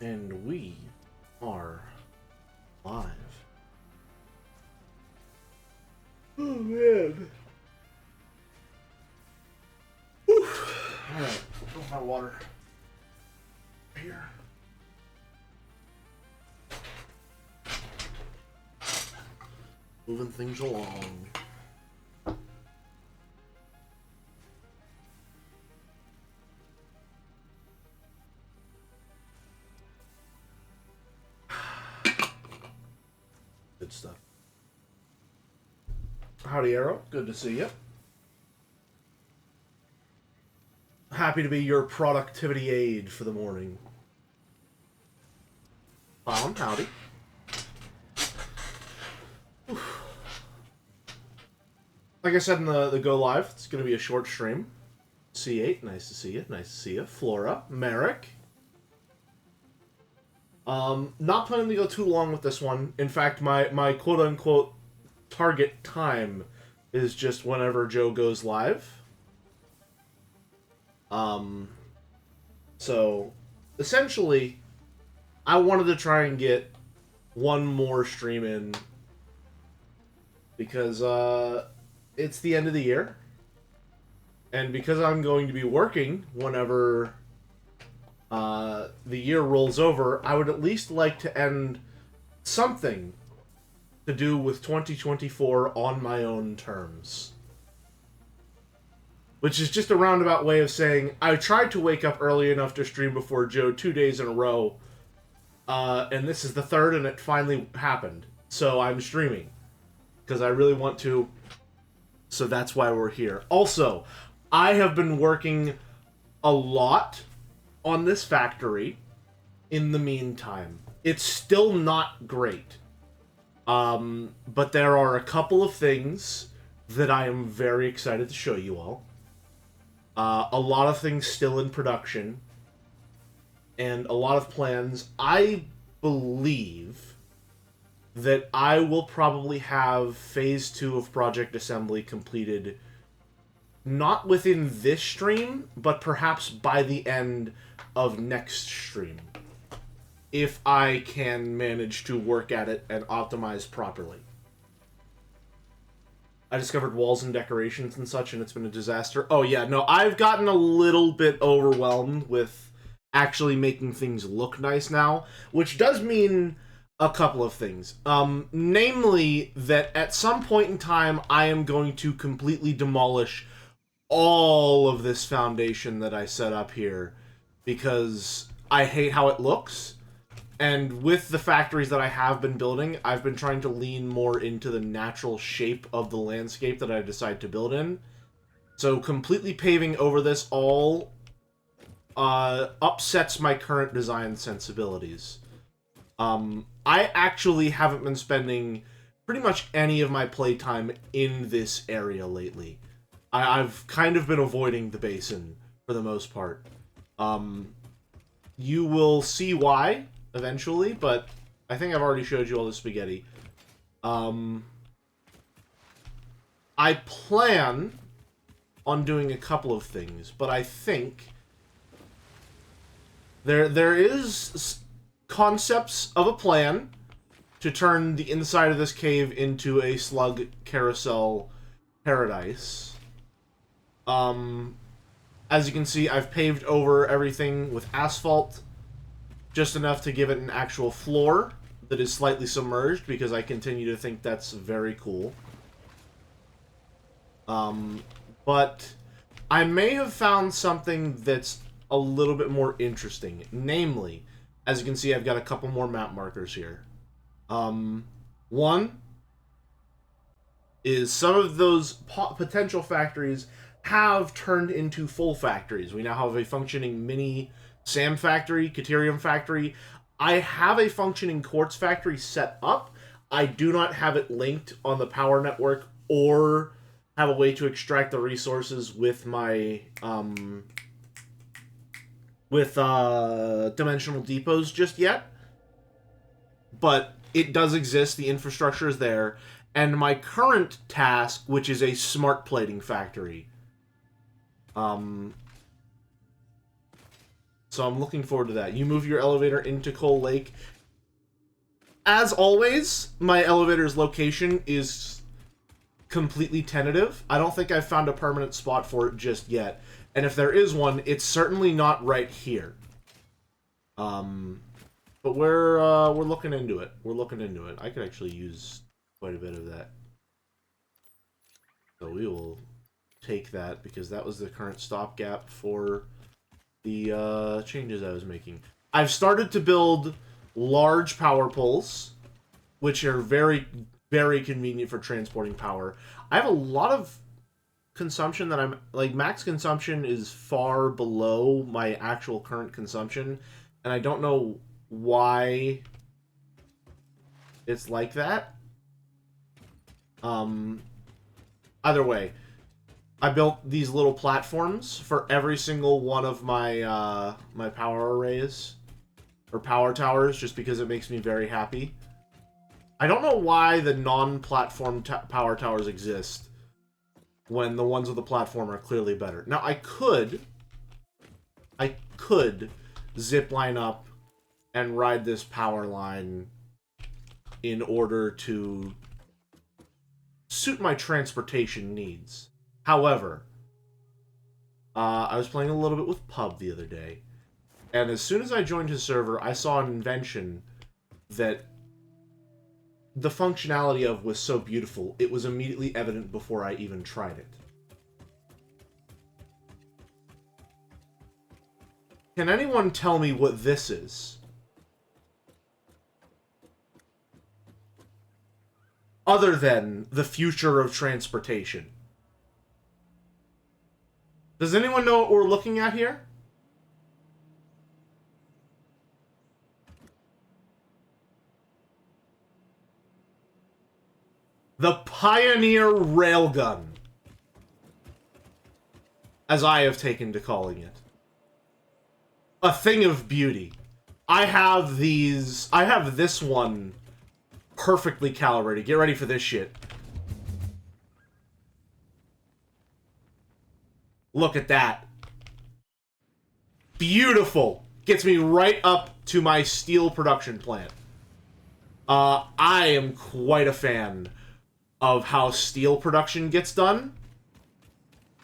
And we are live. Oh, man. Alright, where's my water? Here. Moving things along. Good stuff. Howdy, Arrow. Good to see you. Happy to be your productivity aid for the morning. Found, howdy. Oof. Like I said in the Go Live, it's going to be a short stream. C8, nice to see you. Nice to see you. Flora, Merrick. Not planning to go too long with this one. In fact, my quote-unquote target time is just whenever Joe goes live. So, essentially, I wanted to try and get one more stream in because, it's the end of the year. And because I'm going to be working whenever the year rolls over, I would at least like to end something to do with 2024 on my own terms. Which is just a roundabout way of saying, I tried to wake up early enough to stream before Joe 2 days in a row, and this is the third, and it finally happened. So I'm streaming, because I really want to, so that's why we're here. Also, I have been working a lot on this factory in the meantime. It's still not great. But there are a couple of things that I am very excited to show you all. A lot of things still in production. And a lot of plans. I believe that I will probably have Phase 2 of Project Assembly completed not within this stream, but perhaps by the end of next stream. If I can manage to work at it and optimize properly. I discovered walls and decorations and such, and it's been a disaster. Oh yeah, no, I've gotten a little bit overwhelmed with actually making things look nice now, which does mean a couple of things. Namely, that at some point in time, I am going to completely demolish all of this foundation that I set up here, because I hate how it looks. And with the factories that I have been building, I've been trying to lean more into the natural shape of the landscape that I decide to build in. So completely paving over this all upsets my current design sensibilities. I actually haven't been spending pretty much any of my playtime in this area lately. I've kind of been avoiding the basin for the most part. You will see why eventually, but I think I've already showed you all the spaghetti. I plan on doing a couple of things, but I think there is concepts of a plan to turn the inside of this cave into a slug carousel paradise. As you can see, I've paved over everything with asphalt, just enough to give it an actual floor that is slightly submerged, because I continue to think that's very cool. But I may have found something that's a little bit more interesting. Namely, as you can see, I've got a couple more map markers here. One is some of those potential factories have turned into full factories. We now have a functioning mini SAM factory, Caterium factory. I have a functioning quartz factory set up. I do not have it linked on the power network or have a way to extract the resources with my dimensional depots just yet. But it does exist, the infrastructure is there, and my current task, which is a smart plating factory. So I'm looking forward to that. You move your elevator into Coal Lake. As always, my elevator's location is completely tentative. I don't think I've found a permanent spot for it just yet. And if there is one, it's certainly not right here. But we're looking into it. We're looking into it. I could actually use quite a bit of that. So we will take that because that was the current stopgap for the changes I was making. I've started to build large power poles, which are very, very convenient for transporting power. I have a lot of consumption that I'm like max consumption is far below my actual current consumption, and I don't know why it's like that. Either way, I built these little platforms for every single one of my my power arrays or power towers, just because it makes me very happy. I don't know why the non-platform power towers exist when the ones with the platform are clearly better. Now I could zip line up and ride this power line in order to suit my transportation needs. However, I was playing a little bit with Pub the other day, and as soon as I joined his server, I saw an invention that the functionality of was so beautiful, it was immediately evident before I even tried it. Can anyone tell me what this is? Other than the future of transportation. Does anyone know what we're looking at here? The Pioneer Railgun, as I have taken to calling it. A thing of beauty. I have this one perfectly calibrated. Get ready for this shit. Look at that. Beautiful. Gets me right up to my steel production plant. I am quite a fan of how steel production gets done.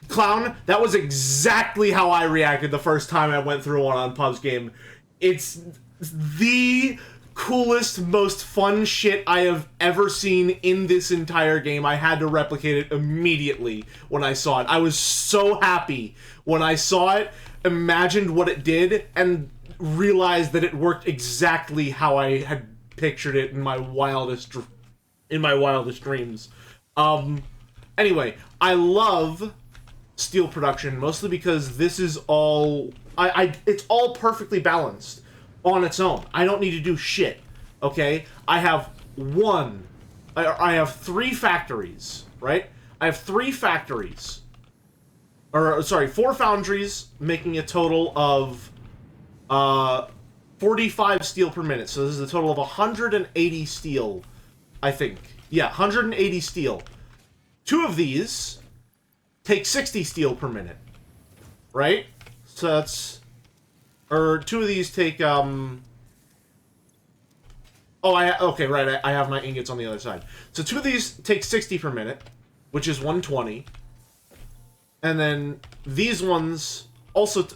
Clown, that was exactly how I reacted the first time I went through one on Pub's game. It's the coolest, most fun shit I have ever seen in this entire game. I had to replicate it immediately when I saw it. I was so happy when I saw it, imagined what it did, and realized that it worked exactly how I had pictured it in my wildest dreams. Anyway, I love steel production mostly because this is all it's all perfectly balanced on its own. I don't need to do shit. Okay? I have three factories, right? I have three factories. Or sorry, 4 foundries, making a total of 45 steel per minute. So this is a total of 180 steel, I think. Yeah, 180 steel. 2 of these take 60 steel per minute. Right? So that's... Or 2 of these take, okay, right, I have my ingots on the other side. So 2 of these take 60 per minute, which is 120. And then these ones also...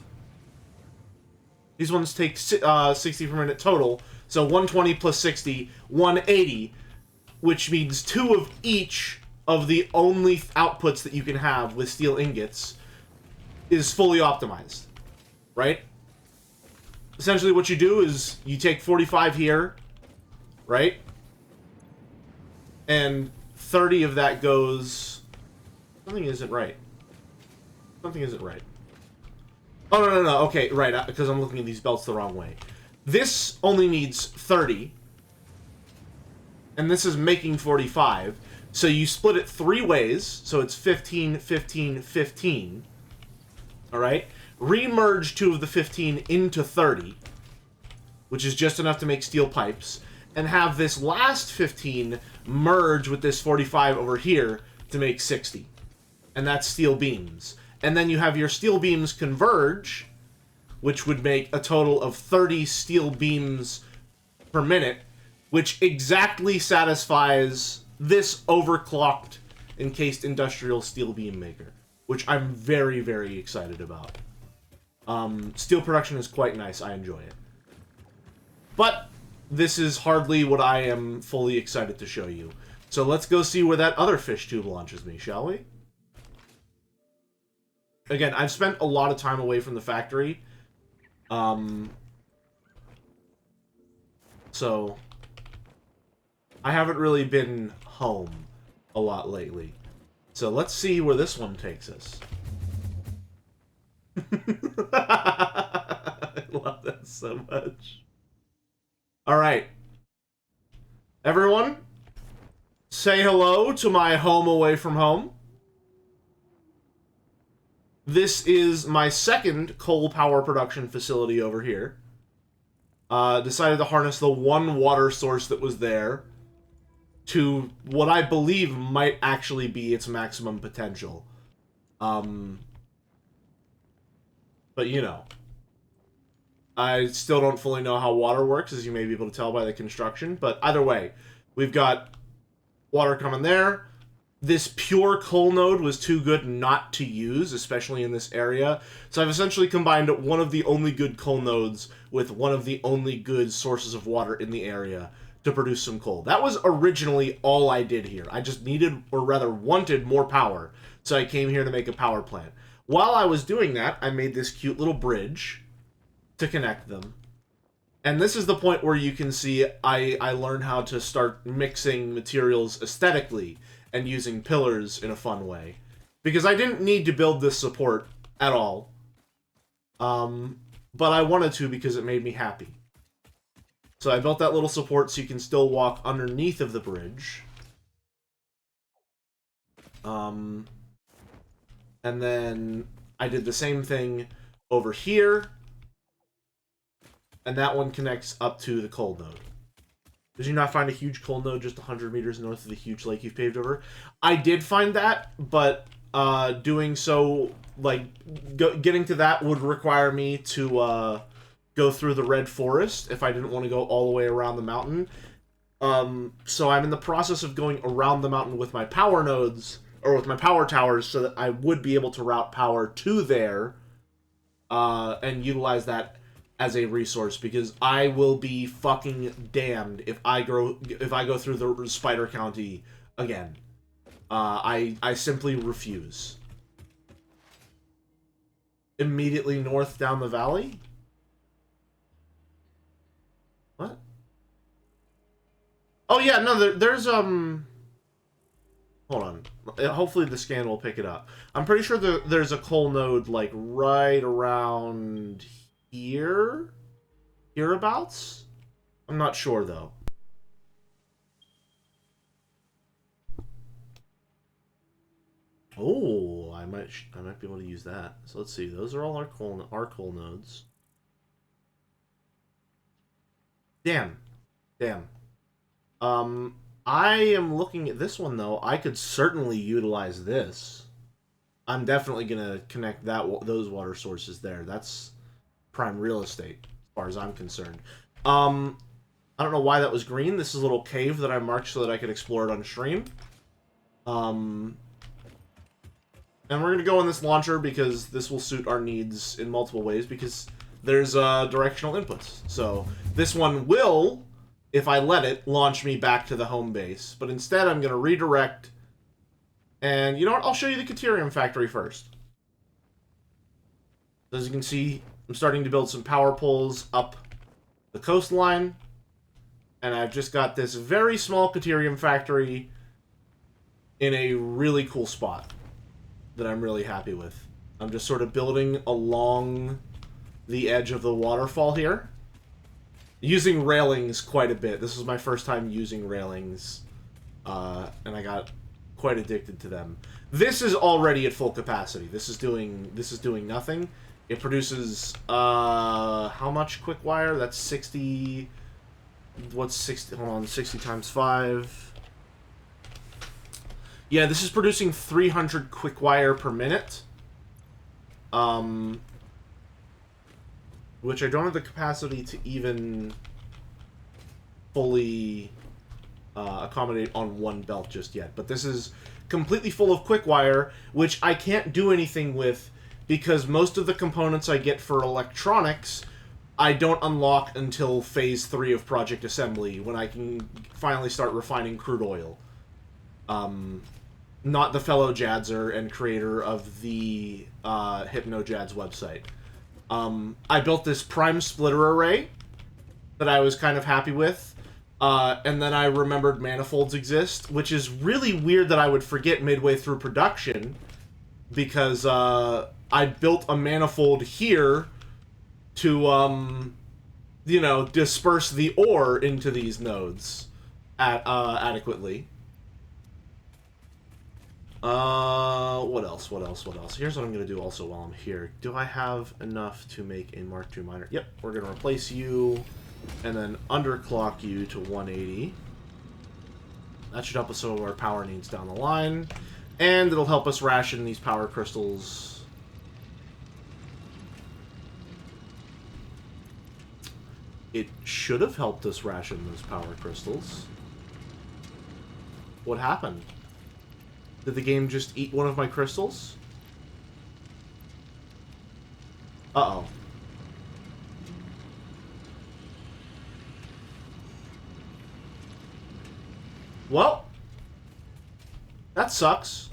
These ones take 60 per minute total. So 120 plus 60, 180. Which means 2 of each of the only outputs that you can have with steel ingots is fully optimized. Right? Essentially what you do is you take 45 here, right? And 30 of that goes... Something isn't right. Something isn't right. Oh, no. Okay, right, because I'm looking at these belts the wrong way. This only needs 30. And this is making 45. So you split it 3 ways. So it's 15, 15, 15. Alright? Remerge 2 of the 15 into 30. Which is just enough to make steel pipes. And have this last 15 merge with this 45 over here to make 60. And that's steel beams. And then you have your steel beams converge which would make a total of 30 steel beams per minute, which exactly satisfies this overclocked encased industrial steel beam maker, which I'm very, very excited about. Steel production is quite nice. I enjoy it. But this is hardly what I am fully excited to show you. So let's go see where that other fish tube launches me, shall we? Again, I've spent a lot of time away from the factory. So I haven't really been home a lot lately. So let's see where this one takes us. I love that so much. Alright. Everyone, say hello to my home away from home. This is my second coal power production facility over here. Decided to harness the one water source that was there to what I believe might actually be its maximum potential. But you know. I still don't fully know how water works, as you may be able to tell by the construction. But either way, we've got water coming there. This pure coal node was too good not to use, especially in this area. So I've essentially combined one of the only good coal nodes with one of the only good sources of water in the area to produce some coal. That was originally all I did here. I just needed, or rather wanted, more power. So I came here to make a power plant. While I was doing that, I made this cute little bridge to connect them. And this is the point where you can see I learned how to start mixing materials aesthetically and using pillars in a fun way. Because I didn't need to build this support at all. But I wanted to because it made me happy. So I built that little support so you can still walk underneath of the bridge. And then I did the same thing over here. And that one connects up to the coal node. Did you not find a huge coal node just 100 meters north of the huge lake you've paved over? I did find that, but doing so, like, getting to that would require me to go through the red forest if I didn't want to go all the way around the mountain. So I'm in the process of going around the mountain with my power nodes, or with my power towers, so that I would be able to route power to there and utilize that as a resource, because I will be fucking damned if I go through the Spider County again. I simply refuse. Immediately north down the valley? What? Oh yeah, no, there's hold on. Hopefully the scan will pick it up. I'm pretty sure there's a coal node like right around here? Hereabouts? I'm not sure, though. Oh, I might be able to use that. So let's see. Those are all our coal nodes. Damn. I am looking at this one, though. I could certainly utilize this. I'm definitely gonna connect those water sources there. That's prime real estate, as far as I'm concerned. I don't know why that was green. This is a little cave that I marked so that I could explore it on stream. And we're going to go in this launcher because this will suit our needs in multiple ways, because there's directional inputs. So this one will, if I let it, launch me back to the home base. But instead, I'm going to redirect. And you know what? I'll show you the Caterium factory first. As you can see, I'm starting to build some power poles up the coastline. And I've just got this very small Caterium factory in a really cool spot that I'm really happy with. I'm just sort of building along the edge of the waterfall here. Using railings quite a bit. This was my first time using railings. And I got quite addicted to them. This is already at full capacity. This is doing nothing. It produces, how much quick wire? That's 60... What's 60? Hold on, 60 times 5. Yeah, this is producing 300 quick wire per minute. which I don't have the capacity to even fully accommodate on one belt just yet. But this is completely full of quick wire, which I can't do anything with because most of the components I get for electronics I don't unlock until Phase 3 of Project Assembly, when I can finally start refining crude oil. Not the fellow Jadzer and creator of the HypnoJads website. I built this prime splitter array that I was kind of happy with, and then I remembered manifolds exist, which is really weird that I would forget midway through production, because I built a manifold here to, you know, disperse the ore into these nodes adequately. What else? Here's what I'm going to do also while I'm here. Do I have enough to make a Mark II miner? Yep, we're going to replace you and then underclock you to 180. That should help us some of our power needs down the line. And it'll help us ration these power crystals. It should have helped us ration those power crystals. What happened? Did the game just eat one of my crystals? Uh-oh. Well, that sucks.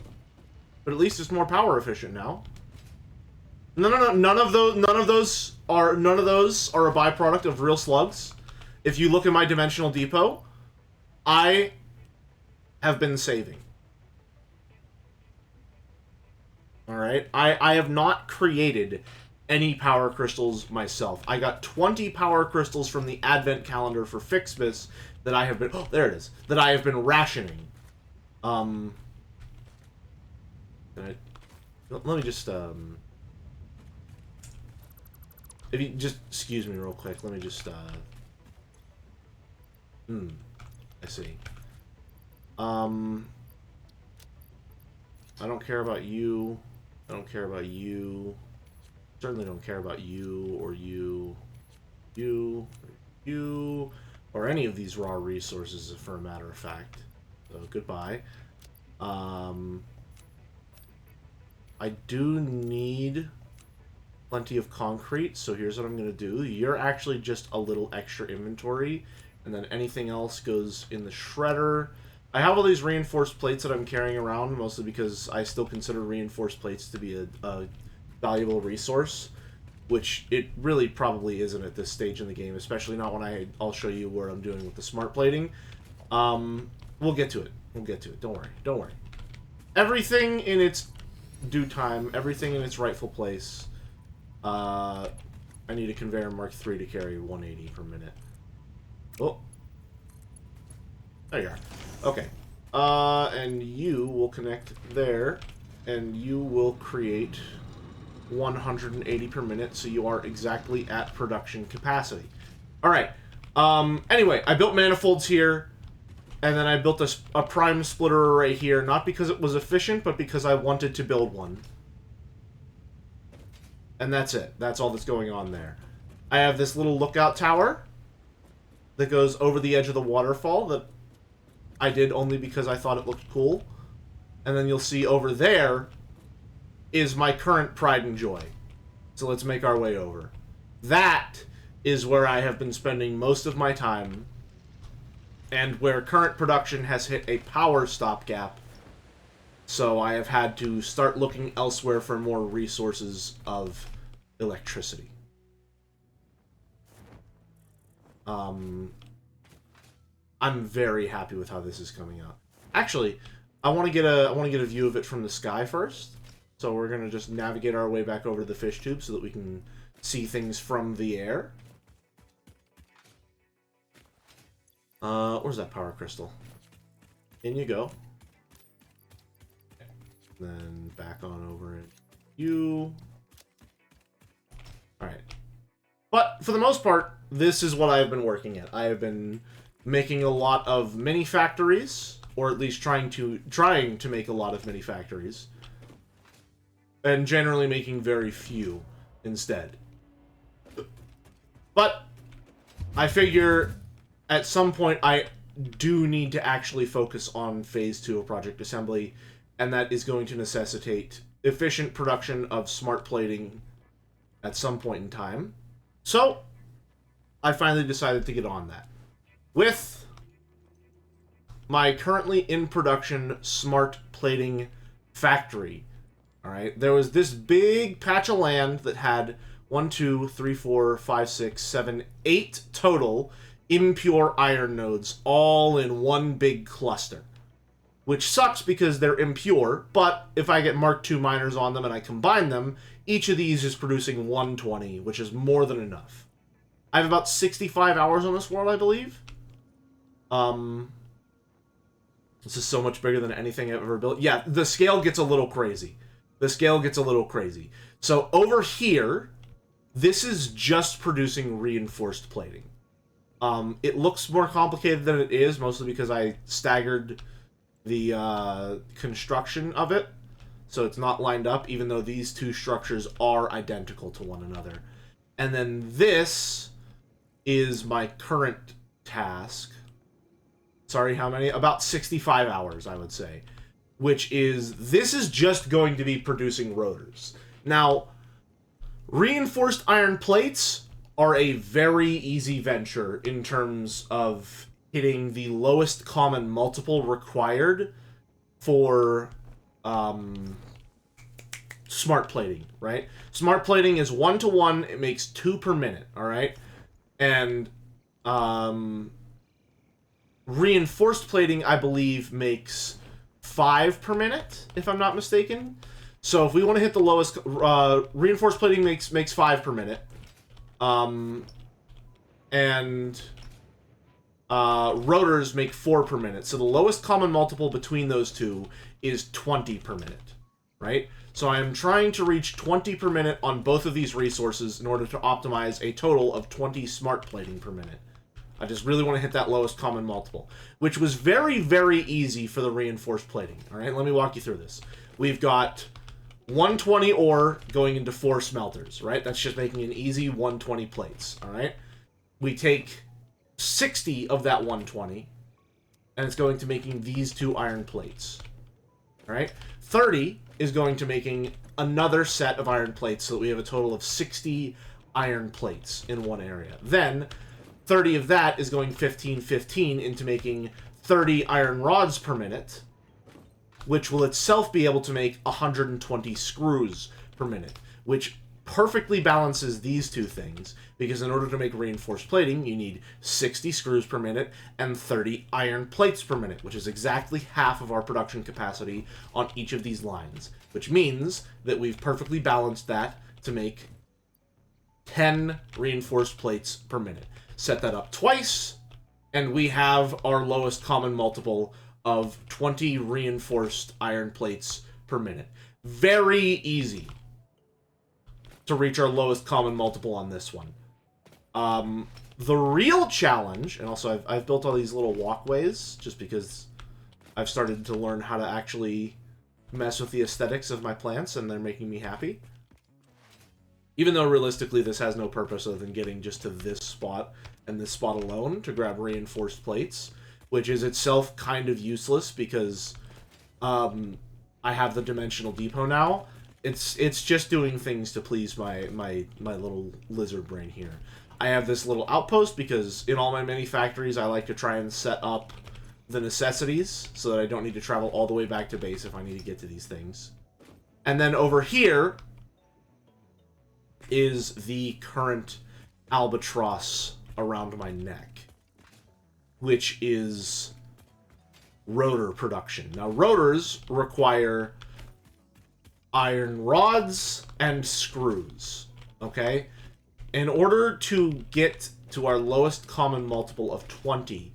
But at least it's more power efficient now. No. None of those are a byproduct of real slugs. If you look at my dimensional depot, I have been saving. Alright? I have not created any power crystals myself. I got 20 power crystals from the advent calendar for Fixbus that I have been... Oh, there it is. That I have been rationing. Let me just, if you just excuse me real quick, let me just, I see. I don't care about you. I don't care about you. Certainly don't care about you, or you, or any of these raw resources, for a matter of fact. So, goodbye. I do need plenty of concrete, so here's what I'm going to do. You're actually just a little extra inventory, and then anything else goes in the shredder. I have all these reinforced plates that I'm carrying around, mostly because I still consider reinforced plates to be a valuable resource, which it really probably isn't at this stage in the game, especially not when I'll show you what I'm doing with the smart plating. We'll get to it. We'll get to it. Don't worry. Don't worry. Everything in its due time, everything in its rightful place. I need a conveyor Mark III to carry 180 per minute. Oh. There you are. Okay. And you will connect there, and you will create 180 per minute, so you are exactly at production capacity. Alright. Anyway, I built manifolds here, and then I built a prime splitter array here, not because it was efficient, but because I wanted to build one. And that's it. That's all that's going on there. I have this little lookout tower that goes over the edge of the waterfall that I did only because I thought it looked cool. And then you'll see over there is my current pride and joy. So let's make our way over. That is where I have been spending most of my time, and where current production has hit a power stopgap. So I have had to start looking elsewhere for more resources of electricity. I'm very happy with how this is coming out. Actually, I want to get a view of it from the sky first. So we're gonna just navigate our way back over to the fish tube so that we can see things from the air. Where's that power crystal? In you go. Then back on over and you. Alright. But, for the most part, this is what I have been working at. I have been making a lot of mini factories, or at least trying to make a lot of mini factories. And generally making very few instead. But I figure at some point I do need to actually focus on phase 2 of Project Assembly, and that is going to necessitate efficient production of smart plating at some point in time. So, I finally decided to get on that. With my currently in production smart plating factory, alright, there was this big patch of land that had 1, 2, 3, 4, 5, 6, 7, 8 total impure iron nodes all in one big cluster. Which sucks because they're impure, but if I get Mark II miners on them and I combine them, each of these is producing 120, which is more than enough. I have about 65 hours on this world, I believe. This is so much bigger than anything I've ever built. Yeah, the scale gets a little crazy. The scale gets a little crazy. So over here, this is just producing reinforced plating. It looks more complicated than it is, mostly because I staggered the construction of it. So it's not lined up, even though these two structures are identical to one another. And then this is my current task. Sorry, how many? About 65 hours, I would say. Which is, this is just going to be producing rotors. Now, reinforced iron plates are a very easy venture in terms of hitting the lowest common multiple required for smart plating, right? Smart plating is 1-to-1, it makes 2 per minute, alright? And reinforced plating, I believe, makes 5 per minute, if I'm not mistaken. So if we want to hit the lowest, reinforced plating makes 5 per minute. And rotors make 4 per minute. So the lowest common multiple between those two is 20 per minute, right? So I am trying to reach 20 per minute on both of these resources in order to optimize a total of 20 smart plating per minute. I just really want to hit that lowest common multiple, which was very, very easy for the reinforced plating. All right, let me walk you through this. We've got 120 ore going into 4 smelters, right? That's just making an easy 120 plates, all right? We take 60 of that 120, and it's going to making these 2 iron plates, all right? 30 is going to making another set of iron plates, so that we have a total of 60 iron plates in one area. Then 30 of that is going 15 into making 30 iron rods per minute, which will itself be able to make 120 screws per minute, which perfectly balances these two things, because in order to make reinforced plating, you need 60 screws per minute and 30 iron plates per minute, which is exactly half of our production capacity on each of these lines, which means that we've perfectly balanced that to make 10 reinforced plates per minute. Set that up twice, and we have our lowest common multiple of 20 reinforced iron plates per minute. Very easy to reach our lowest common multiple on this one. The real challenge, and also I've built all these little walkways just because I've started to learn how to actually mess with the aesthetics of my plants, and they're making me happy. Even though realistically this has no purpose other than getting just to this spot and this spot alone to grab reinforced plates, which is itself kind of useless because I have the dimensional depot now. It's just doing things to please my little lizard brain here. I have this little outpost because in all my mini factories I like to try and set up the necessities so that I don't need to travel all the way back to base if I need to get to these things. And then over here is the current albatross around my neck, which is rotor production. Now, rotors require iron rods and screws, okay? In order to get to our lowest common multiple of 20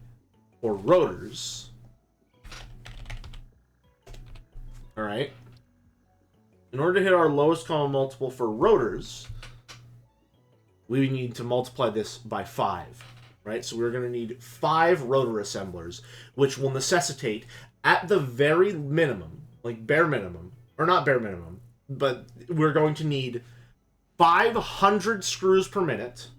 for rotors, alright? In order to hit our lowest common multiple for rotors, we need to multiply this by 5, right? So we're going to need 5 rotor assemblers, which will necessitate, at the very minimum, like bare minimum, or not bare minimum, but we're going to need 500 screws per minute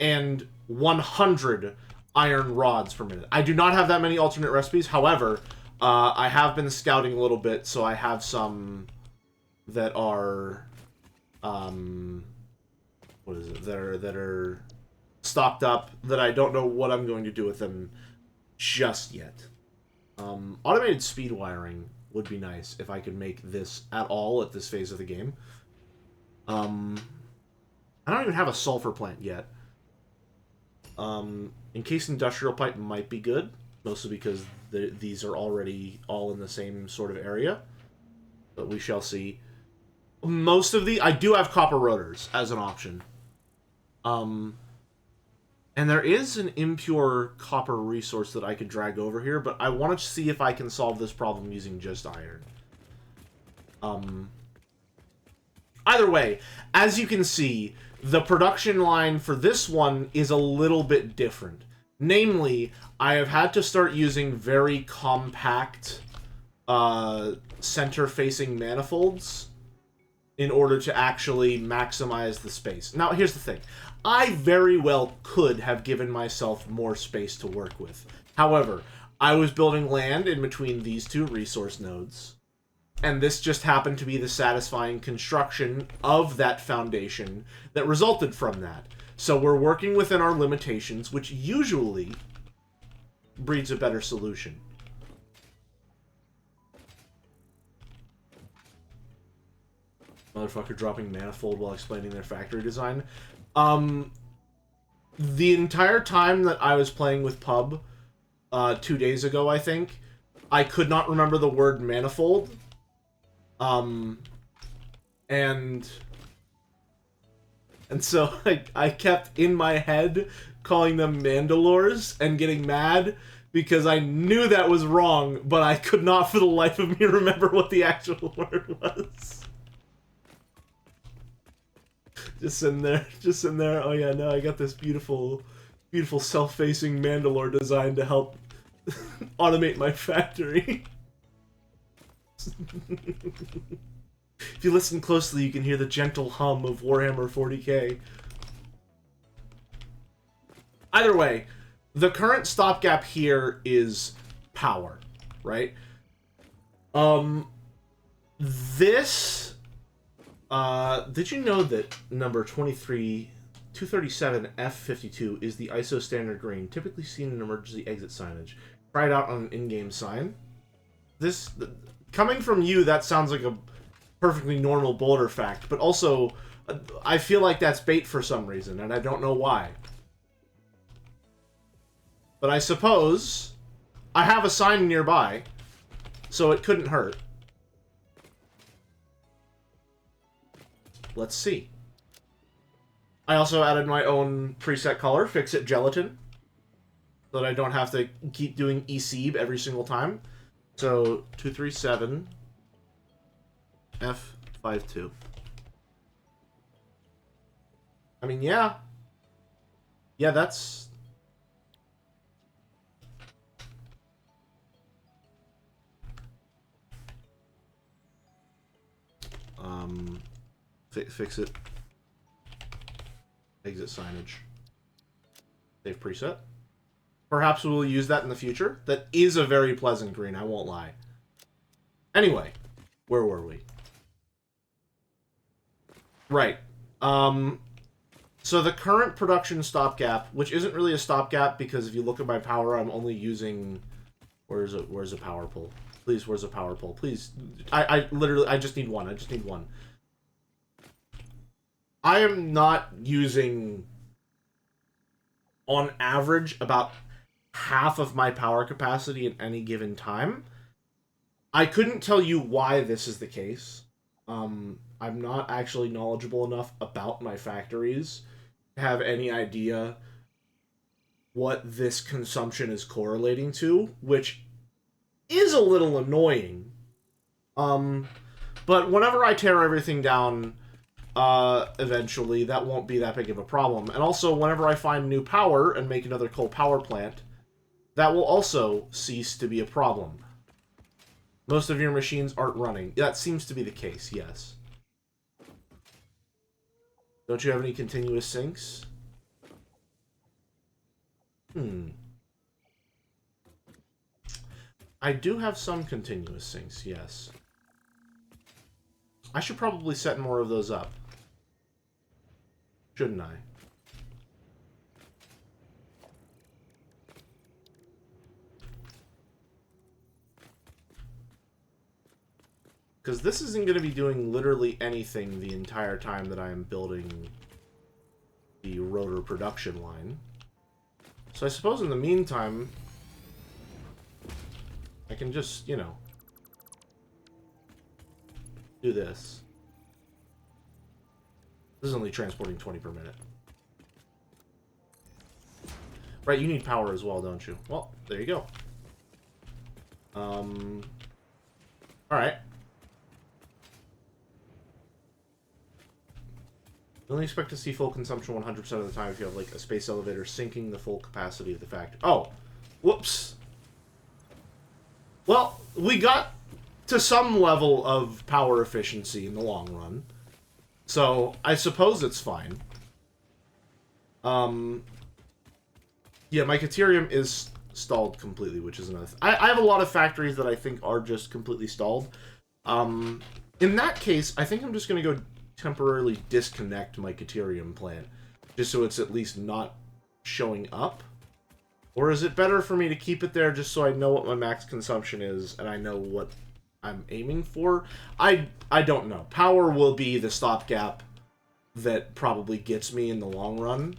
and 100 iron rods per minute. I do not have that many alternate recipes. However, I have been scouting a little bit, so I have some that are, what is it? That are stocked up that I don't know what I'm going to do with them just yet. Automated speed wiring would be nice if I could make this at all at this phase of the game. I don't even have a sulfur plant yet. Encased industrial pipe might be good, mostly because these are already all in the same sort of area. But we shall see. Most of I do have copper rotors as an option. And there is an impure copper resource that I could drag over here, but I want to see if I can solve this problem using just iron. Either way, as you can see, the production line for this one is a little bit different. Namely, I have had to start using very compact center-facing manifolds in order to actually maximize the space. Now, here's the thing. I very well could have given myself more space to work with. However, I was building land in between these two resource nodes, and this just happened to be the satisfying construction of that foundation that resulted from that. So we're working within our limitations, which usually breeds a better solution. Motherfucker dropping manifold while explaining their factory design. The entire time that I was playing with Pub, 2 days ago, I think, I could not remember the word manifold. And so I kept in my head calling them Mandalores and getting mad because I knew that was wrong, but I could not for the life of me remember what the actual word was. Just sitting there. Oh yeah, no, I got this beautiful self-facing Mandalore design to help automate my factory. If you listen closely, you can hear the gentle hum of Warhammer 40k. Either way, the current stopgap here is power, right? This... did you know that number 237 F52 is the ISO standard green, typically seen in emergency exit signage? Try it out on an in-game sign. This, coming from you, that sounds like a perfectly normal Boulder fact, but also, I feel like that's bait for some reason, and I don't know why. But I suppose I have a sign nearby, so it couldn't hurt. Let's see. I also added my own preset color, Fix-It Gelatin, so that I don't have to keep doing eSeeb every single time. So, 237 F52. I mean, yeah. Yeah, that's... Fix it. Exit signage. Save preset. Perhaps we'll use that in the future. That is a very pleasant green, I won't lie. Anyway, where were we? Right. So the current production stopgap, which isn't really a stopgap because if you look at my power, I'm only using... Where's a power pole? Please, where's a power pole? Please. I literally, I just need one. I just need one. I am not using, on average, about half of my power capacity at any given time. I couldn't tell you why this is the case. I'm not actually knowledgeable enough about my factories to have any idea what this consumption is correlating to, which is a little annoying. But whenever I tear everything down... eventually, that won't be that big of a problem. And also, whenever I find new power and make another coal power plant, that will also cease to be a problem. Most of your machines aren't running. That seems to be the case, yes. Don't you have any continuous sinks? Hmm. I do have some continuous sinks, yes. I should probably set more of those up. Shouldn't I? Because this isn't going to be doing literally anything the entire time that I am building the rotor production line. So I suppose in the meantime, I can just, you know, do this. This is only transporting 20 per minute. Right, you need power as well, don't you? Well, there you go. Alright. You only expect to see full consumption 100% of the time if you have, like, a space elevator sinking the full capacity of the factory. Oh! Whoops! Well, we got to some level of power efficiency in the long run. So, I suppose it's fine. Yeah, my Caterium is stalled completely, which is another thing. I have a lot of factories that I think are just completely stalled. In that case, I think I'm just going to go temporarily disconnect my Caterium plant, just so it's at least not showing up. Or is it better for me to keep it there just so I know what my max consumption is and I know what I'm aiming for? I don't know. Power will be the stopgap that probably gets me in the long run.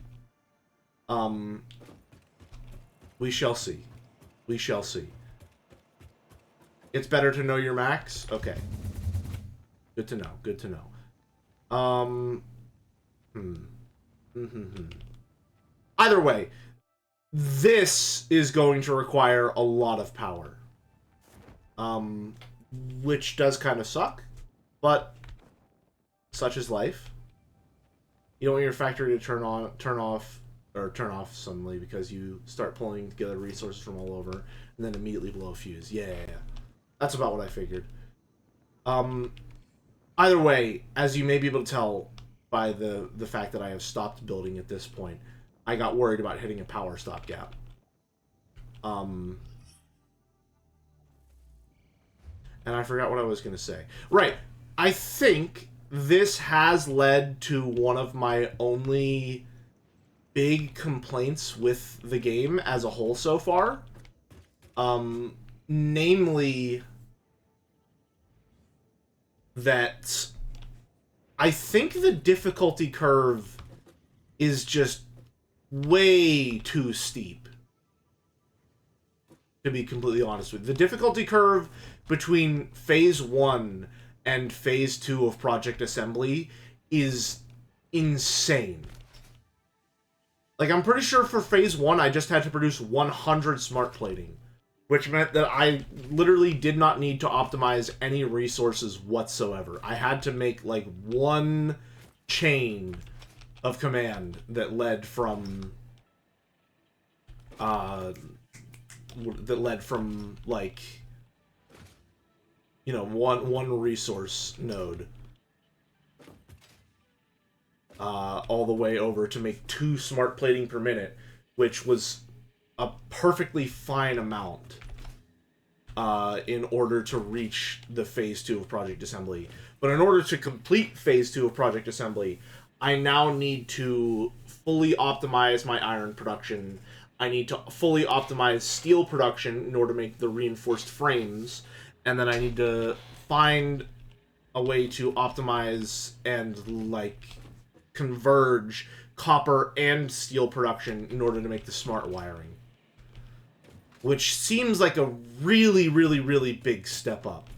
We shall see. We shall see. It's better to know your max? Okay. Good to know. Good to know. Either way, this is going to require a lot of power. Which does kind of suck, but such is life. You don't want your factory to turn off suddenly because you start pulling together resources from all over and then immediately blow a fuse. Yeah. That's about what I figured. Either way, as you may be able to tell by the fact that I have stopped building at this point, I got worried about hitting a power stopgap. And I forgot what I was going to say. Right. I think this has led to one of my only big complaints with the game as a whole so far. Namely that I think the difficulty curve is just way too steep. To be completely honest with you. The difficulty curve between Phase 1 and Phase 2 of Project Assembly is insane. Like, I'm pretty sure for Phase 1, I just had to produce 100 smart plating, which meant that I literally did not need to optimize any resources whatsoever. I had to make, like, one chain of command that led from, like, you know, one resource node all the way over to make 2 smart plating per minute, which was a perfectly fine amount in order to reach the Phase 2 of Project Assembly. But in order to complete Phase 2 of Project Assembly, I now need to fully optimize my iron production. I need to fully optimize steel production in order to make the reinforced frames. And then I need to find a way to optimize and, like, converge copper and steel production in order to make the smart wiring. Which seems like a really, really, really big step up.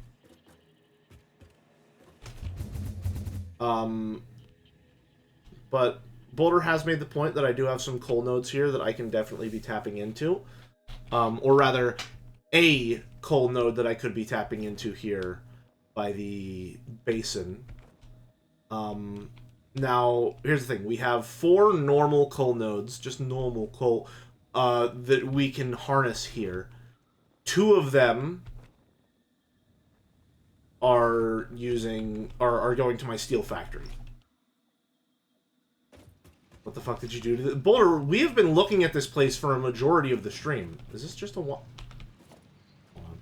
But Boulder has made the point that I do have some coal nodes here that I can definitely be tapping into. Or rather, a coal node that I could be tapping into here by the basin. Now, here's the thing. We have 4 normal coal nodes, just normal coal, that we can harness here. 2 of them are going to my steel factory. What the fuck did you do to the... Boulder, we have been looking at this place for a majority of the stream. Is this just a one? Hold on.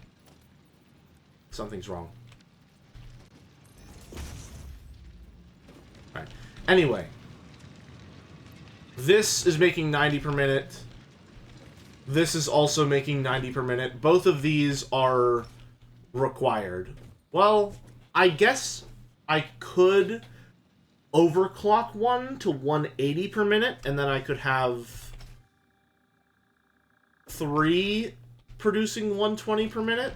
Something's wrong. Alright. Anyway. This is making 90 per minute. This is also making 90 per minute. Both of these are required. Well, I guess I could overclock one to 180 per minute, and then I could have 3 producing 120 per minute.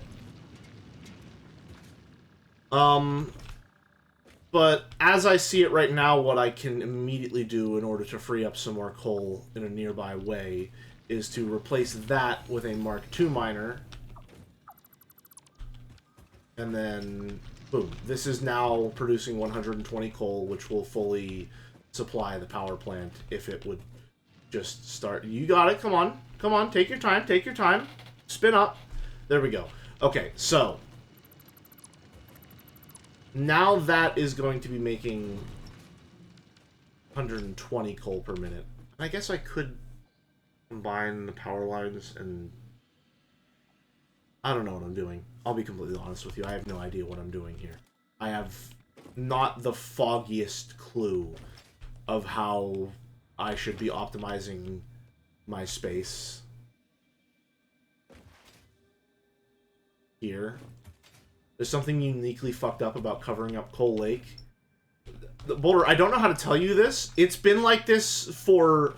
But as I see it right now, what I can immediately do in order to free up some more coal in a nearby way is to replace that with a Mark II miner. And then, boom. This is now producing 120 coal, which will fully supply the power plant if it would just start. You got it. Come on. Come on. Take your time. Take your time. Spin up. There we go. Okay, so now that is going to be making 120 coal per minute. I guess I could combine the power lines and... I don't know what I'm doing. I'll be completely honest with you. I have no idea what I'm doing here. I have not the foggiest clue of how I should be optimizing my space here. There's something uniquely fucked up about covering up Coal Lake. Boulder, I don't know how to tell you this. It's been like this for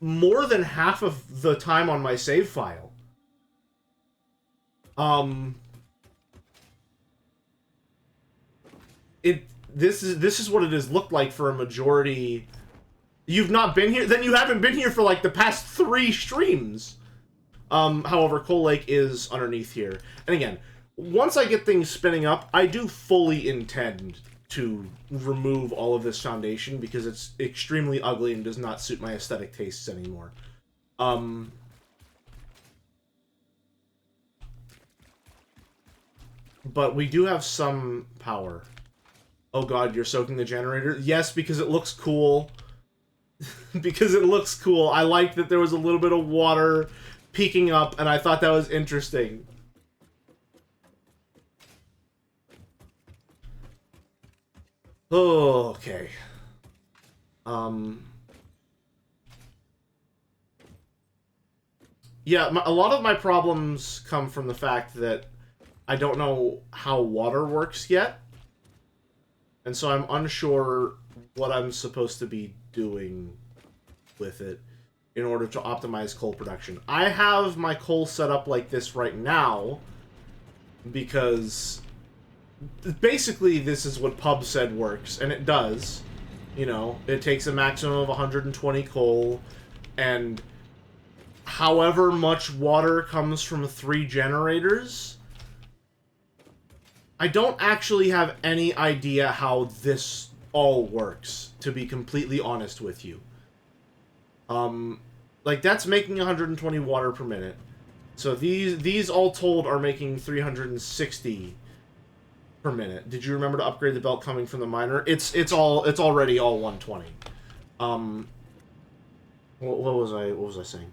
more than half of the time on my save file. This is what it has looked like for a majority. You've not been here? Then you haven't been here for like the past 3 streams. However, Coal Lake is underneath here. And again, once I get things spinning up, I do fully intend to remove all of this foundation because it's extremely ugly and does not suit my aesthetic tastes anymore. But we do have some power. Oh god, you're soaking the generator? Yes, because it looks cool. Because it looks cool. I liked that there was a little bit of water peeking up, and I thought that was interesting. Oh, okay. Yeah, a lot of my problems come from the fact that I don't know how water works yet. And so I'm unsure what I'm supposed to be doing with it in order to optimize coal production. I have my coal set up like this right now because basically this is what Pub said works, and it does. You know, it takes a maximum of 120 coal, and however much water comes from 3 generators. I don't actually have any idea how this all works, to be completely honest with you. Like, that's making 120 water per minute. So these all told are making 360 per minute. Did you remember to upgrade the belt coming from the miner? It's already all 120. What was I saying?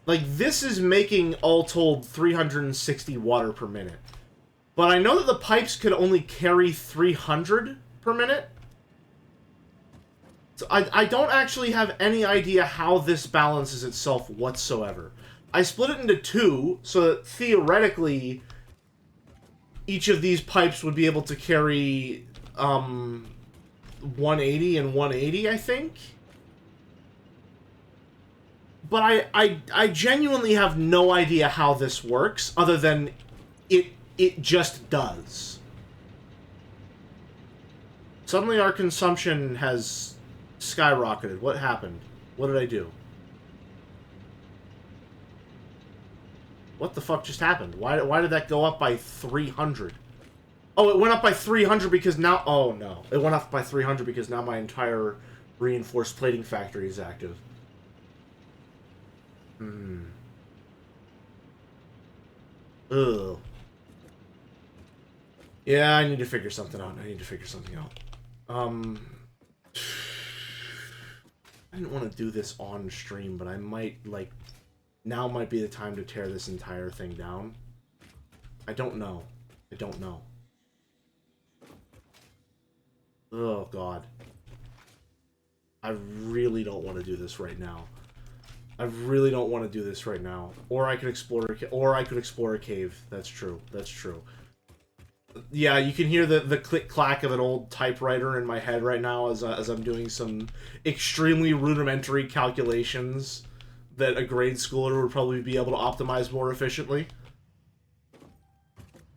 Like, this is making all told 360 water per minute. But I know that the pipes could only carry 300 per minute. So I don't actually have any idea how this balances itself whatsoever. I split it into 2, so that theoretically each of these pipes would be able to carry 180 and 180, I think. But I genuinely have no idea how this works, other than it just does. Suddenly our consumption has skyrocketed. What happened? What did I do? What the fuck just happened? Why did that go up by 300? Oh, it went up by 300 because now... Oh, no. It went up by 300 because now my entire reinforced plating factory is active. Ugh. Yeah, I need to figure something out. I didn't want to do this on stream, but I might, like, now might be the time to tear this entire thing down. I don't know. I don't know. Oh, God. I really don't want to do this right now. I really don't want to do this right now. Or I could explore a cave. That's true. That's true. Yeah, you can hear the click-clack of an old typewriter in my head right now as I'm doing some extremely rudimentary calculations that a grade schooler would probably be able to optimize more efficiently.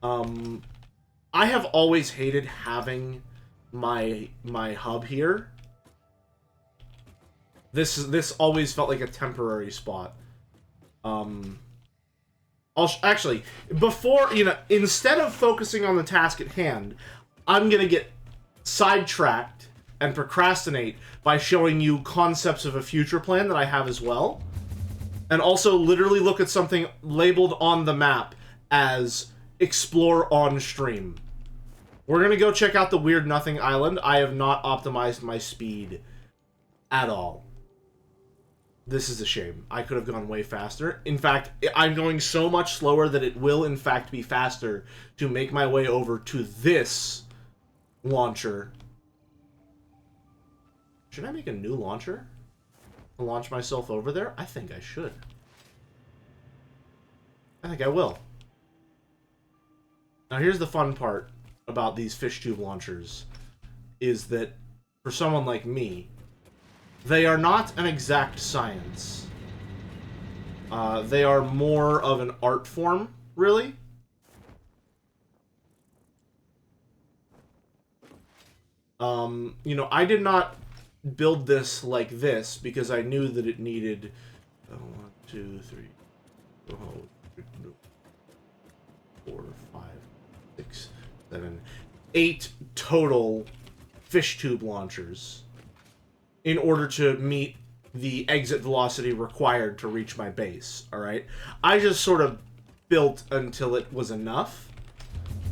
I have always hated having my hub here. This always felt like a temporary spot. Actually, before, you know, instead of focusing on the task at hand, I'm gonna get sidetracked and procrastinate by showing you concepts of a future plan that I have as well. And also literally look at something labeled on the map as explore on stream. We're gonna go check out the Weird Nothing Island. I have not optimized my speed at all. This is a shame. I could have gone way faster. In fact, I'm going so much slower that it will, in fact, be faster to make my way over to this launcher. Should I make a new launcher to launch myself over there? I think I should. I think I will. Now, here's the fun part about these fish tube launchers, is that for someone like me, they are not an exact science. They are more of an art form, really. You know, I did not build this like this because I knew that it needed 1, 2, 3, 4, 5, 6, 7, 8 total fish tube launchers in order to meet the exit velocity required to reach my base, alright? I just sort of built until it was enough.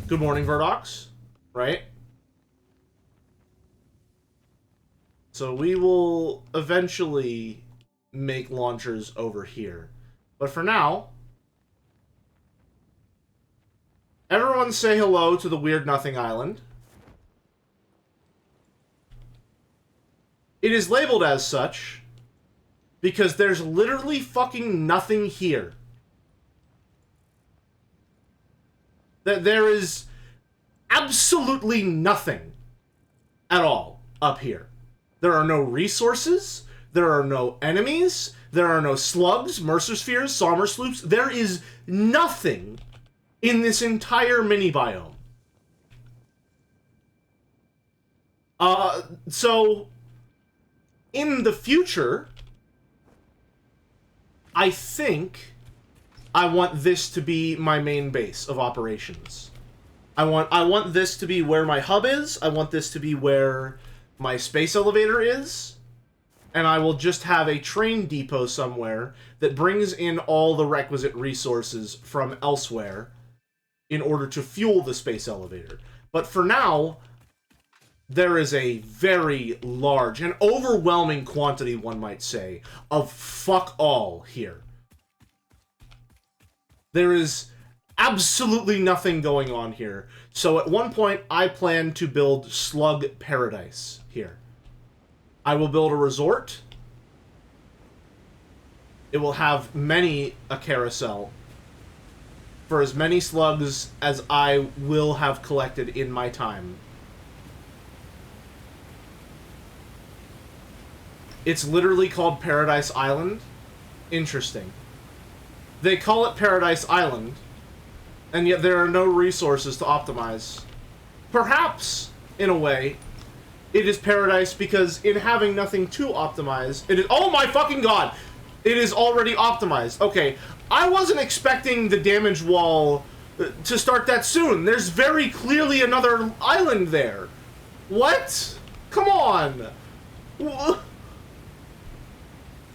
Good morning, Verdox, right? So we will eventually make launchers over here. But for now, everyone say hello to the Weird Nothing Island. It is labeled as such because there's literally fucking nothing here. That there is absolutely nothing at all up here. There are no resources, there are no enemies, there are no slugs, mercer spheres, somber sloops. There is nothing in this entire mini biome. So in the future, I think I want this to be my main base of operations. I want this to be where my hub is. I want this to be where my space elevator is. And I will just have a train depot somewhere that brings in all the requisite resources from elsewhere in order to fuel the space elevator. But for now, there is a very large, an overwhelming quantity, one might say, of fuck all here. There is absolutely nothing going on here. So at one point, I plan to build Slug Paradise here. I will build a resort. It will have many a carousel for as many slugs as I will have collected in my time. It's literally called Paradise Island. Interesting. They call it Paradise Island, and yet there are no resources to optimize. Perhaps, in a way, it is paradise because in having nothing to optimize, it is— oh my fucking god! It is already optimized. Okay, I wasn't expecting the damage wall to start that soon. There's very clearly another island there. What? Come on!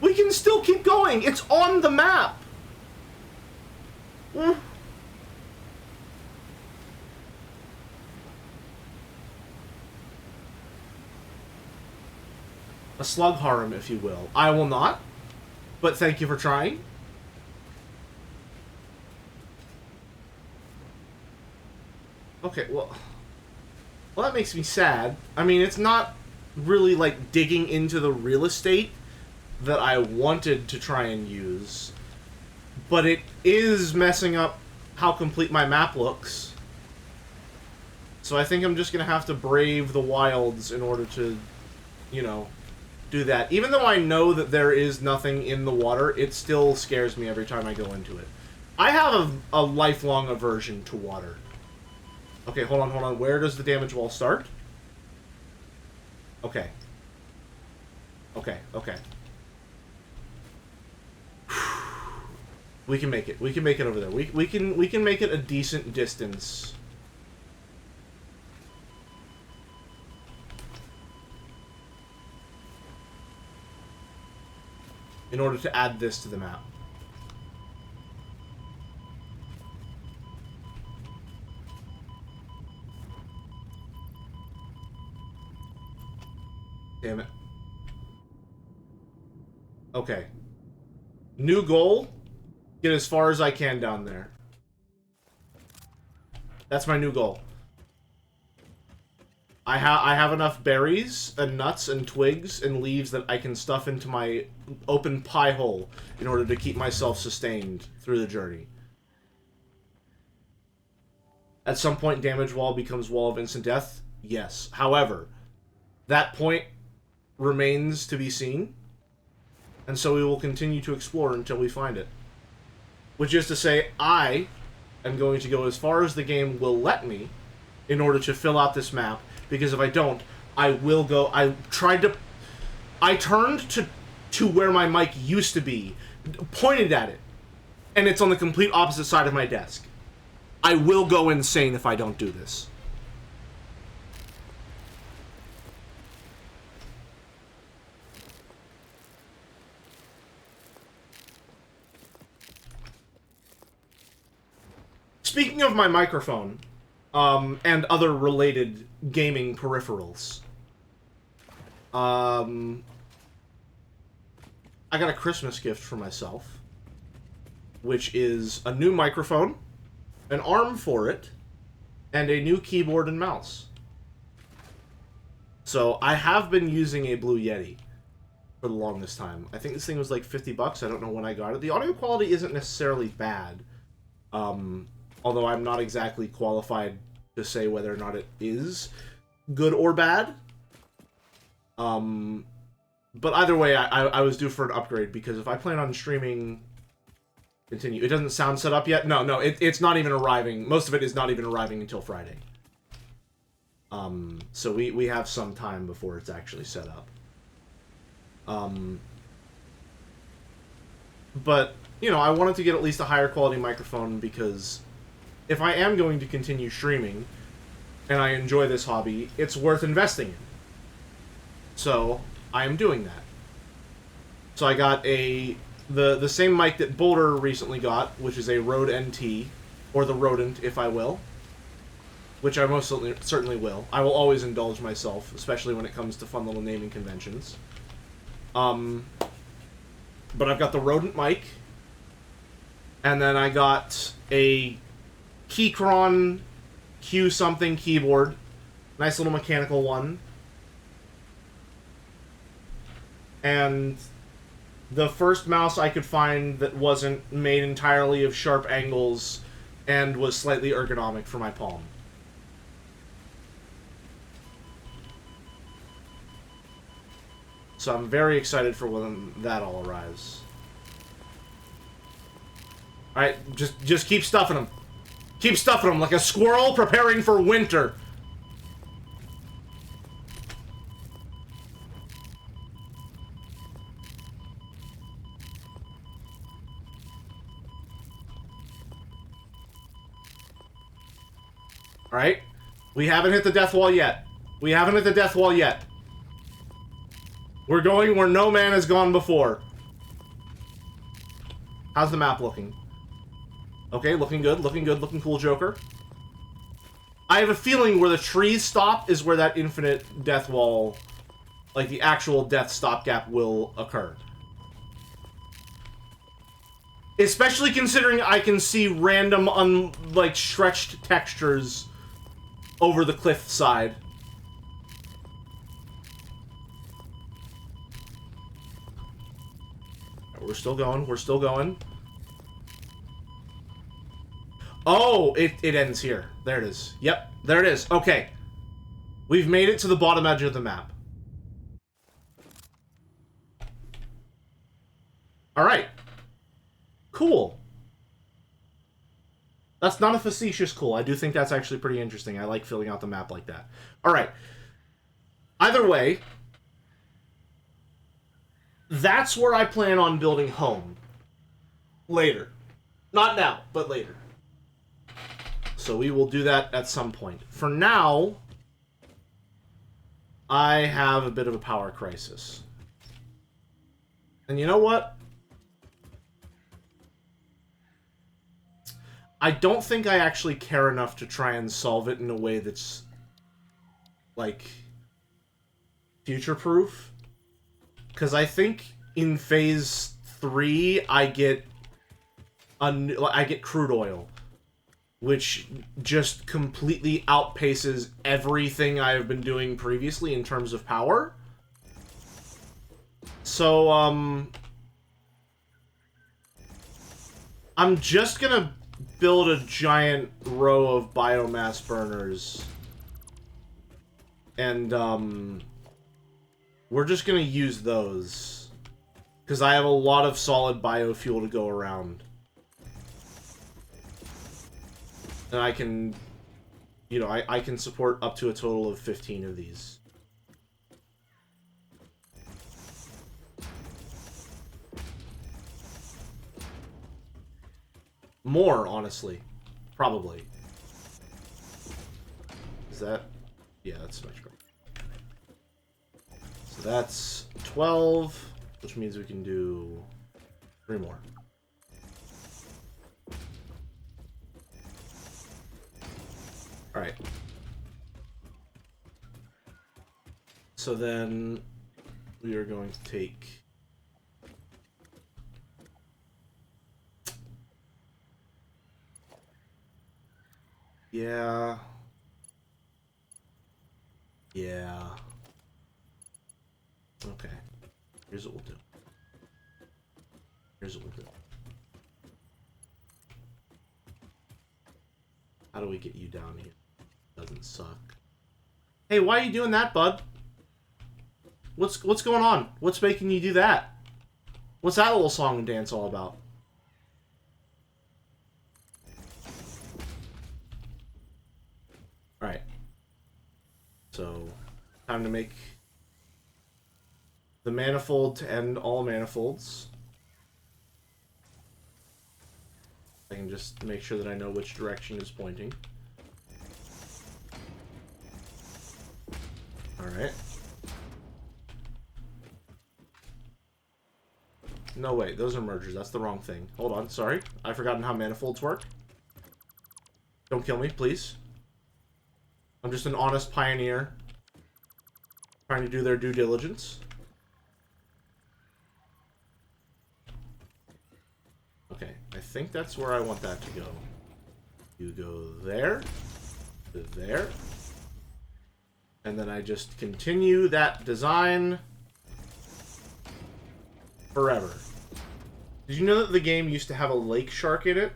We can still keep going. It's on the map. A A slug harem, if you will. I will not, but thank you for trying. Okay, well, that makes me sad. I mean, it's not really, like, digging into the real estate that I wanted to try and use, but it is messing up how complete my map looks. So I think I'm just gonna have to brave the wilds in order to, you know, do that. Even though I know that there is nothing in the water, it still scares me every time I go into it. I have a lifelong aversion to water. Okay, hold on. Where does the damage wall start? Okay. Okay. We can make it. We can make it over there. We can make it a decent distance. In order to add this to the map. Damn it. Okay. New goal. Get as far as I can down there. That's my new goal. I have enough berries and nuts and twigs and leaves that I can stuff into my open pie hole in order to keep myself sustained through the journey. At some point, damage wall becomes wall of instant death. Yes. However, that point remains to be seen, and so we will continue to explore until we find it. Which is to say, I am going to go as far as the game will let me in order to fill out this map, because if I don't, I will go... I turned to where my mic used to be, pointed at it, and it's on the complete opposite side of my desk. I will go insane if I don't do this. Speaking of my microphone, and other related gaming peripherals, I got a Christmas gift for myself, which is a new microphone, an arm for it, and a new keyboard and mouse. So I have been using a Blue Yeti for the longest time. I think this thing was like 50 bucks. I don't know when I got it. The audio quality isn't necessarily bad. Although I'm not exactly qualified to say whether or not it is good or bad. But either way, I was due for an upgrade, because if I plan on streaming... Continue. It doesn't sound set up yet? No, it's not even arriving. Most of it is not even arriving until Friday. So we have some time before it's actually set up. But, you know, I wanted to get at least a higher quality microphone, because if I am going to continue streaming, and I enjoy this hobby, it's worth investing in. So, I am doing that. So I got the same mic that Boulder recently got, which is a Rode NT, or the Rodent, if I will. Which I most certainly will. I will always indulge myself, especially when it comes to fun little naming conventions. But I've got the Rodent mic, and then I got a Keychron Q something keyboard. Nice little mechanical one. And the first mouse I could find that wasn't made entirely of sharp angles and was slightly ergonomic for my palm. So I'm very excited for when that all arrives. Alright, just keep stuffing them. Keep stuffing them like a squirrel preparing for winter. Alright? We haven't hit the death wall yet. We haven't hit the death wall yet. We're going where no man has gone before. How's the map looking? Okay, looking good, looking cool, Joker. I have a feeling where the trees stop is where that infinite death wall Like, the actual death stopgap will occur. Especially considering I can see random, like, stretched textures over the cliff side. We're still going. We're still going. Oh, it ends here. There it is. Yep, there it is. Okay. We've made it to the bottom edge of the map. Alright. Cool. That's not a facetious cool. I do think that's actually pretty interesting. I like filling out the map like that. Alright. Either way, that's where I plan on building home. Later. Not now, but later. So we will do that at some point. For now, I have a bit of a power crisis. And you know what? I don't think I actually care enough to try and solve it in a way that's, like, future-proof. Because I think in Phase 3, I get crude oil, which just completely outpaces everything I have been doing previously in terms of power. So, I'm just gonna build a giant row of biomass burners. And, we're just gonna use those. Because I have a lot of solid biofuel to go around. And I can, you know, I can support up to a total of 15 of these. More, honestly. Probably. Is that? Yeah, that's much better. So that's 12, which means we can do 3 more. Alright. So then we are going to take... Yeah. Yeah. Okay. Here's what we'll do. Here's what we'll do. How do we get you down here? Doesn't suck. Hey, why are you doing that, bud? What's going on? What's making you do that? What's that little song and dance all about? Alright. So, time to make the manifold to end all manifolds. I can just make sure that I know which direction is pointing. Alright. No, wait, those are mergers. That's the wrong thing. Hold on, sorry. I've forgotten how manifolds work. Don't kill me, please. I'm just an honest pioneer. Trying to do their due diligence. Okay, I think that's where I want that to go. You go there, to there. And then I just continue that design forever. Did you know that the game used to have a lake shark in it?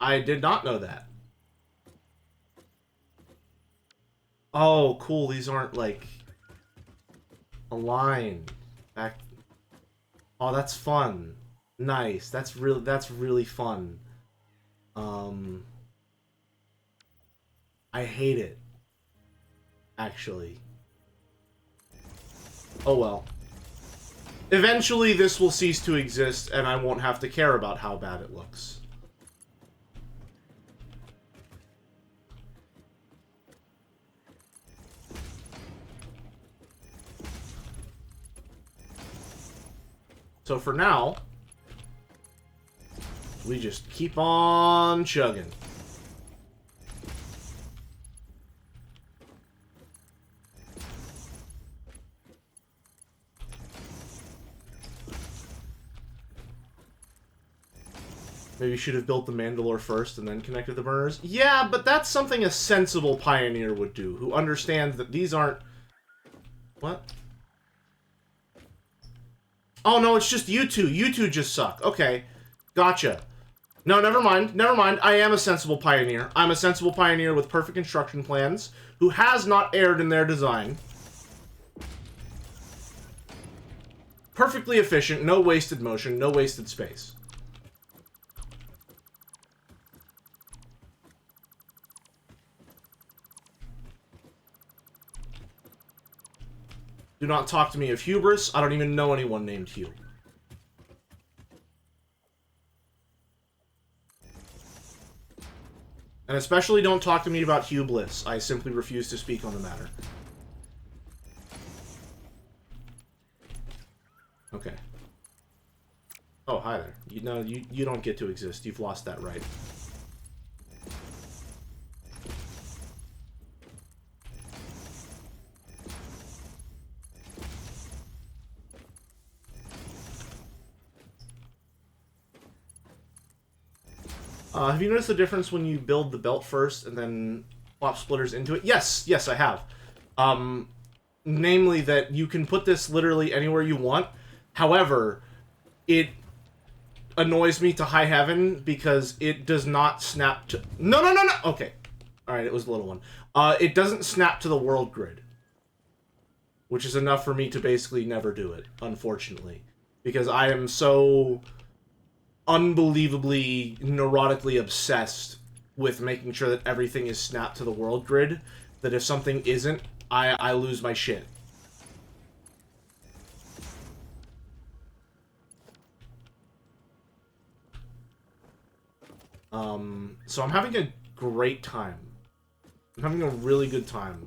I did not know that. Oh, cool. These aren't, like, aligned. Back. Oh, that's fun. Nice. That's really fun. I hate it. Actually. Oh well. Eventually this will cease to exist and I won't have to care about how bad it looks. So for now, we just keep on chugging. Maybe you should have built the Mandalore first and then connected the burners. Yeah, but that's something a sensible pioneer would do, who understands that these aren't... What? Oh, no, it's just you two. You two just suck. Okay. Gotcha. No, never mind. Never mind. I am a sensible pioneer. I'm a sensible pioneer with perfect construction plans, who has not erred in their design. Perfectly efficient, no wasted motion, no wasted space. Do not talk to me of hubris. I don't even know anyone named Hugh. And especially don't talk to me about Hugh Bliss. I simply refuse to speak on the matter. Okay. Oh, hi there. You don't get to exist. You've lost that right. Have you noticed the difference when you build the belt first and then plop splitters into it? Yes, yes, I have. Namely that you can put this literally anywhere you want. However, it annoys me to high heaven because it does not snap to... No! Okay. Alright, it was the little one. It doesn't snap to the world grid. Which is enough for me to basically never do it, unfortunately. Because I am so unbelievably neurotically obsessed with making sure that everything is snapped to the world grid that if something isn't, I lose my shit. So I'm having a great time. I'm having a really good time.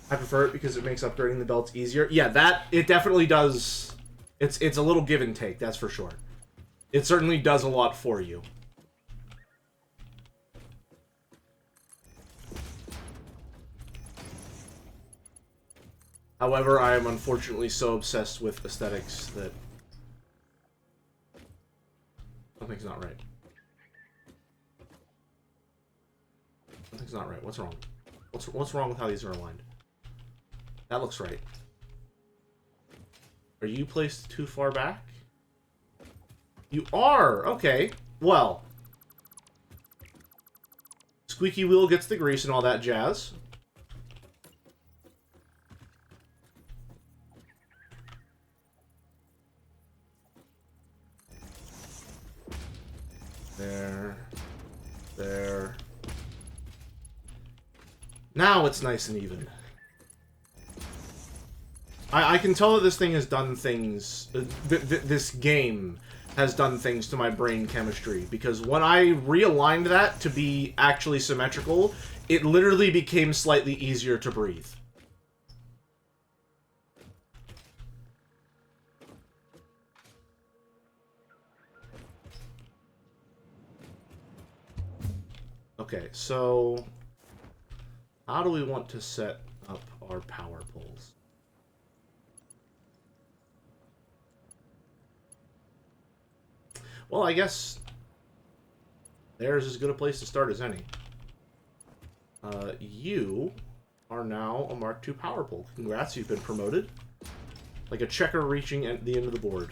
I prefer it because it makes upgrading the belts easier. Yeah, it definitely does. It's a little give and take, that's for sure. It certainly does a lot for you. However, I am unfortunately so obsessed with aesthetics that something's not right. Something's not right. What's wrong? What's wrong with how these are aligned? That looks right. Are you placed too far back? You are! Okay. Well. Squeaky wheel gets the grease and all that jazz. There. There. Now it's nice and even. I can tell that this thing has done things... this game has done things to my brain chemistry, because when I realigned that to be actually symmetrical, it literally became slightly easier to breathe. Okay, so how do we want to set up our power poles? Well, I guess there's as good a place to start as any. You are now a Mark II power pole. Congrats, you've been promoted. Like a checker reaching at the end of the board.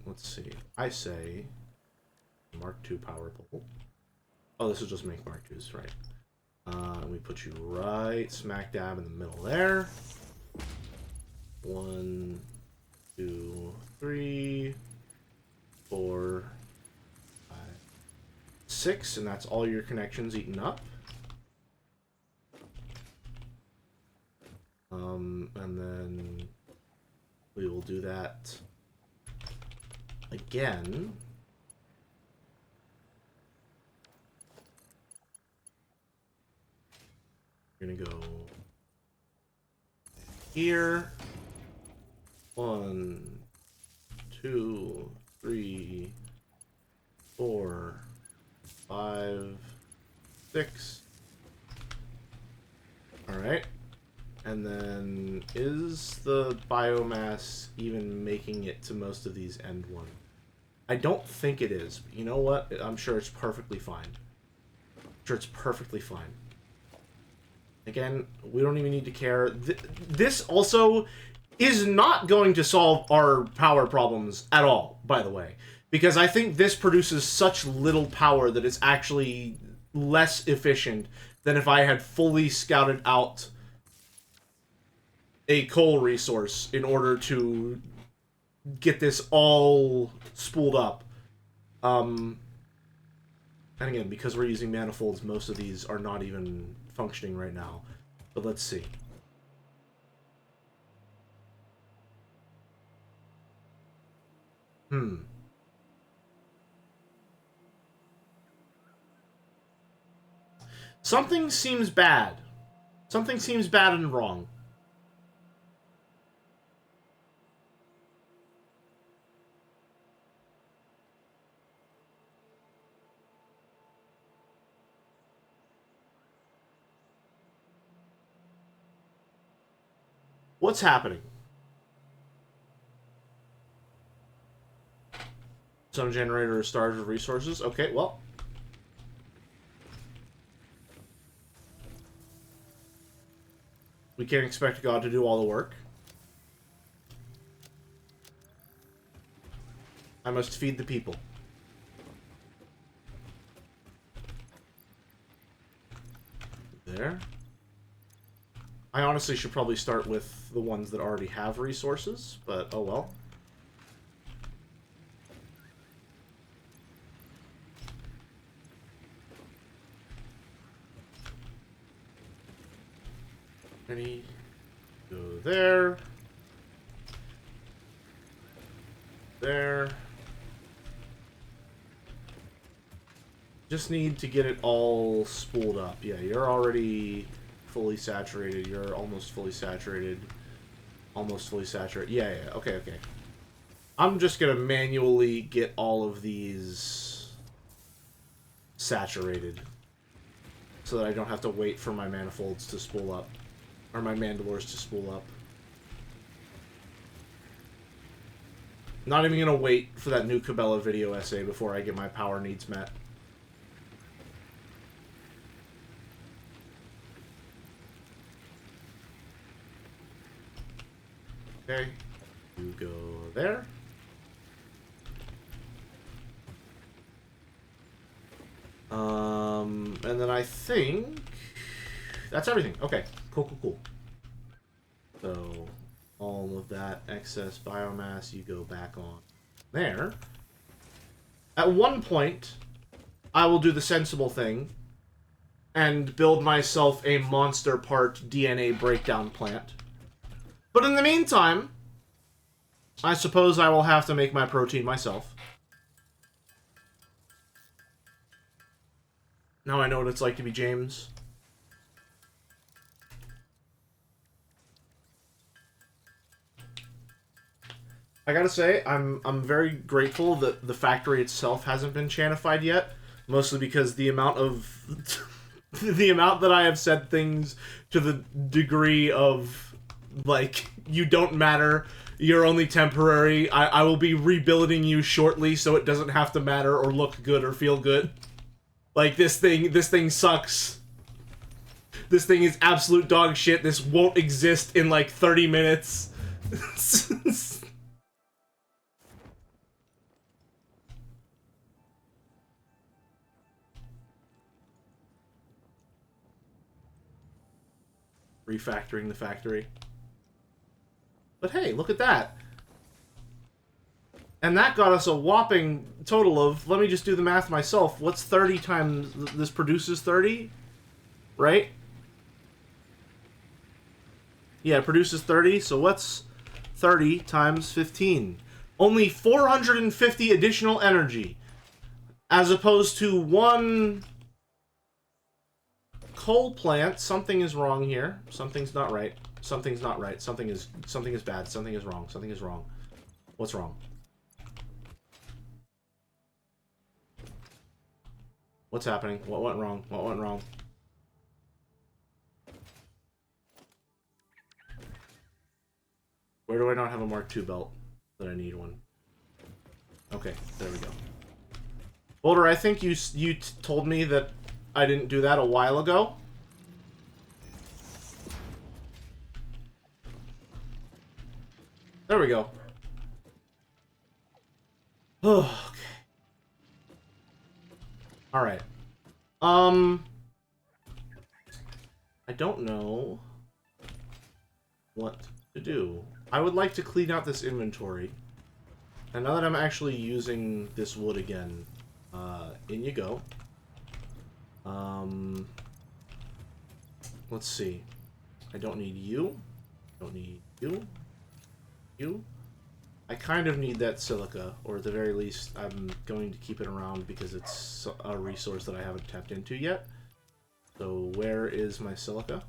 Let's see. I say Mark II power pole. Oh, this will just make Mark IIs, right. And we put you right smack dab in the middle there. 1, 2, 3, 4, 5, 6, and that's all your connections eaten up. And then we will do that again. We're gonna go here. 1, 2, 3, 4, 5, 6. Alright. And then, is the biomass even making it to most of these end ones? I don't think it is. But you know what? I'm sure it's perfectly fine. I'm sure it's perfectly fine. Again, we don't even need to care. This also is not going to solve our power problems at all, by the way. Because I think this produces such little power that it's actually less efficient than if I had fully scouted out a coal resource in order to get this all spooled up. And again, because we're using manifolds, most of these are not even functioning right now. But let's see. Something seems bad. Something seems bad and wrong. What's happening? Some generator is starved of resources. Okay, well. We can't expect God to do all the work. I must feed the people. There. I honestly should probably start with the ones that already have resources, but oh well. Ready? Go there. There. Just need to get it all spooled up. Yeah, you're already fully saturated. You're almost fully saturated. Almost fully saturated. Yeah, yeah. Okay, okay. I'm just gonna manually get all of these saturated so that I don't have to wait for my manifolds to spool up. Or my mandalores to spool up. Not even gonna wait for that new Cabela video essay before I get my power needs met. Okay, you go there. And then I think that's everything. Okay, cool, cool, cool. So all of that excess biomass, you go back on there. At one point, I will do the sensible thing and build myself a monster part DNA breakdown plant. But in the meantime, I suppose I will have to make my protein myself. Now I know what it's like to be James. I gotta say, I'm very grateful that the factory itself hasn't been chanified yet, mostly because the amount of the amount that I have said things to the degree of like, you don't matter, you're only temporary, I will be rebuilding you shortly so it doesn't have to matter or look good or feel good. Like, this thing sucks. This thing is absolute dog shit. This won't exist in like 30 minutes. Refactoring the factory. But hey, look at that. And that got us a whopping total of, let me just do the math myself, what's 30 times, this produces 30? Right? Yeah, it produces 30, so what's 30 times 15? Only 450 additional energy. As opposed to one coal plant. Something is wrong here. Something's not right. Something's not right. Something is bad. Something is wrong. Something is wrong. What's wrong? What's happening? What went wrong? What went wrong? Or do I not have a Mark II belt that I need one? Okay, there we go. Boulder, I think you told me that I didn't do that a while ago. There we go. Oh, okay. Alright. I don't know what to do. I would like to clean out this inventory. And now that I'm actually using this wood again, in you go. Let's see. I don't need you. Don't need you. You. I kind of need that silica, or at the very least, I'm going to keep it around because it's a resource that I haven't tapped into yet. So where is my silica?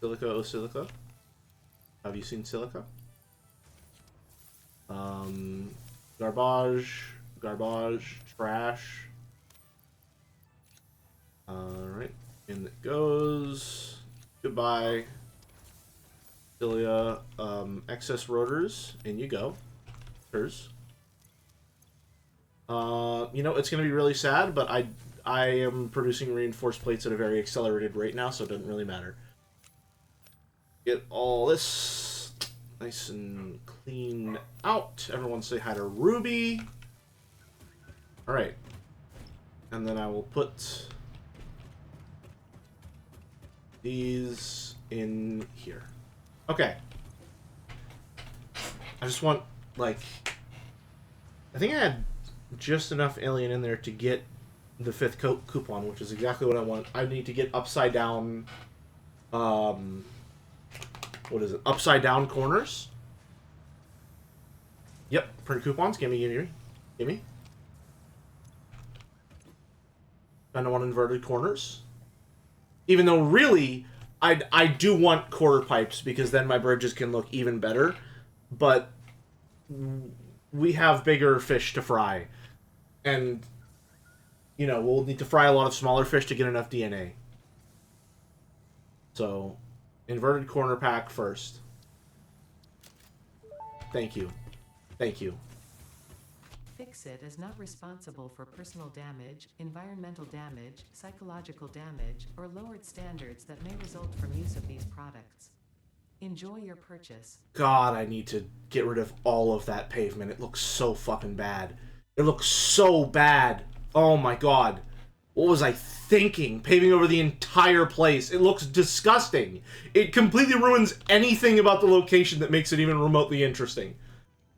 Silica, oh silica. Have you seen silica? Garbage, garbage, trash. Alright, in it goes. Goodbye. Cilia, excess rotors, in you go. Hers. You know, it's gonna be really sad, but I am producing reinforced plates at a very accelerated rate now, so it doesn't really matter. Get all this nice and clean out. Everyone say hi to Ruby. Alright. And then I will put these in here. Okay. I just want, like... I think I had just enough alien in there to get the 5th coupon, which is exactly what I want. I need to get upside down... what is it? Upside down corners? Yep, print coupons. Gimme. And I want inverted corners. Even though, really... I do want quarter pipes, because then my bridges can look even better. But we have bigger fish to fry. And, you know, we'll need to fry a lot of smaller fish to get enough DNA. So, inverted corner pack first. Thank you. Thank you. Fix-It is not responsible for personal damage, environmental damage, psychological damage, or lowered standards that may result from use of these products. Enjoy your purchase. God, I need to get rid of all of that pavement. It looks so fucking bad. It looks so bad. Oh my god. What was I thinking? Paving over the entire place. It looks disgusting. It completely ruins anything about the location that makes it even remotely interesting.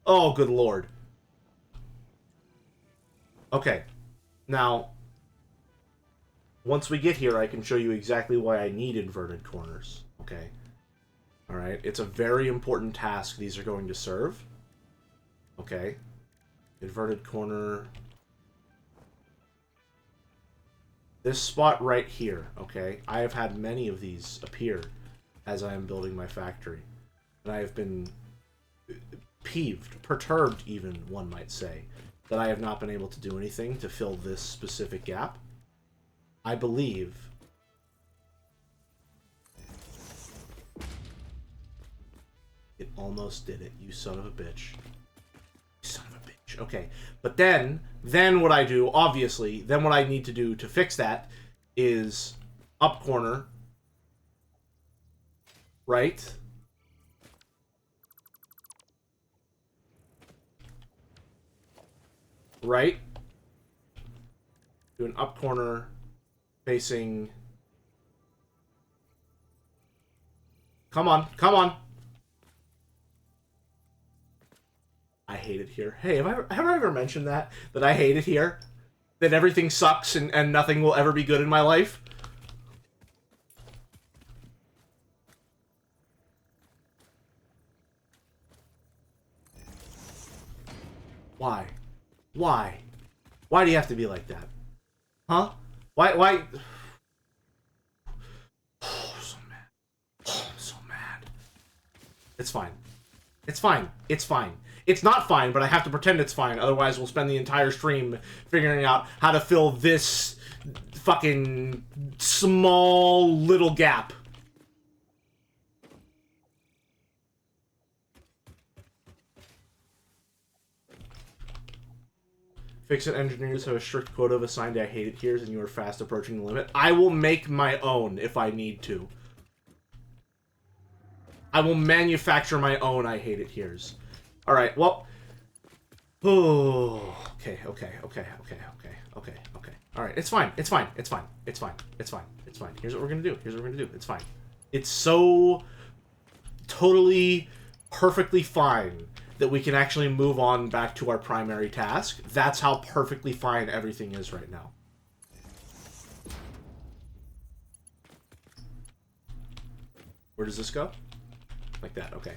Oh, good lord. Okay, now, once we get here, I can show you exactly why I need inverted corners, okay? Alright, it's a very important task these are going to serve. Okay, inverted corner. This spot right here, okay? I have had many of these appear as I am building my factory. And I have been peeved, perturbed even, one might say, that I have not been able to do anything to fill this specific gap. I believe it almost did it, you son of a bitch. You son of a bitch. Okay, but then what I do, obviously, then what I need to do to fix that is up corner, right? Right? Do an up corner facing... Come on, come on! I hate it here. Hey, have I ever mentioned that? That I hate it here? That everything sucks and nothing will ever be good in my life? Why? Why? Why do you have to be like that? Huh? Why? Oh, I'm so mad. Oh, I'm so mad. It's fine. It's fine. It's fine. It's not fine, but I have to pretend it's fine. Otherwise, we'll spend the entire stream figuring out how to fill this fucking small little gap. Fix-It engineers have a strict quota of assigned I hate it here's, and you are fast approaching the limit. I will make my own if I need to. I will manufacture my own I hate it here's. Alright, well... Oh, okay. Alright, it's fine. It's fine. Here's what we're gonna do. It's fine. It's so... totally, perfectly fine that we can actually move on back to our primary task. That's how perfectly fine everything is right now. Where does this go? Like that, okay.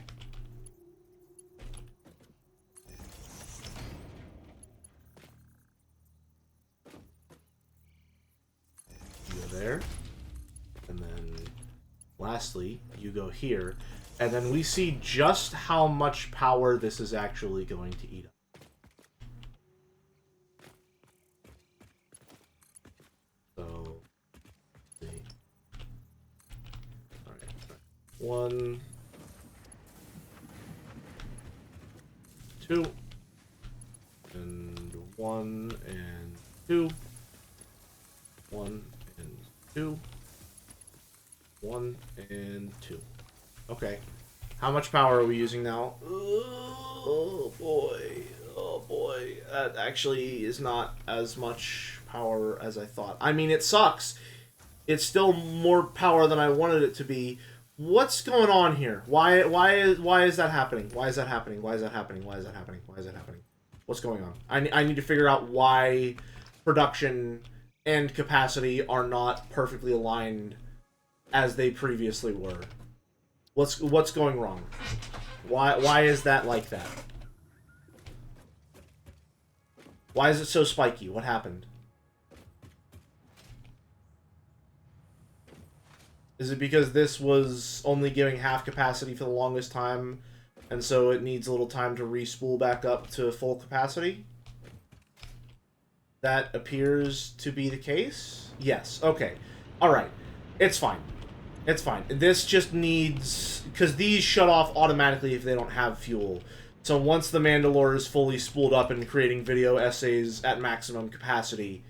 You go there. And then, lastly, you go here. And then we see just how much power this is actually going to eat up. So, let's see. Alright. 1, 2, and 1, and 2, 1, and 2, 1, and 2. Okay. How much power are we using now? Oh boy. Oh boy. That actually is not as much power as I thought. I mean, it sucks. It's still more power than I wanted it to be. What's going on here? Why is that happening? Why is that happening? What's going on? I need to figure out why production and capacity are not perfectly aligned as they previously were. What's going wrong? Why is that like that? Why is it so spiky? What happened? Is it because this was only giving half capacity for the longest time, and so it needs a little time to re-spool back up to full capacity? That appears to be the case? Yes. Okay. Alright. It's fine. It's fine. This just needs... because these shut off automatically if they don't have fuel. So once the Mandalore is fully spooled up and creating video essays at maximum capacity,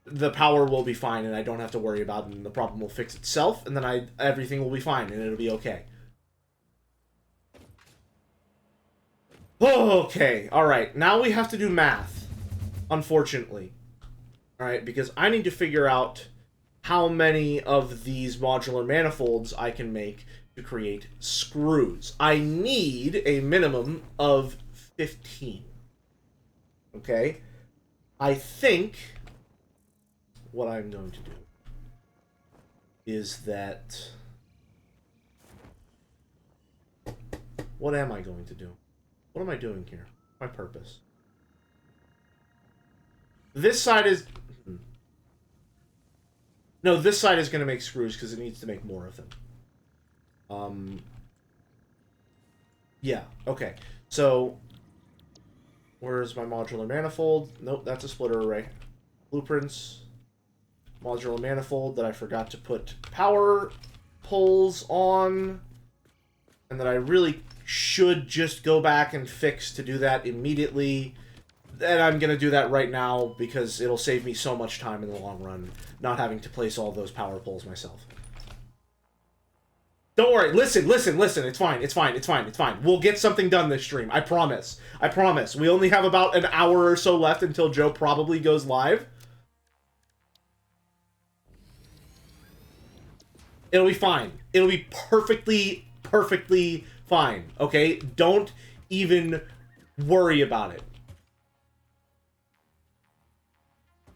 the power will be fine and I don't have to worry about it and the problem will fix itself and then everything will be fine and it'll be okay. Okay, alright. Now we have to do math. Unfortunately. Alright, because I need to figure out how many of these modular manifolds I can make to create screws. I need a minimum of 15. Okay? I think what I'm going to do is that... what am I going to do? What am I doing here? My purpose. This side is... no, this side is going to make screws because it needs to make more of them. Yeah, okay. So, where's my modular manifold? Nope, that's a splitter array. Blueprints. Modular manifold that I forgot to put power poles on. And that I really should just go back and fix to do that immediately. And I'm going to do that right now because it'll save me so much time in the long run, not having to place all those power poles myself. Don't worry. Listen. It's fine. We'll get something done this stream. I promise. We only have about an hour or so left until Joe probably goes live. It'll be fine. It'll be perfectly fine. Okay? Don't even worry about it.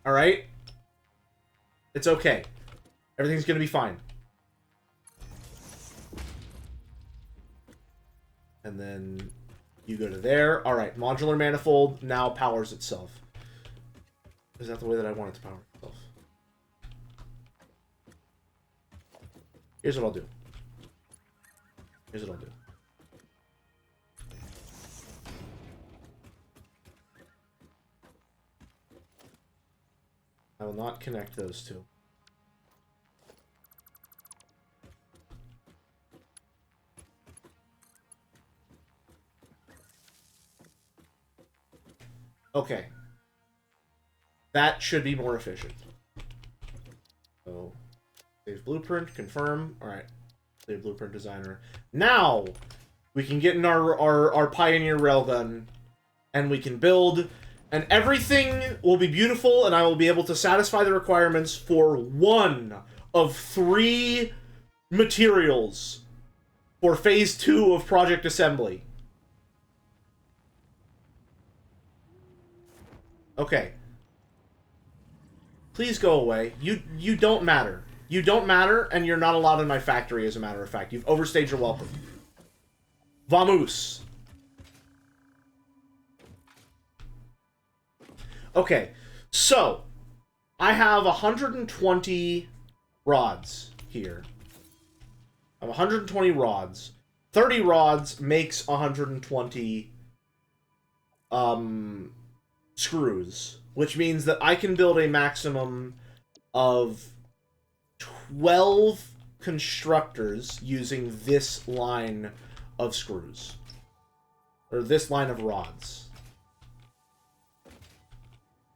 Alright? It's okay. Everything's gonna be fine. And then you go to there. Alright, modular manifold now powers itself. Is that the way that I want it to power itself? Here's what I'll do. I will not connect those two. Okay. That should be more efficient. So, save blueprint, confirm. Alright. Save blueprint designer. Now, we can get in our Pioneer Railgun, and we can build, and everything will be beautiful, and I will be able to satisfy the requirements for one of 3 materials for Phase 2 of Project Assembly. Okay. Please go away. You don't matter. You don't matter, and you're not allowed in my factory, as a matter of fact. You've overstayed your welcome. Vamos. Okay, so I have 120 rods here. I have 120 rods. 30 rods makes 120 screws, which means that I can build a maximum of 12 constructors using this line of screws, or this line of rods.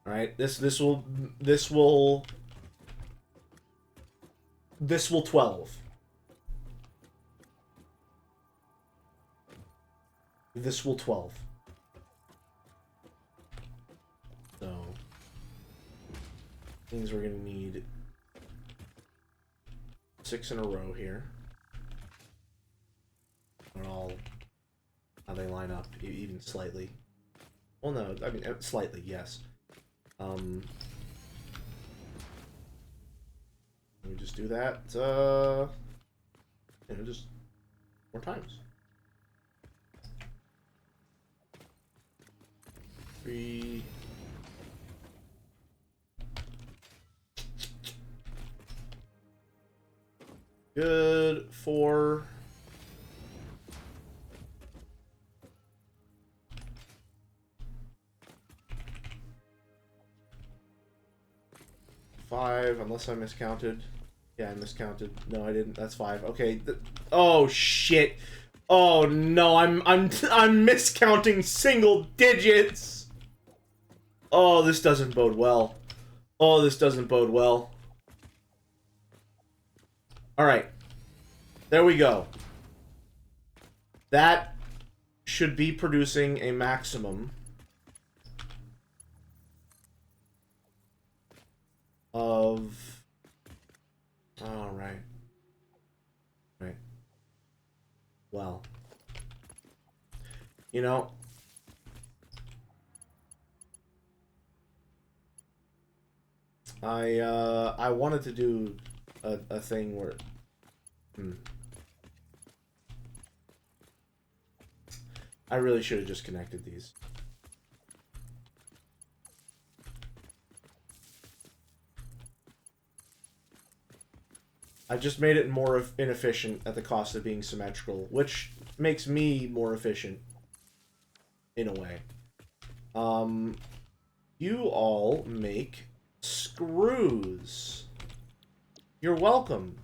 All right, this will 12. This will 12. So means we're gonna need 6 in a row here. All how they line up, even slightly. Well, no, I mean slightly, yes. Let me just do that. Just more times. 3. Good. 4. 5, unless I miscounted. Yeah, I miscounted. No, I didn't. That's 5. Okay. Oh shit. Oh no, I'm miscounting single digits. Oh, this doesn't bode well. Oh, this doesn't bode well. All right. There we go. That should be producing a maximum of... All right. Right. Well. You know... I wanted to do a thing where... I really should have just connected these. I just made it more inefficient at the cost of being symmetrical, which makes me more efficient in a way. You all make screws. You're welcome.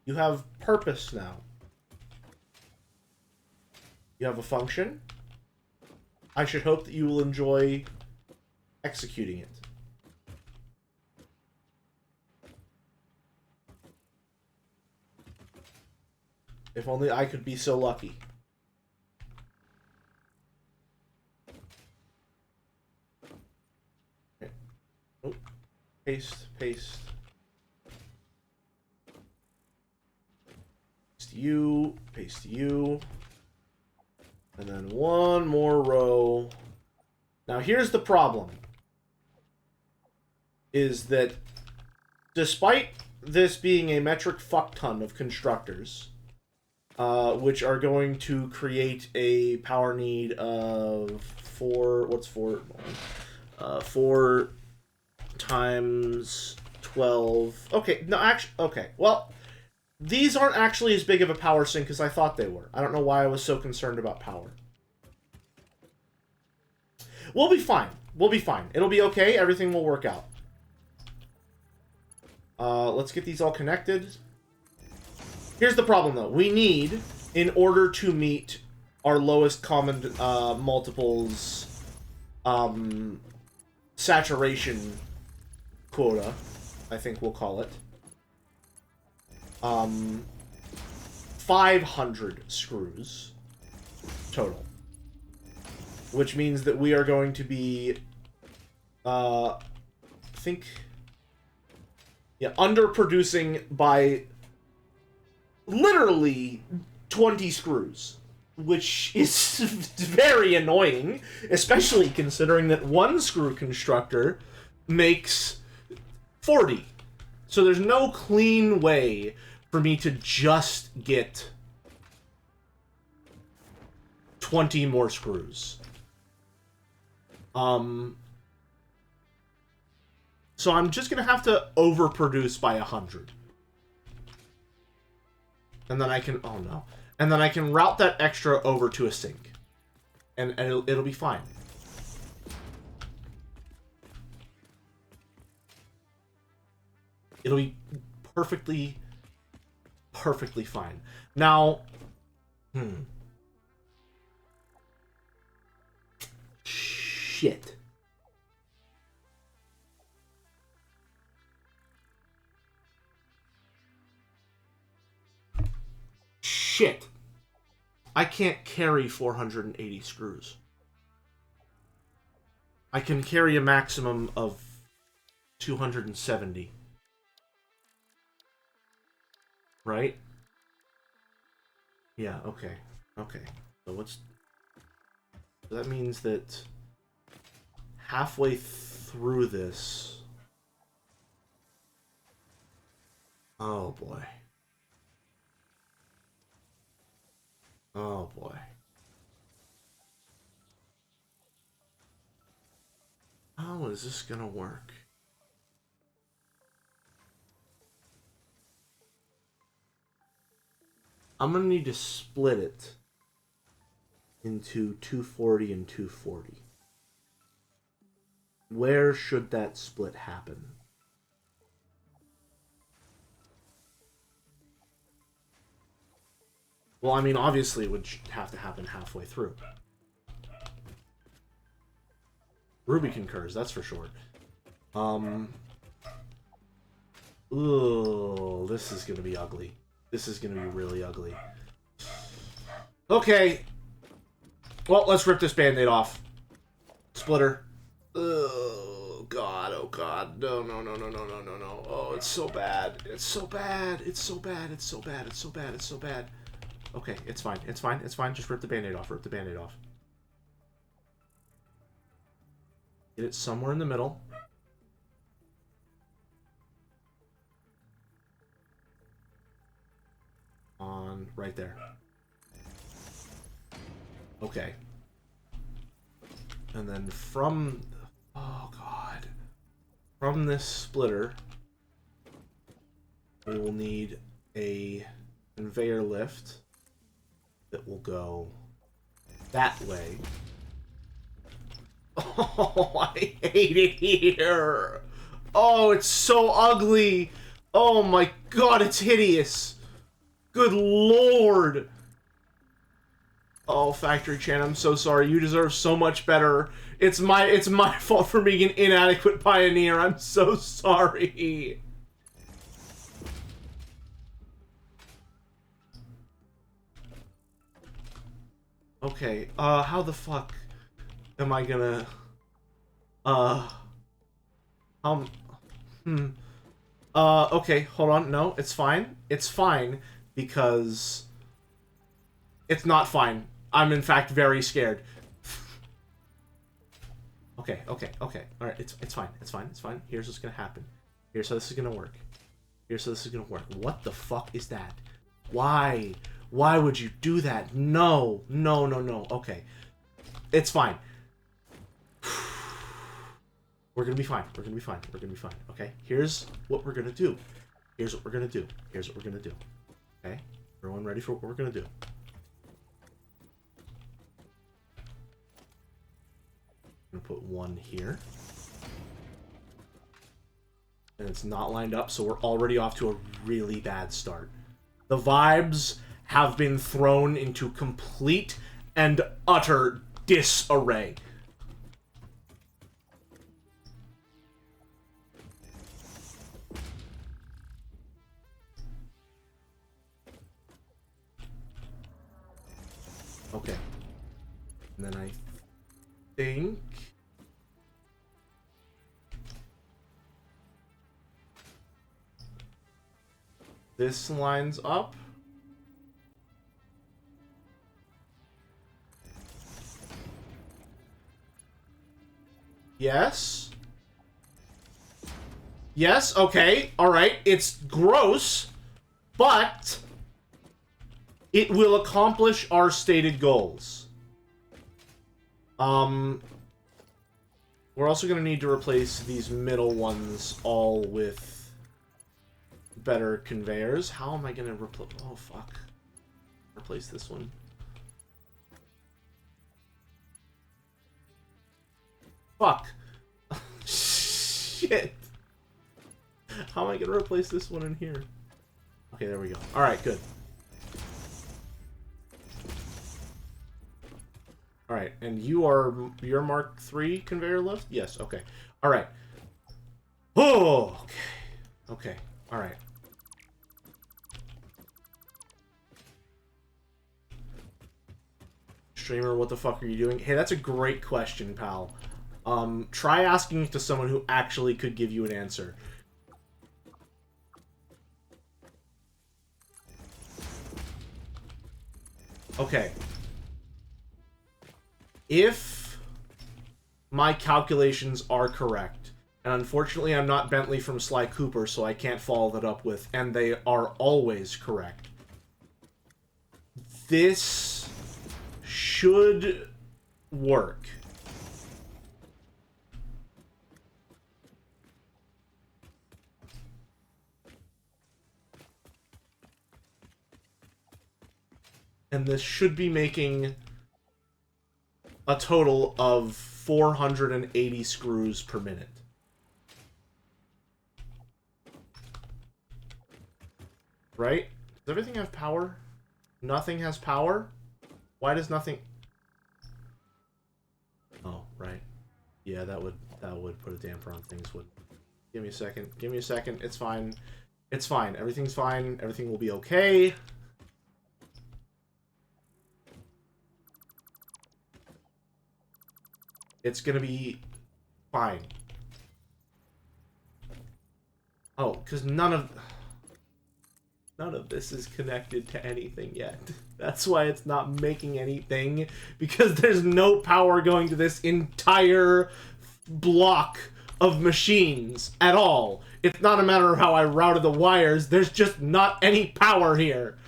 You have purpose now. You have a function. I should hope that you will enjoy executing it. If only I could be so lucky. Okay. Oh. Paste, paste. Paste you, paste you. And then one more row. Now here's the problem. Is that despite this being a metric fuck ton of constructors, which are going to create a power need of 4, what's 4? 4 times 12. Okay, no, actually, okay, well, these aren't actually as big of a power sink as I thought they were. I don't know why I was so concerned about power. We'll be fine. We'll be fine. It'll be okay. Everything will work out. Let's get these all connected. Here's the problem, though. We need, in order to meet our lowest common multiples saturation quota, I think we'll call it. 500 screws total. Which means that we are going to be, I think, yeah, underproducing by literally 20 screws. Which is very annoying, especially considering that one screw constructor makes 40. So there's no clean way for me to just get 20 more screws. So I'm just gonna have to overproduce by 100. And then I can, oh no. And then I can route that extra over to a sink. And it'll be fine. It'll be perfectly fine. Now, shit. Shit. I can't carry 480 screws. I can carry a maximum of 270. Right? Yeah, okay. Okay. So what's... So that means that halfway through this... Oh boy. Oh boy. How is this gonna work? I'm gonna need to split it into 240 and 240. Where should that split happen? Well, I mean, obviously it would have to happen halfway through. Ruby concurs, that's for sure. Ooh, this is gonna be ugly. This is gonna be really ugly. Okay. Well, let's rip this band-aid off. Splitter. Oh god, oh god. No, no, no, no, no, no, no, no. Oh, it's so bad. It's so bad. It's so bad. It's so bad. It's so bad. It's so bad. Okay, it's fine. It's fine. It's fine. Just rip the band-aid off. Rip the band-aid off. Get it somewhere in the middle. On right there. Okay. And then from... Oh, God. From this splitter, we will need a conveyor lift that will go that way. Oh, I hate it here. Oh, it's so ugly. Oh my god, it's hideous. Good lord. Oh, Factory Chan, I'm so sorry. You deserve so much better. It's my fault for being an inadequate pioneer. I'm so sorry. Okay, how the fuck am I gonna, okay, hold on, no, it's fine. It's fine, because it's not fine. I'm, in fact, very scared. Okay, okay, okay, alright, it's fine, it's fine, it's fine. Here's what's gonna happen. Here's how this is gonna work. Here's how this is gonna work. What the fuck is that? Why? Why would you do that? No, no, no, no. Okay. It's fine. We're gonna be fine. We're gonna be fine. We're gonna be fine. Okay? Here's what we're gonna do. Here's what we're gonna do. Here's what we're gonna do. Okay? Everyone ready for what we're gonna do? I'm gonna put one here. And it's not lined up, so we're already off to a really bad start. The vibes have been thrown into complete and utter disarray. Okay. And then I think... this lines up. Yes. Yes, okay, alright. It's gross, but it will accomplish our stated goals. We're also going to need to replace these middle ones all with better conveyors. How am I going to replace... oh, fuck. Replace this one. Fuck. Shit. How am I going to replace this one in here? Okay, there we go. Alright, good. Alright, and you're Mark III conveyor lift? Yes, okay. Alright. Oh, okay. Okay, alright. Streamer, what the fuck are you doing? Hey, that's a great question, pal. Try asking it to someone who actually could give you an answer. Okay. If my calculations are correct, and unfortunately I'm not Bentley from Sly Cooper, so I can't follow that up with, and they are always correct, this should work. And this should be making a total of 480 screws per minute. Right? Does everything have power? Nothing has power? Why does nothing... oh, right. Yeah, that would put a damper on things, wouldn't it? Give me a second. Give me a second. It's fine. It's fine. Everything's fine. Everything will be okay. It's gonna be fine. Oh, because none of this is connected to anything yet. That's why it's not making anything, because there's no power going to this entire block of machines at all. It's not a matter of how I routed the wires, there's just not any power here.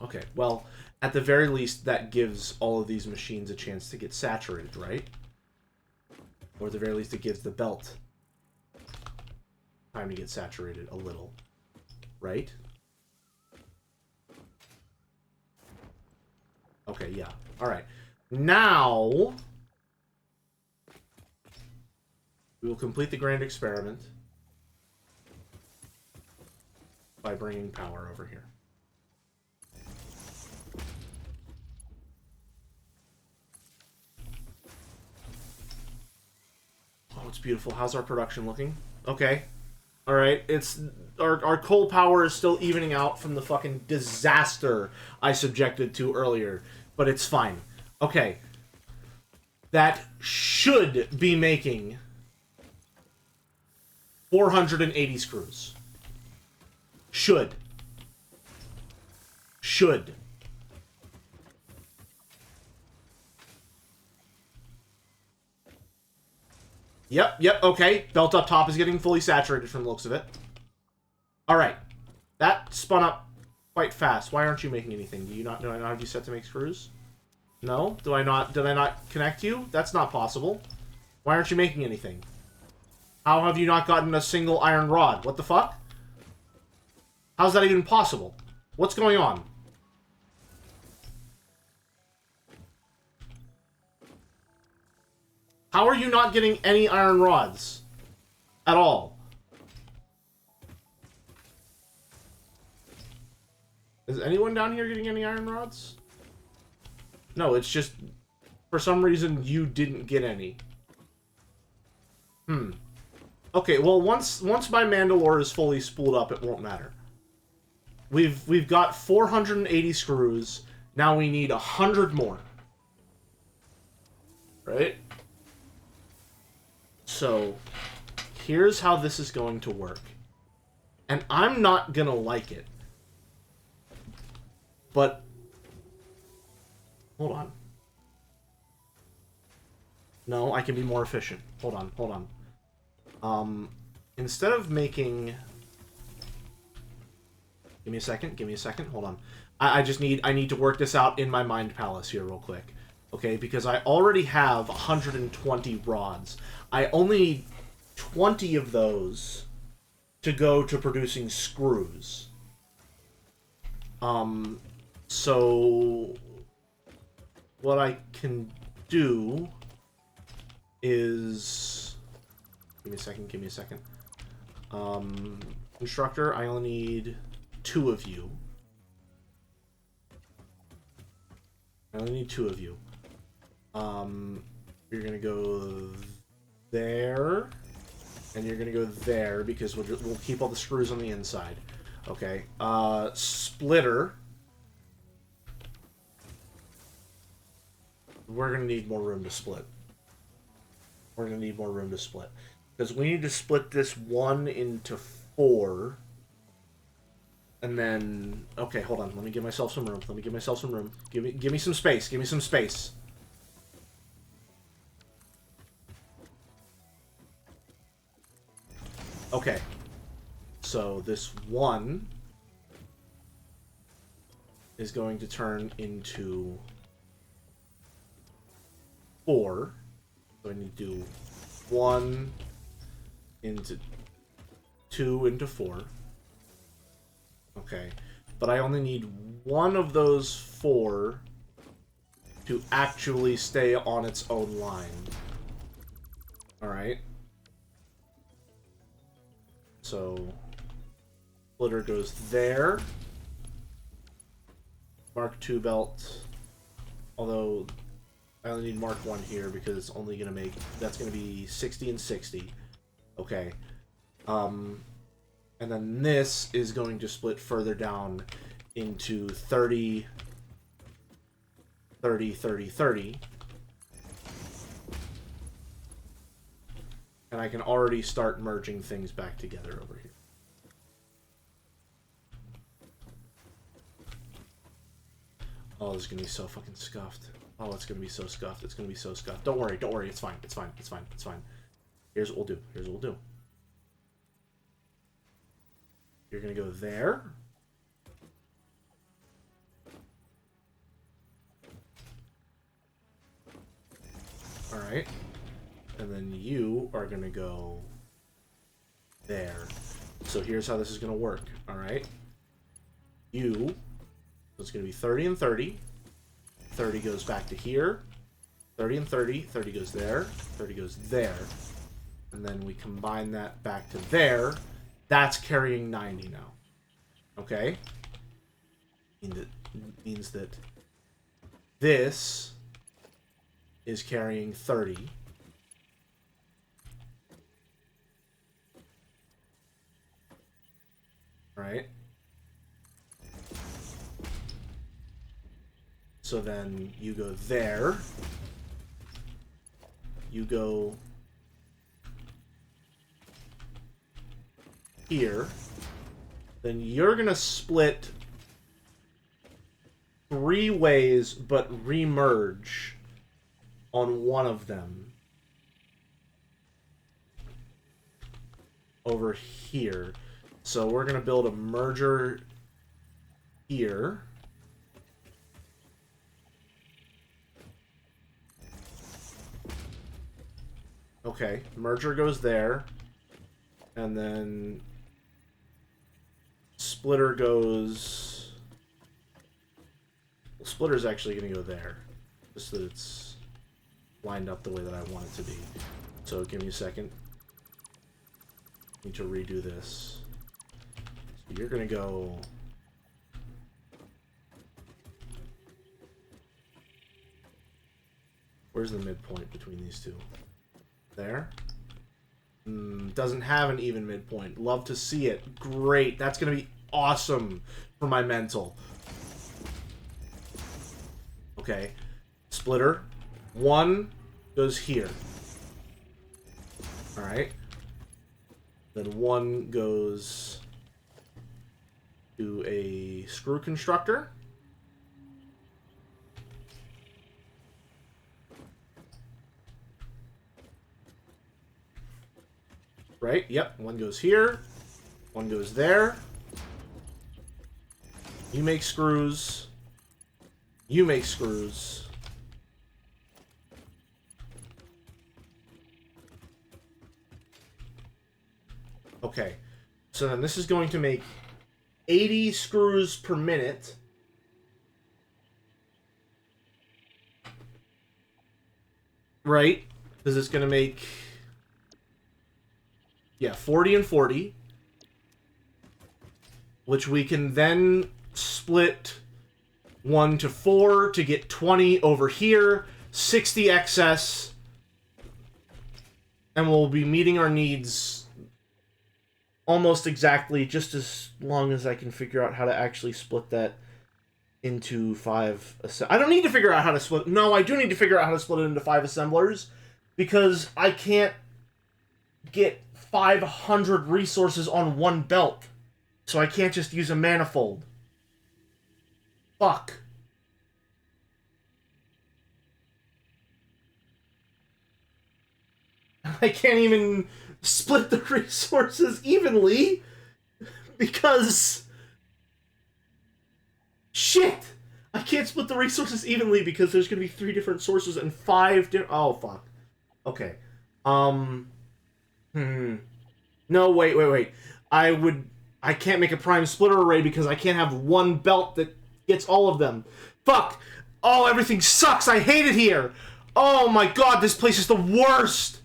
Okay, well, at the very least, that gives all of these machines a chance to get saturated, right? Or at the very least, it gives the belt time to get saturated a little, right? Okay, yeah. Alright. Now, we will complete the grand experiment by bringing power over here. Oh, it's beautiful. How's our production looking? Okay. Alright, it's... Our coal power is still evening out from the fucking disaster I subjected to earlier. But it's fine. Okay. That should be making 480 screws. Should. Should. Yep, okay. Belt up top is getting fully saturated from the looks of it. Alright. That spun up quite fast. Why aren't you making anything? Do I not have you set to make screws? No? Did I not connect you? That's not possible. Why aren't you making anything? How have you not gotten a single iron rod? What the fuck? How's that even possible? What's going on? How are you not getting any iron rods? At all? Is anyone down here getting any iron rods? No, it's just... for some reason, you didn't get any. Okay, well, once my Mandalore is fully spooled up, it won't matter. We've got 480 screws. Now we need 100 more. Right? So, here's how this is going to work. And I'm not gonna like it. But... Hold on. No, I can be more efficient. Hold on. Instead of making... Give me a second, hold on. I need to work this out in my mind palace here real quick. Okay, because I already have 120 rods. I only need 20 of those to go to producing screws. So... What I can do is... Give me a second. Instructor, I only need 2 of you. You're gonna go there, and you're gonna go there, because we'll keep all the screws on the inside. Okay, splitter. We're gonna need more room to split. Because we need to split this 1 into 4. And then... Okay, hold on. Let me give myself some room. Give me some space. Okay. So this 1 is going to turn into 4. So I need to do 1 into 2 into 4. Okay. But I only need 1 of those 4 to actually stay on its own line. Alright. So, splitter goes there. Mark II belt. Although, I only need Mark I here because it's only going to make... That's going to be 60 and 60. Okay. And then this is going to split further down into 30, 30, 30, 30. And I can already start merging things back together over here. Oh, this is going to be so fucking scuffed. Oh, it's going to be so scuffed. Don't worry. It's fine. Here's what we'll do. You're going to go there. Alright. And then you are going to go there. So here's how this is going to work. Alright. So it's going to be 30 and 30. 30 goes back to here. 30 and 30. 30 goes there. 30 goes there. And then we combine that back to there. That's carrying 90 now. Okay? Means that this is carrying 30. Right? So then you go there. You go here. Then you're gonna split 3 ways, but remerge on one of them over here. So we're gonna build a merger here. Okay, merger goes there, and then splitter goes... Well, splitter's actually going to go there, just so that it's lined up the way that I want it to be. So give me a second. Need to redo this. So you're going to go... Where's the midpoint between these two? There? Doesn't have an even midpoint. Love to see it. Great. That's going to be awesome for my mental. Okay. Splitter. 1 goes here. Alright. Then 1 goes to a screw constructor. Right? Yep. 1 goes here. 1 goes there. You make screws. You make screws. Okay. So then this is going to make 80 screws per minute. Right? Because it's going to make... Yeah, 40 and 40. Which we can then split 1 to 4 to get 20 over here. 60 excess. And we'll be meeting our needs almost exactly, just as long as I can figure out how to actually split that into 5... I don't need to figure out how to split... No, I do need to figure out how to split it into 5 assemblers. Because I can't get 500 resources on one belt. So I can't just use a manifold. Fuck. I can't even split the resources evenly because... Shit! I can't split the resources evenly because there's going to be 3 different sources and 5 different... Oh, fuck. Okay. No, wait. I can't make a prime splitter array because I can't have one belt that gets all of them. Fuck! Oh, everything sucks! I hate it here! Oh my god, this place is the worst!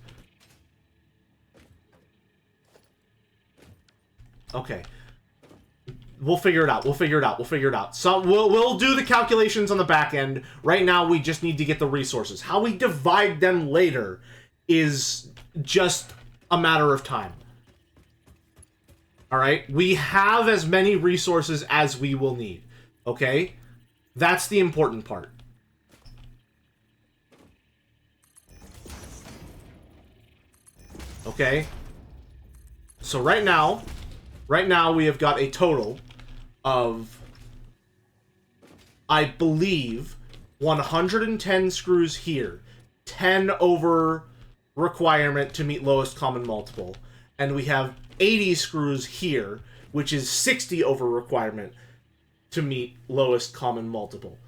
Okay. We'll figure it out. So we'll do the calculations on the back end. Right now, we just need to get the resources. How we divide them later is just a matter of time. Alright? We have as many resources as we will need. Okay? That's the important part. Okay? So right now we have got a total of, I believe, 110 screws here. 10 over requirement to meet lowest common multiple. And we have 80 screws here, which is 60 over requirement to meet lowest common multiple.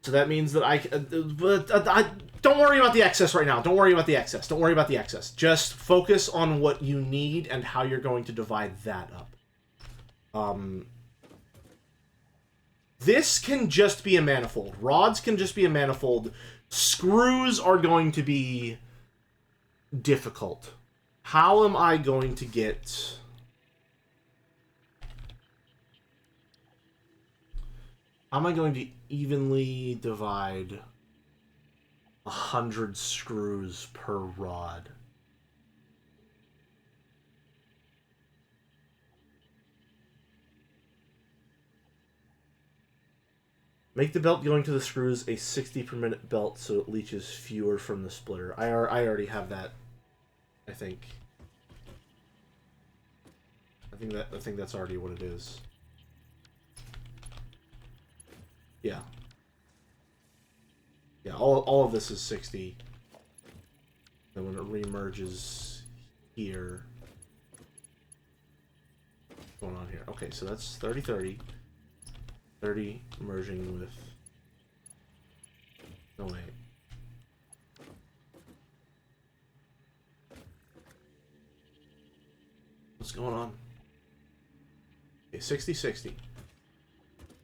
So that means that I don't worry about the excess right now. Don't worry about the excess. Just focus on what you need and how you're going to divide that up. This can just be a manifold. Rods can just be a manifold. Screws are going to be difficult. How am I going to get... How am I going to evenly divide 100 screws per rod? Make the belt going to the screws a 60 per minute belt so it leaches fewer from the splitter. I already have that, I think. I think that's already what it is. Yeah. Yeah, all of this is 60. Then when it remerges here. What's going on here? Okay, so that's 30-30. 30 merging with... No, wait. What's going on? Okay, 60-60.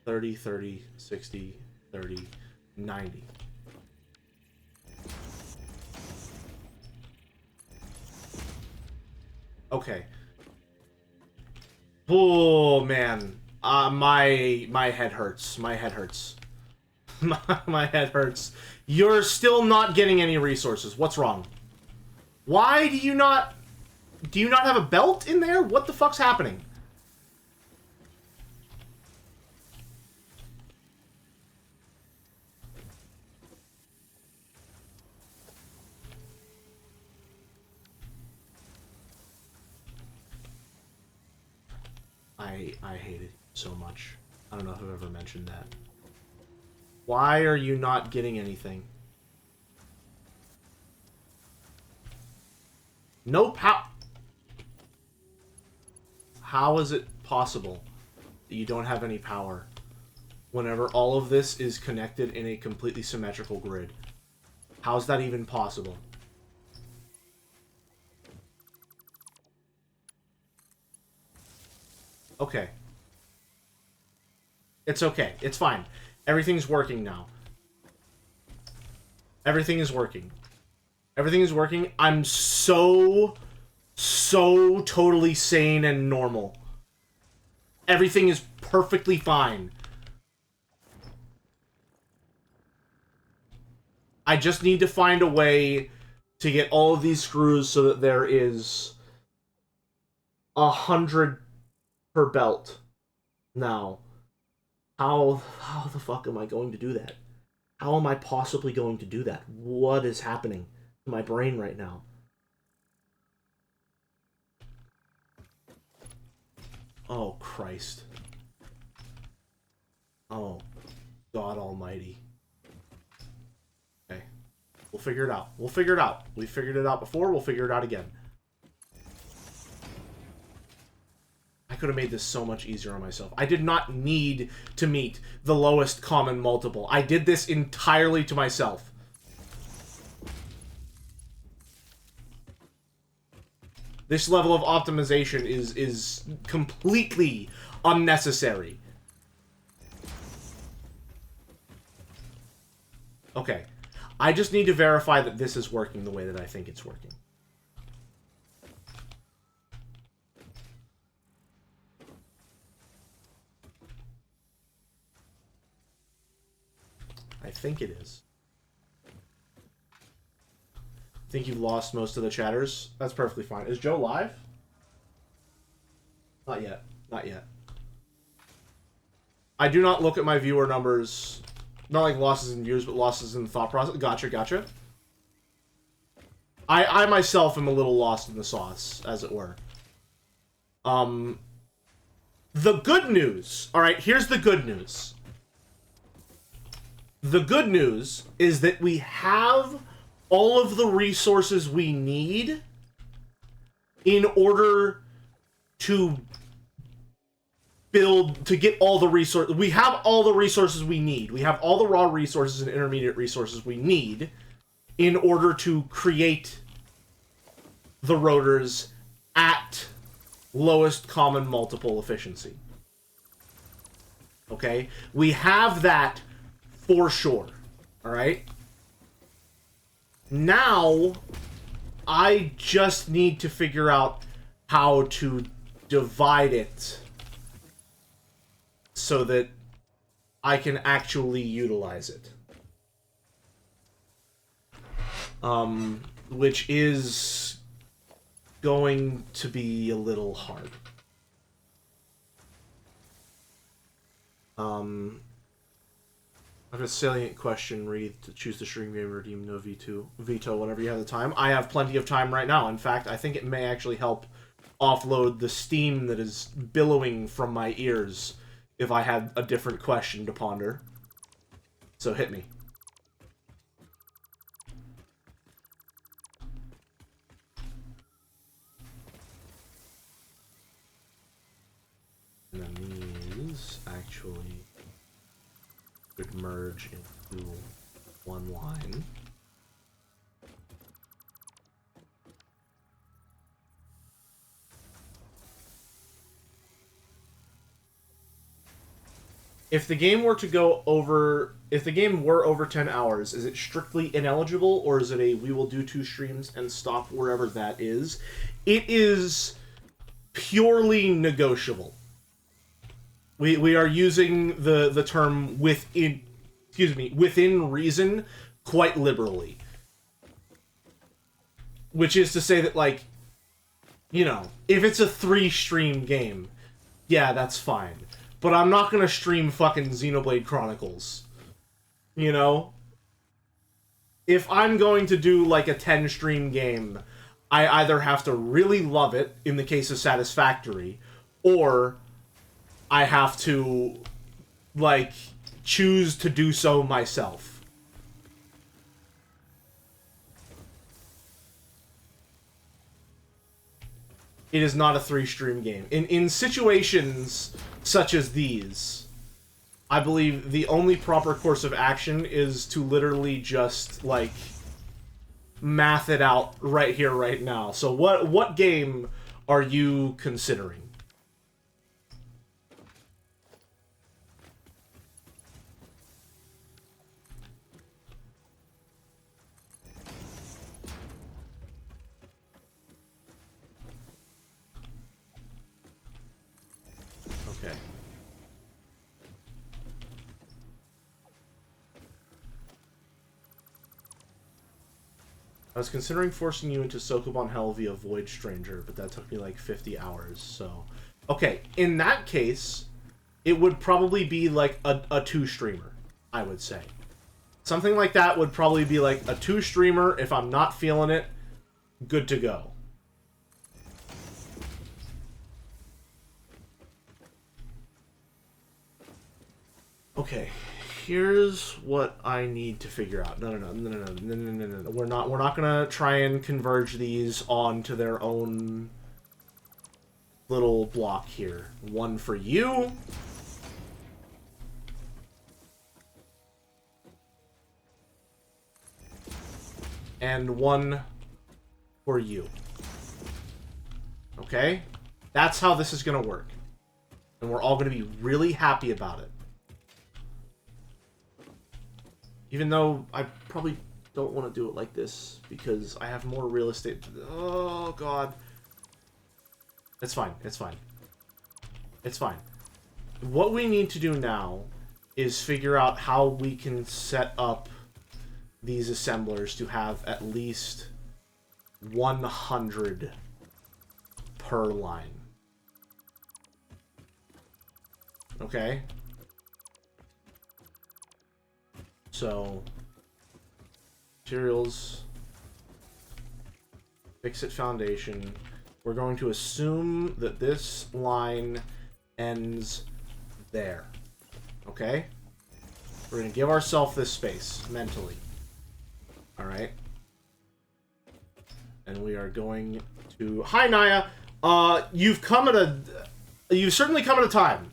30, 30, 60, 30, 90. Okay. Oh, man. My head hurts. My head hurts. my head hurts. You're still not getting any resources. What's wrong? Why do you not... Do you not have a belt in there? What the fuck's happening? I hate it so much. I don't know if I've ever mentioned that. Why are you not getting anything? No pow... How is it possible that you don't have any power whenever all of this is connected in a completely symmetrical grid? How's that even possible? Okay. It's okay. It's fine. Everything's working now. Everything is working. Everything is working. I'm so totally sane and normal. Everything is perfectly fine. I just need to find a way to get all of these screws so that there is 100 per belt now. How the fuck am I going to do that? How am I possibly going to do that? What is happening to my brain right now? Oh, Christ. Oh, God almighty. Okay. We'll figure it out. We'll figure it out. We figured it out before, we'll figure it out again. I could have made this so much easier on myself. I did not need to meet the lowest common multiple. I did this entirely to myself. This level of optimization is completely unnecessary. Okay. I just need to verify that this is working the way that I think it's working. I think it is. I think you've lost most of the chatters. That's perfectly fine. Is Joe live? Not yet. Not yet. I do not look at my viewer numbers. Not like losses in views, but losses in the thought process. Gotcha, gotcha. I myself am a little lost in the sauce, as it were. The good news. Alright, here's the good news. The good news is that we have all of the resources we need in order to build, to get all the resources. We have all the resources we need. We have all the raw resources and intermediate resources we need in order to create the rotors at lowest common multiple efficiency. Okay? We have that for sure. Alright? Now, I just need to figure out how to divide it so that I can actually utilize it. Which is going to be a little hard. I have a salient question. Read to choose the stream game, redeem no veto whenever you have the time. I have plenty of time right now. In fact, I think it may actually help offload the steam that is billowing from my ears if I had a different question to ponder. So hit me. And then these actually could merge into one line. If the game were to go over, if the game were over 10 hours, is it strictly ineligible, or is it a we will do 2 streams and stop wherever that is? It is purely negotiable. We are using the term within reason quite liberally. Which is to say that, like, you know, if it's a 3-stream game, yeah, that's fine. But I'm not gonna stream fucking Xenoblade Chronicles. You know? If I'm going to do, like, a 10-stream game, I either have to really love it, in the case of Satisfactory, or I have to, like, choose to do so myself. It is not a 3-stream game. In situations such as these, I believe the only proper course of action is to literally just, like, math it out right here, right now. So what game are you considering? Okay. I was considering forcing you into Sokoban Hell via Void Stranger, but that took me like 50 hours, so... Okay, in that case, it would probably be like a 2-streamer, I would say. Something like that would probably be like a 2-streamer. If I'm not feeling it, good to go. Okay, here's what I need to figure out. No. We're not gonna try and converge these onto their own little block here. One for you. And one for you. Okay? That's how this is gonna work. And we're all gonna be really happy about it. Even though I probably don't want to do it like this, because I have more real estate. Oh, God. It's fine. It's fine. It's fine. What we need to do now is figure out how we can set up these assemblers to have at least 100 per line. Okay? So, materials, fix-it foundation. We're going to assume that this line ends there. Okay? We're going to give ourselves this space, mentally. Alright? And we are going to... Hi, Naya! You've certainly come at a time.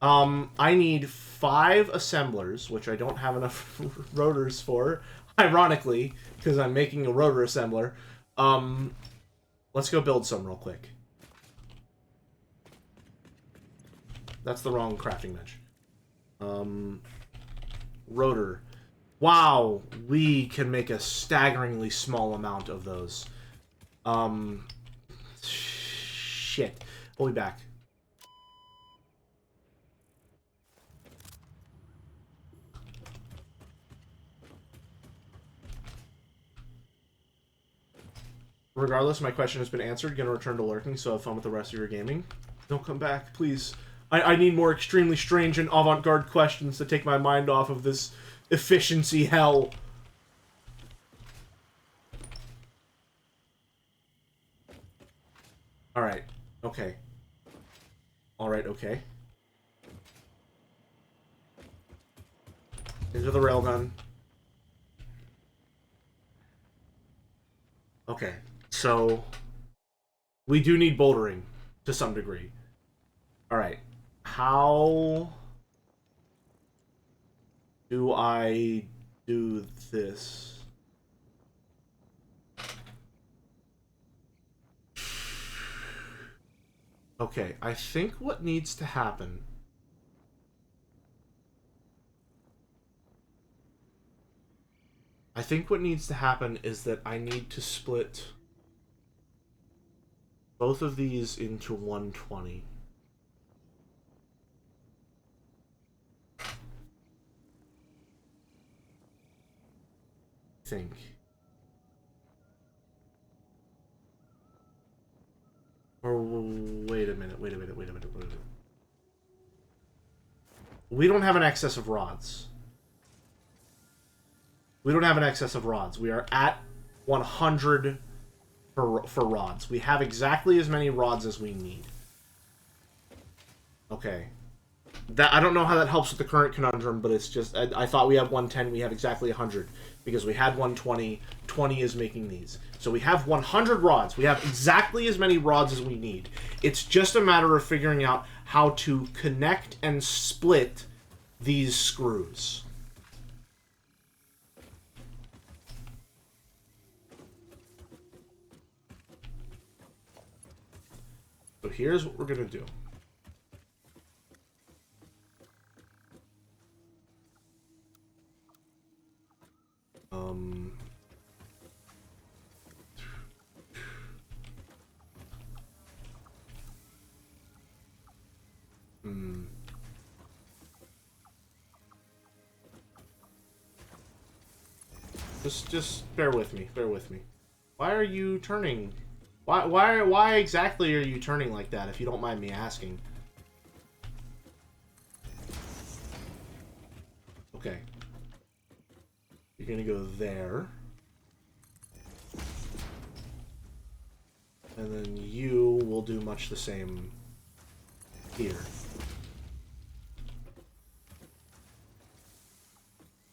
I need 5 assemblers, which I don't have enough rotors for, ironically, because I'm making a rotor assembler. Let's go build some real quick. That's the wrong crafting bench. Rotor. Wow, we can make a staggeringly small amount of those. Shit. We'll be back. Regardless, my question has been answered. Gonna return to lurking, so have fun with the rest of your gaming. Don't come back, please. I need more extremely strange and avant-garde questions to take my mind off of this efficiency hell. Alright. Okay. Alright, okay. Into the railgun. Okay. So, we do need bouldering, to some degree. Alright. How do I do this? Okay, I think what needs to happen... I think what needs to happen is that I need to split both of these into 120. I think. Or wait a minute, wait a minute, wait a minute, wait a minute. We don't have an excess of rods. We don't have an excess of rods. We are at 100 for rods. We have exactly as many rods as we need. Okay. That I don't know how that helps with the current conundrum, but it's just... I thought we have 110, we have exactly 100. Because we had 120, 20 is making these. So we have 100 rods. We have exactly as many rods as we need. It's just a matter of figuring out how to connect and split these screws. So here's what we're going to do. Just bear with me. Bear with me. Why are you turning? Why exactly are you turning like that? If you don't mind me asking. Okay. You're gonna go there. And then you will do much the same here.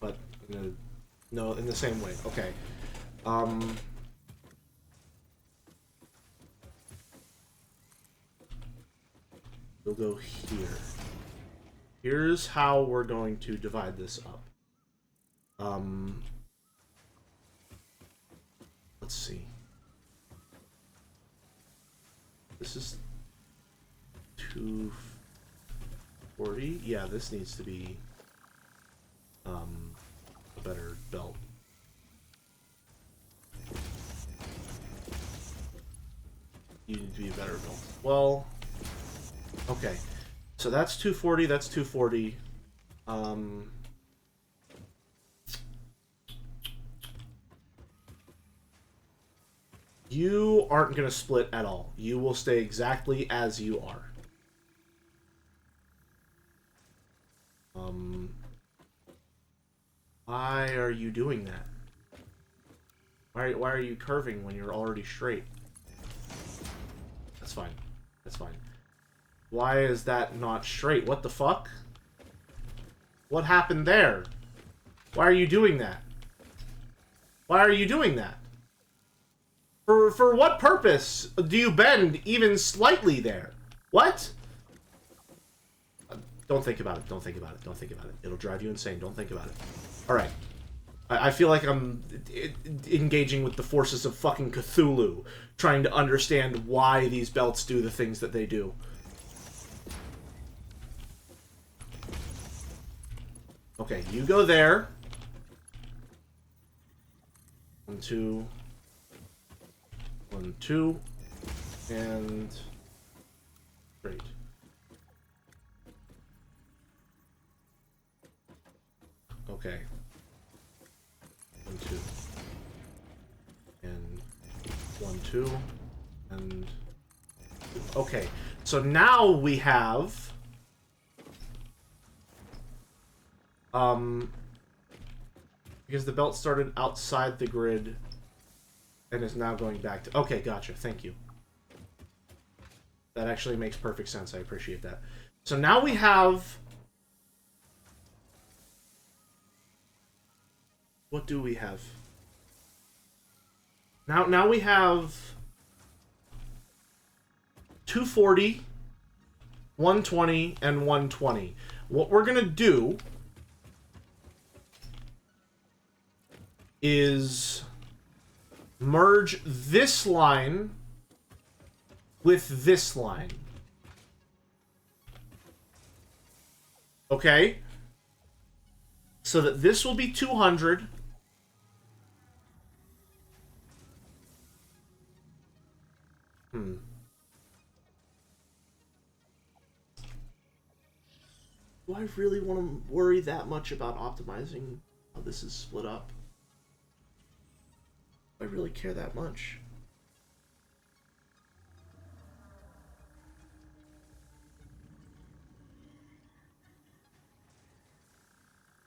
But no, in the same way. Okay. We'll go here. Here's how we're going to divide this up. Let's see. This is 240. Yeah, this needs to be a better belt. You need to be a better belt. Well, okay. So that's 240, that's 240. You aren't going to split at all. You will stay exactly as you are. Why are you doing that? Why are you curving when you're already straight? That's fine. That's fine. Why is that not straight? What the fuck? What happened there? Why are you doing that? Why are you doing that? For what purpose do you bend even slightly there? What? Don't think about it. Don't think about it. Don't think about it. It'll drive you insane. Don't think about it. Alright. I feel like I'm engaging with the forces of fucking Cthulhu, trying to understand why these belts do the things that they do. Okay, you go there. 1, 2... 1, 2, and straight. Okay. 1, 2, and 1, 2, and 2. Okay, so now we have because the belt started outside the grid. And is now going back to... Okay, gotcha. Thank you. That actually makes perfect sense. I appreciate that. So now we have... What do we have? Now we have... 240, 120, and 120. What we're going to do... is... merge this line with this line. Okay? So that this will be 200. Do I really want to worry that much about optimizing how this is split up? I really care that much.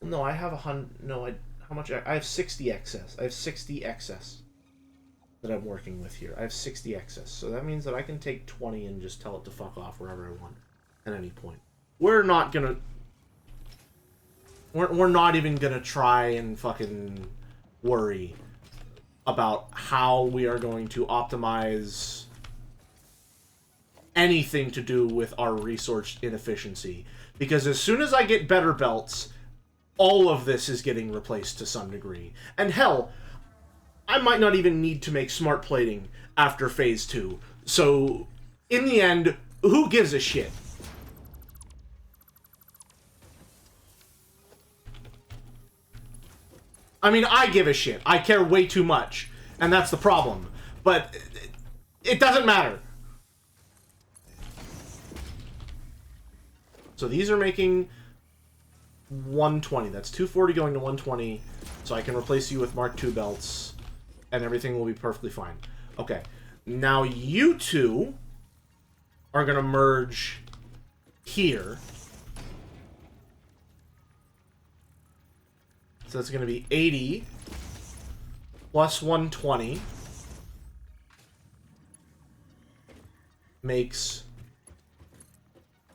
no, I have 100. No, how much? I have 60 excess. I have 60 excess that I'm working with here. I have 60 excess. So that means that I can take 20 and just tell it to fuck off wherever I want at any point. We're not gonna... We're not even gonna try and fucking worry about how we are going to optimize anything to do with our resource inefficiency. Because as soon as I get better belts, all of this is getting replaced to some degree. And hell, I might not even need to make smart plating after phase 2. So, in the end, who gives a shit? I mean, I give a shit. I care way too much. And that's the problem. But it doesn't matter. So these are making 120. That's 240 going to 120. So I can replace you with Mark II belts. And everything will be perfectly fine. Okay. Now you two are going to merge here. So that's going to be 80 plus 120 makes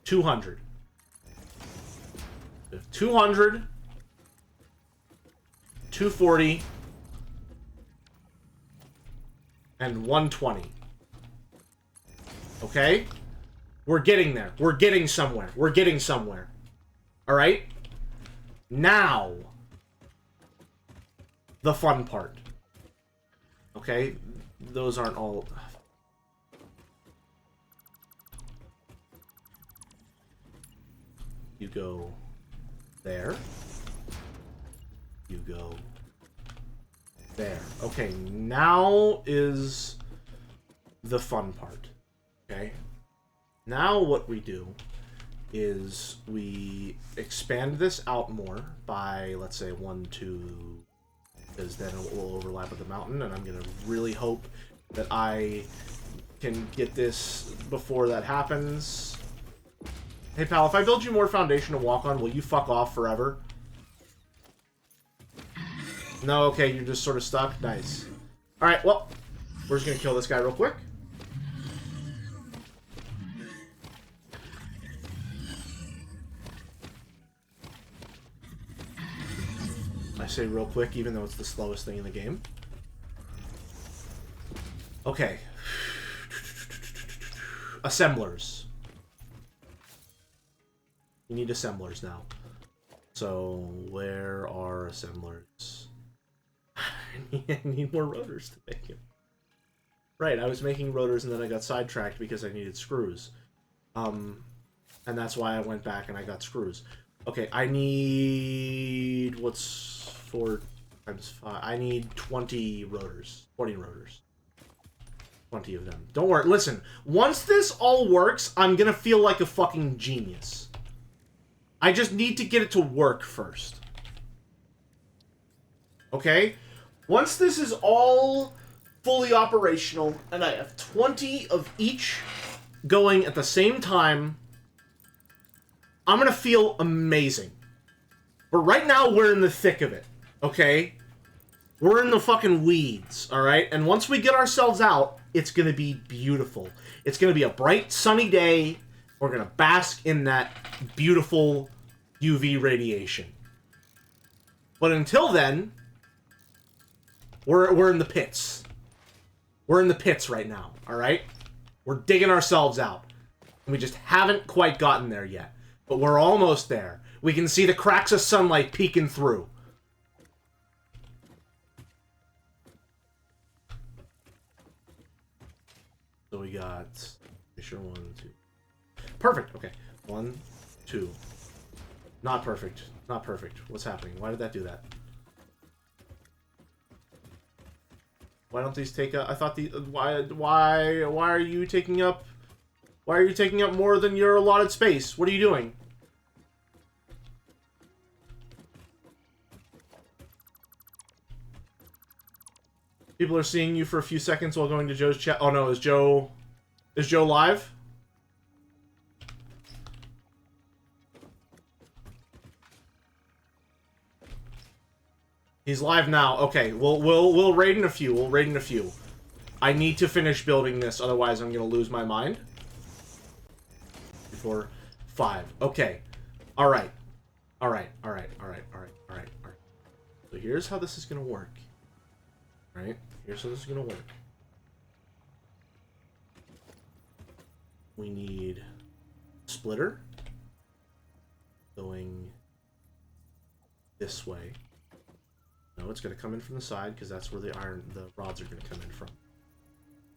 200. 200, 240, and 120. Okay? We're getting there. We're getting somewhere. We're getting somewhere. Alright? Now, the fun part. Okay? Those aren't all... You go there. You go there. Okay, now is the fun part. Okay? Now what we do is we expand this out more by, let's say, 1, 2, because then it will overlap with the mountain, and I'm going to really hope that I can get this before that happens. Hey, pal, if I build you more foundation to walk on, will you fuck off forever? No, okay, you're just sort of stuck? Nice. Alright, well, we're just going to kill this guy real quick. I say real quick, even though it's the slowest thing in the game. Okay. Assemblers. We need assemblers now. So, where are assemblers? I need more rotors to make it. Right, I was making rotors and then I got sidetracked because I needed screws. And that's why I went back and I got screws. Okay, I need... What's 4 times 5? I need 20 rotors. 20 rotors. 20 of them. Don't worry, listen. Once this all works, I'm gonna feel like a fucking genius. I just need to get it to work first. Okay? Once this is all fully operational, and I have 20 of each going at the same time, I'm gonna feel amazing. But right now, we're in the thick of it. Okay? We're in the fucking weeds, alright? And once we get ourselves out, it's gonna be beautiful. It's gonna be a bright, sunny day. We're gonna bask in that beautiful UV radiation. But until then, we're in the pits. We're in the pits right now, alright? We're digging ourselves out. And we just haven't quite gotten there yet. But we're almost there. We can see the cracks of sunlight peeking through. So we got... Sure, 1, 2. Perfect, okay. 1, 2. Not perfect. Not perfect. What's happening? Why did that do that? Why don't these take up... I thought the... Why are you taking up... Why are you taking up more than your allotted space? What are you doing? People are seeing you for a few seconds while going to Joe's chat. Oh no, is Joe live? He's live now. Okay, we'll raid in a few. We'll raid in a few. I need to finish building this, otherwise I'm gonna lose my mind. 4, 5. Okay. Alright. Alright. So here's how this is gonna work. Right? Here's how this is gonna work. We need splitter going this way. No, it's gonna come in from the side because that's where the rods are gonna come in from.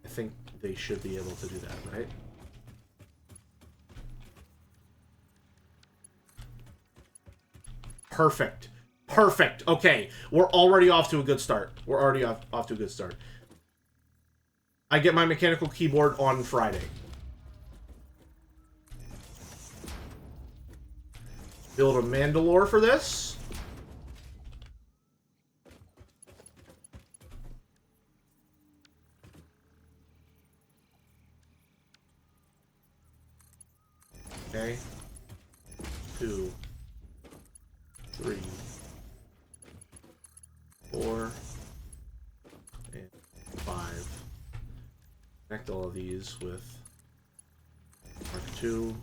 I think they should be able to do that, right? Perfect. Perfect. Okay, we're already off to a good start. We're already off to a good start. I get my mechanical keyboard on Friday. Build a Mandalore for this. Okay. 2, 3, 4, and 5. Connect all of these with Mark 2,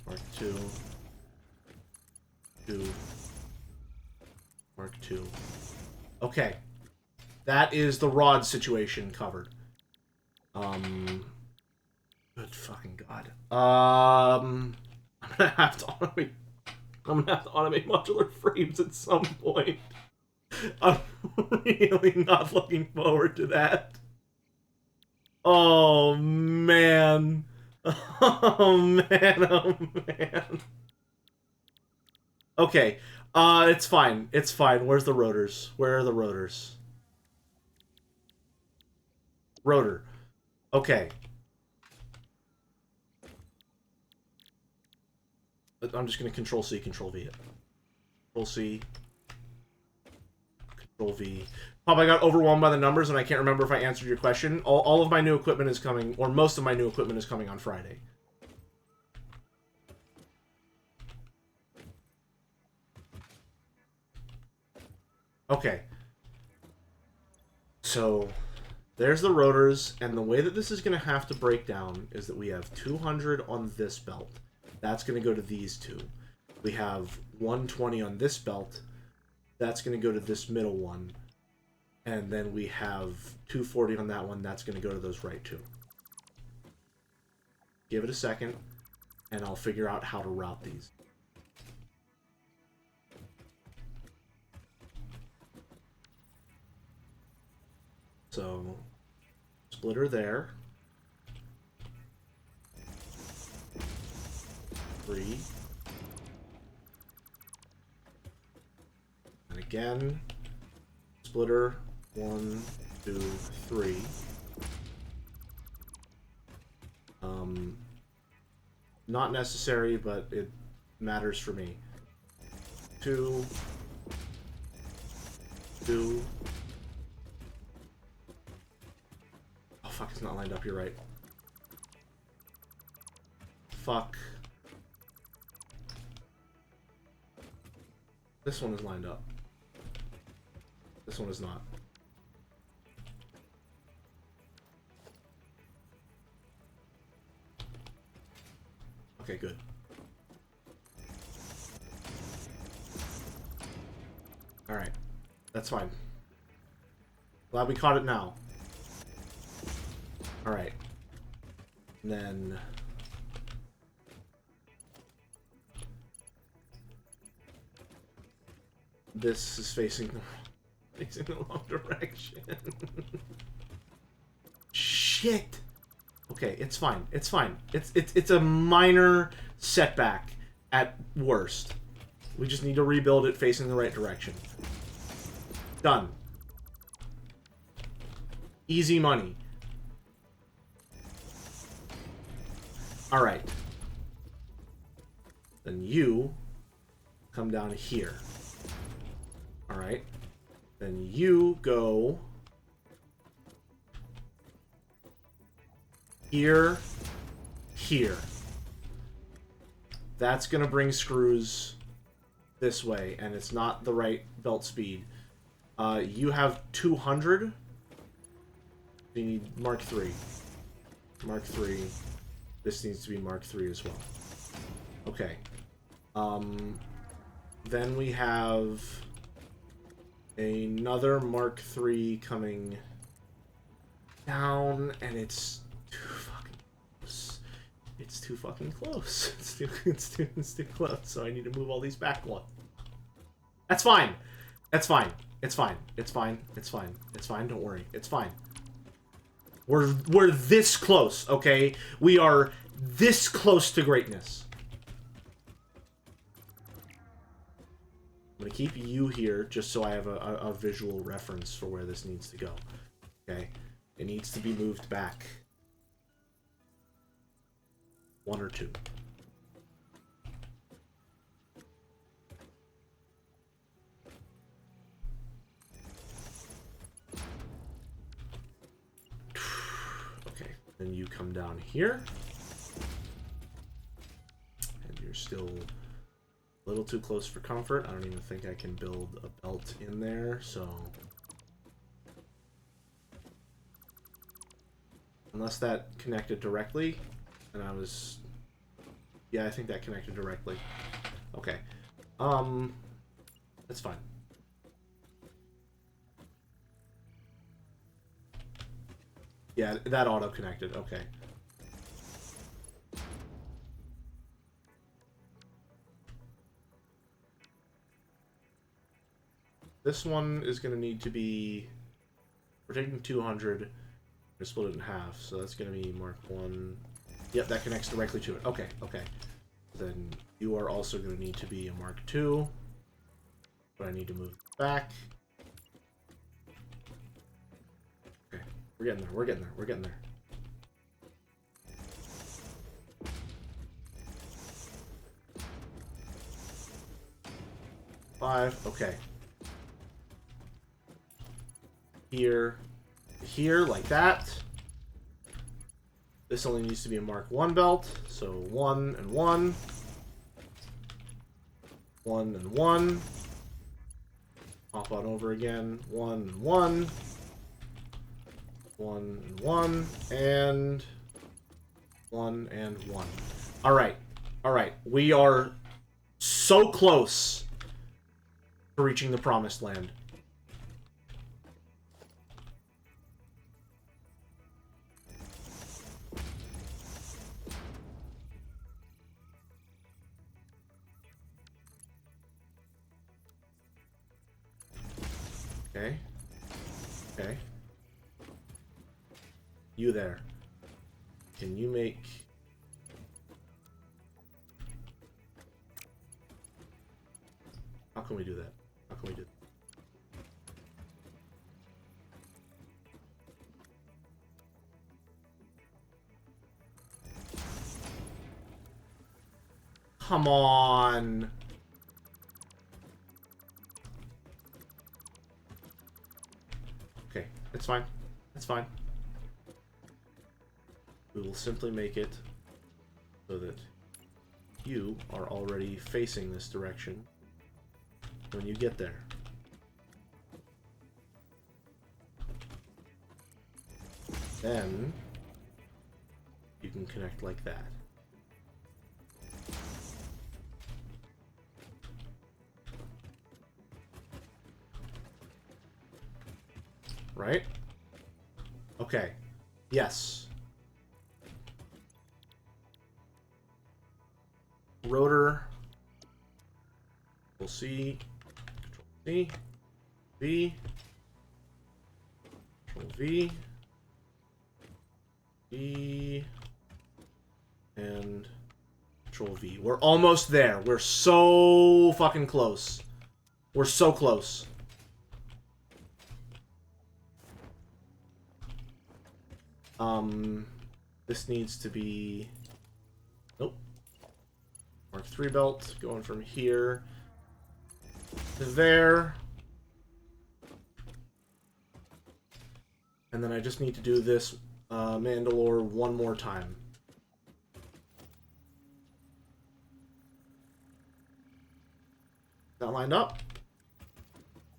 Mark 2, 2, Mark 2. Okay. That is the rod situation covered. Good fucking god. I'm gonna have to automate modular frames at some point. I'm really not looking forward to that. Oh man. Oh man, oh man. Okay. It's fine. It's fine. Where's the rotors? Where are the rotors? Rotor. Okay. I'm just gonna Control C, Control V it. Control C, Control V. Pop, I got overwhelmed by the numbers and I can't remember if I answered your question. All of my new equipment is coming, or most of my new equipment is coming on Friday. Okay. So, there's the rotors, and the way that this is going to have to break down is that we have 200 on this belt. That's going to go to these two. We have 120 on this belt. That's going to go to this middle one. And then we have 240 on that one. That's going to go to those right two. Give it a second, and I'll figure out how to route these. So, splitter there. 3. And again, splitter 1, 2, 3. Not necessary, but it matters for me. 2, 2. Oh fuck, it's not lined up, you're right. Fuck. This one is lined up. This one is not. Okay, good. Alright. That's fine. Glad we caught it now. Alright. And then... this is facing the wrong direction. Shit! Okay, it's fine. It's fine. It's a minor setback at worst. We just need to rebuild it facing the right direction. Done. Easy money. Alright. Then you come down here. Alright. Then you go here, here. That's gonna bring screws this way, and it's not the right belt speed. You have 200. You need Mark 3. Mark 3. This needs to be Mark 3 as well. Okay. Then we have another Mark 3 coming down, and it's too fucking close. It's too fucking close. It's too close. So I need to move all these back one. That's fine. That's fine. It's fine. It's fine. It's fine. It's fine. Don't worry. It's fine. We're this close, okay? We are this close to greatness. I'm gonna keep you here just so I have a visual reference for where this needs to go. Okay? It needs to be moved back. 1 or 2. Okay, then you come down here. And you're still a little too close for comfort. I don't even think I can build a belt in there, so... Unless that connected directly, and I was... Yeah, I think that connected directly. Okay. That's fine. Yeah, that auto-connected. Okay. This one is going to need to be... We're taking 200. We're split it in half, so that's going to be Mark 1. Yep, that connects directly to it. Okay, okay. Then you are also going to need to be a Mark 2. But I need to move back. Okay, we're getting there, we're getting there, we're getting there. Five, okay. Here, like that. This only needs to be a Mark 1 belt, so 1 and 1. 1 and 1. Hop on over again. 1 and 1. 1 and 1. And 1 and 1. Alright. Alright. We are so close to reaching the promised land. Okay. Okay. You there. Can you make... How can we do that? How can we do that? Come on! Okay, it's fine. It's fine. We will simply make it so that you are already facing this direction when you get there. Then you can connect like that. Right? Okay. Yes. Rotor. We'll see. Control C. V. Control V. E. And Control V. We're almost there. We're so fucking close. We're so close. This needs to be... Nope. Mark 3 belt, going from here to there. And then I just need to do this Mandalore one more time. That lined up?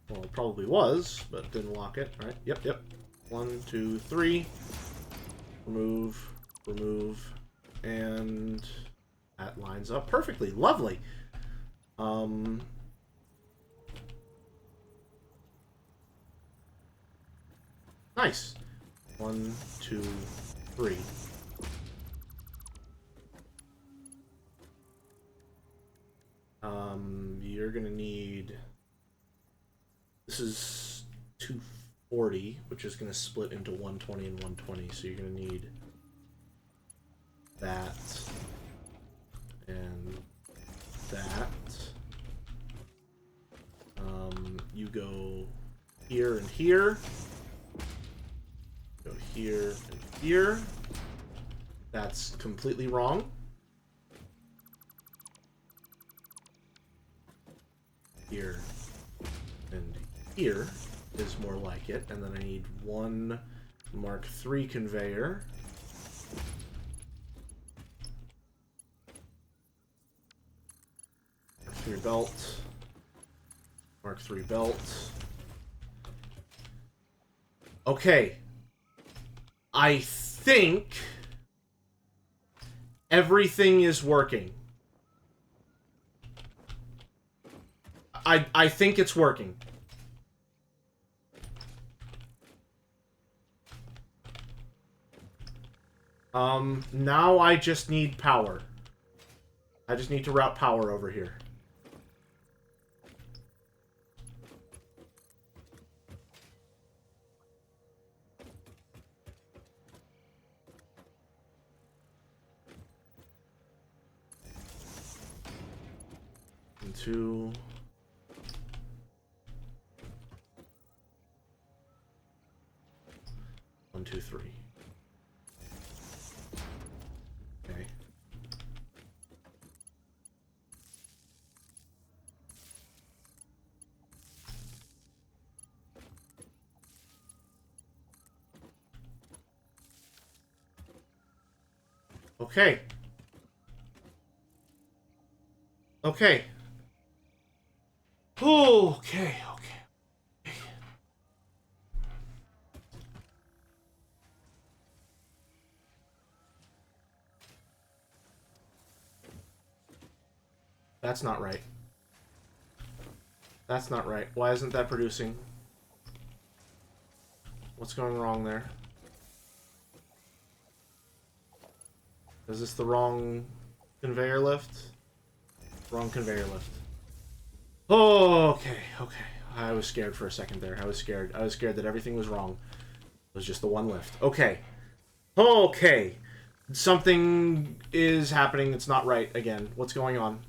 Well, it probably was, but didn't lock it. All right. Yep, yep. 1, 2, 3. Remove, remove, and that lines up perfectly. Lovely. Nice. 1, 2, 3. You're gonna need... This is 240, which is gonna split into 120 and 120, so you're gonna need that and that. You go here and here. Go here and here. That's completely wrong. Here and here is more like it. And then I need one Mark III conveyor. Mark III belt. Mark III belt. Okay. I think everything is working. I think it's working. Now I just need power. I just need to route power over here. And 2... 1, 2, 3. Okay. Okay. Okay. Okay, okay. That's not right. That's not right. Why isn't that producing? What's going wrong there? Is this the wrong conveyor lift? Wrong conveyor lift. Oh, okay, okay. I was scared for a second there. I was scared. I was scared that everything was wrong. It was just the one lift. Okay. Okay. Something is happening that's not right again. What's going on?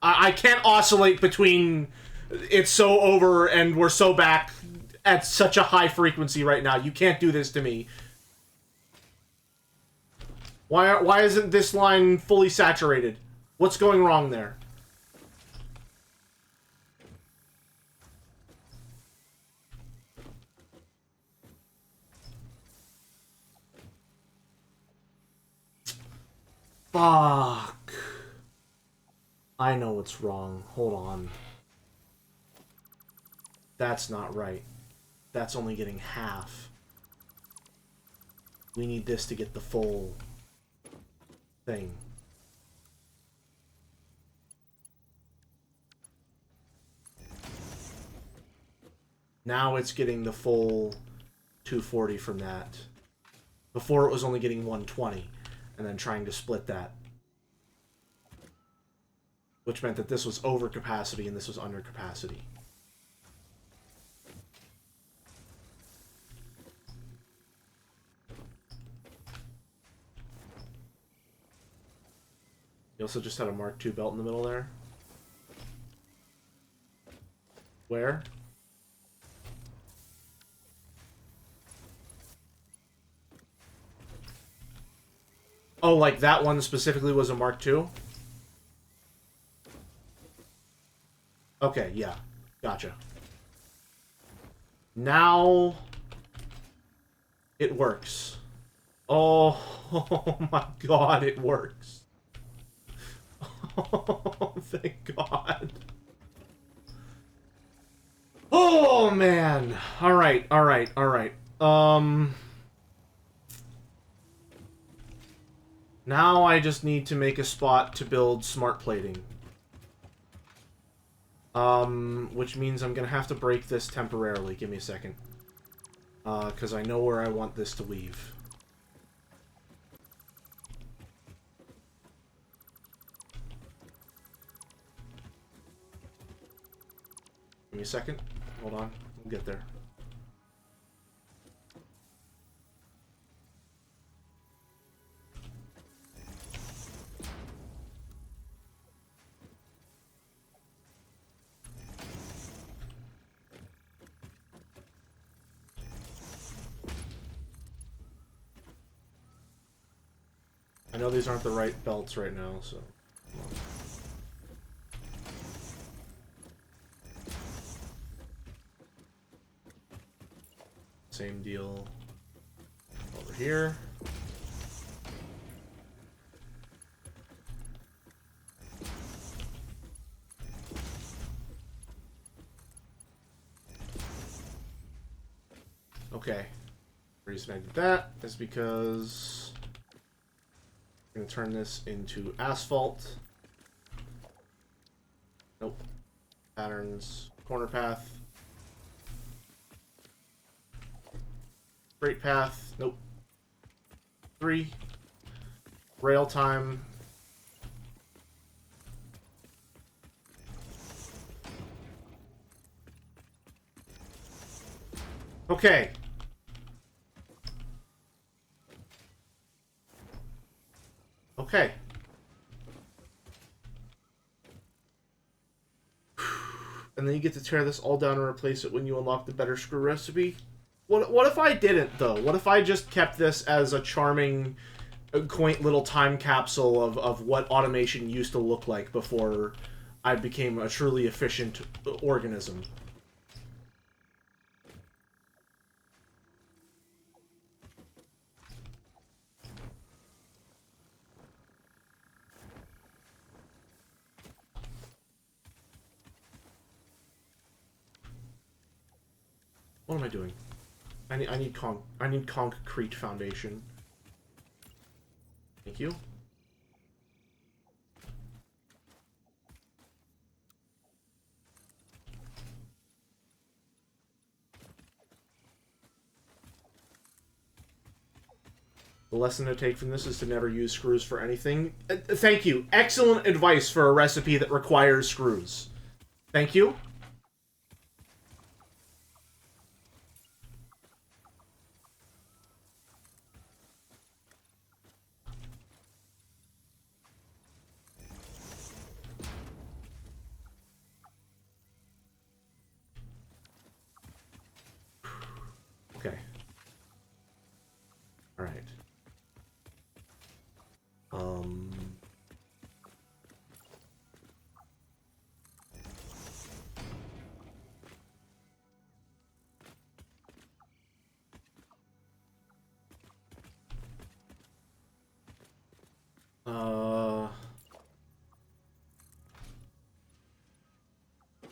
I can't oscillate between it's so over and we're so back at such a high frequency right now. You can't do this to me. Why isn't this line fully saturated? What's going wrong there? Fuck. I know what's wrong. Hold on. That's not right. That's only getting half. We need this to get the full thing. Now it's getting the full 240 from that. Before it was only getting 120, and then trying to split that. Which meant that this was over capacity and this was under capacity. You also just had a Mark II belt in the middle there. Where? Oh, like that one specifically was a Mark II? Okay, yeah. Gotcha. Now... it works. Oh, oh my god, it works. Oh, thank God. Oh, man. Alright, alright, alright. Now I just need to make a spot to build smart plating. Which means I'm gonna have to break this temporarily. Give me a second. Because I know where I want this to leave. Give me a second. Hold on. We'll get there. I know these aren't the right belts right now, so... Same deal over here. Okay. The reason I did that is because I'm going to turn this into asphalt. Nope. Patterns. Corner path. Straight path. Nope. 3. Rail time. Okay. Okay. And then you get to tear this all down and replace it when you unlock the better screw recipe. What if I didn't, though? What if I just kept this as a charming, quaint little time capsule of what automation used to look like before I became a truly efficient organism? What am I doing? I need concrete foundation. Thank you. The lesson to take from this is to never use screws for anything. Thank you. Excellent advice for a recipe that requires screws. Thank you. Okay. All right.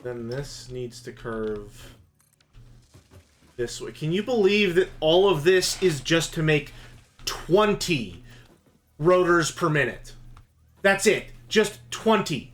Then this needs to curve this way. Can you believe that all of this is just to make 20 rotors per minute? That's it. Just 20.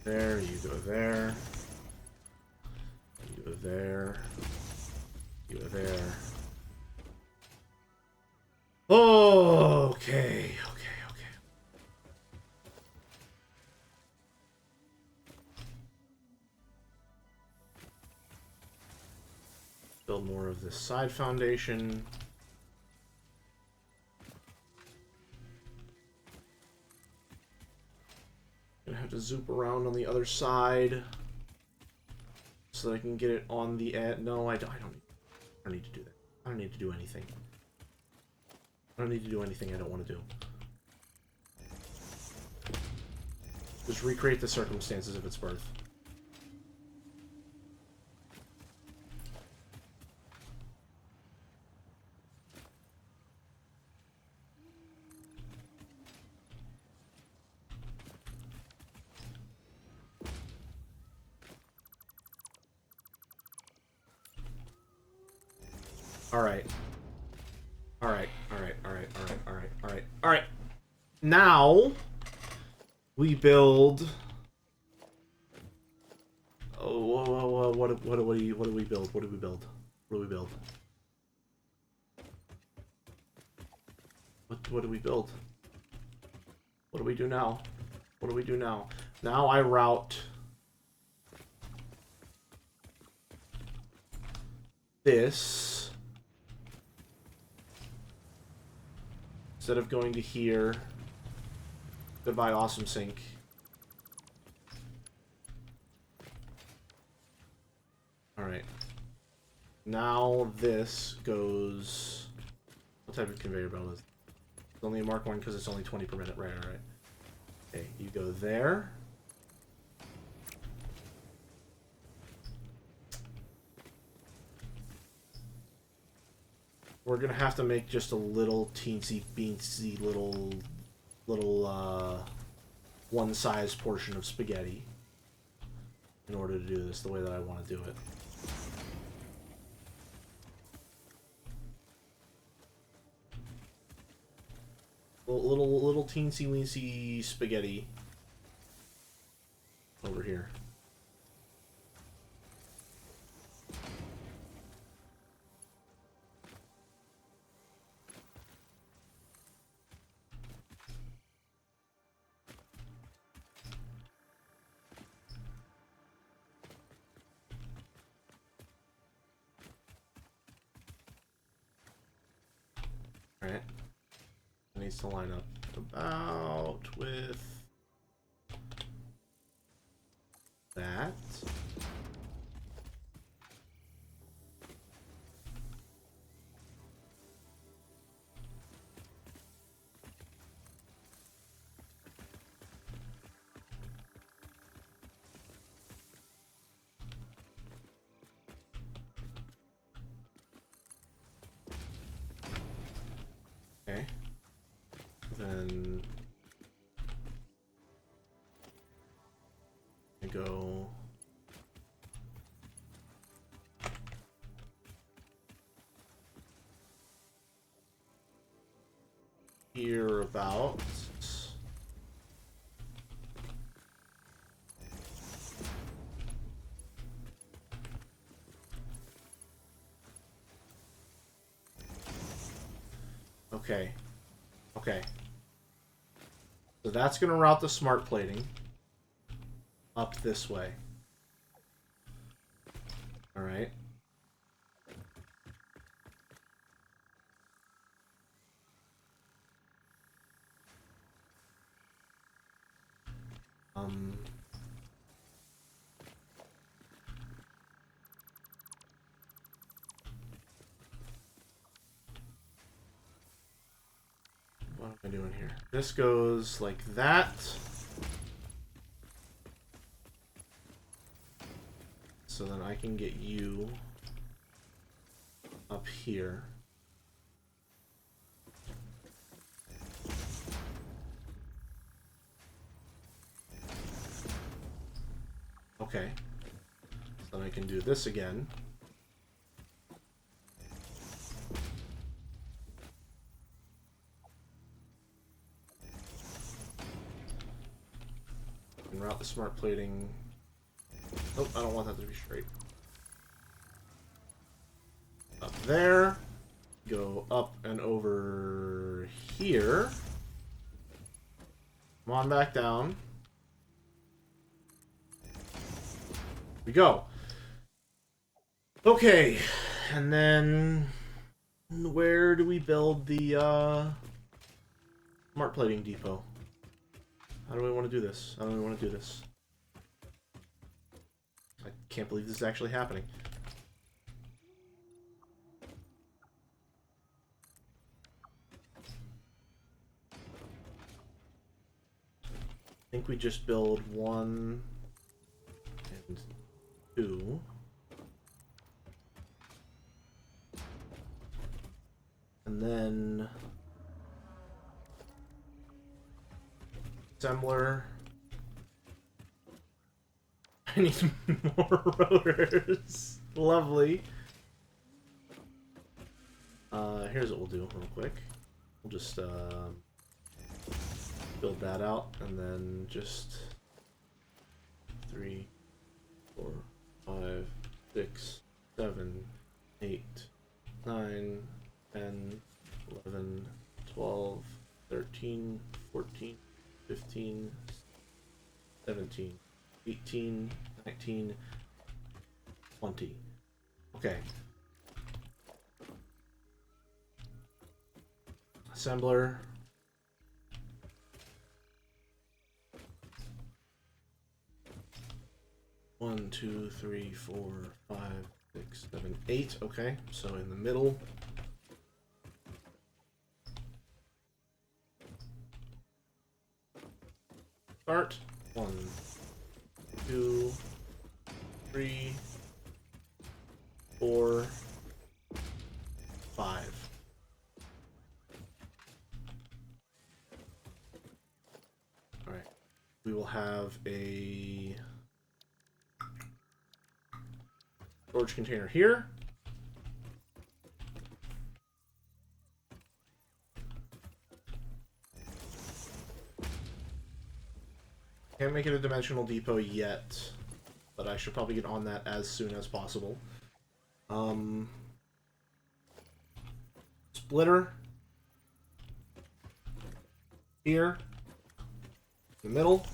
There, you go there. You go there. You go there. Oh, okay. Build more of this side foundation. Gonna have to zoop around on the other side. so that I can get it on the end. No, I don't need to do that. I don't need to do anything. I don't need to do anything I don't want to do. Just recreate the circumstances of its birth. Alright. Alright. Now we build. Oh, what do we build? What do we build? What do we build? What do we build? What do we do now? What do we do now? Now I route this instead of going to here. Goodbye, awesome sync. Alright. Now this goes... What type of conveyor belt is it? It's only a Mark 1 because it's only 20 per minute. Right. Okay, you go there. We're gonna have to make just a little teensy beansy little one size portion of spaghetti in order to do this the way that I want to do it. Little teensy weensy spaghetti over here. Alright. It needs to line up about with that. Okay. Then I go here about. Okay. Okay. So that's going to route the smart plating up this way. Alright. What am I doing here? This goes like that. So then I can get you up here. Okay. So then I can do this again. And route the smart plating. Oh, I don't want that to be straight. Up there. Go up and over here. Come on back down. We go. Okay. And then where do we build the smart plating depot? How do we want to do this? I can't believe this is actually happening. I think we just build 1 and 2. And then assembler. I need more rotors. Lovely. Here's what we'll do real quick. We'll just build that out, and then just 3, 4, 5, 6, 7, 8, 9, 10, 11, 12, 13, 14, 15, 17, 18, 19, 20. Okay. Assembler. One, 2, 3, 4, 5, 6, 7, 8. Okay, so in the middle. Start. 1, 2, 3, 4, 5. All right. We will have a storage container here. Can't make it a dimensional depot yet, but I should probably get on that as soon as possible. Splitter here in the middle.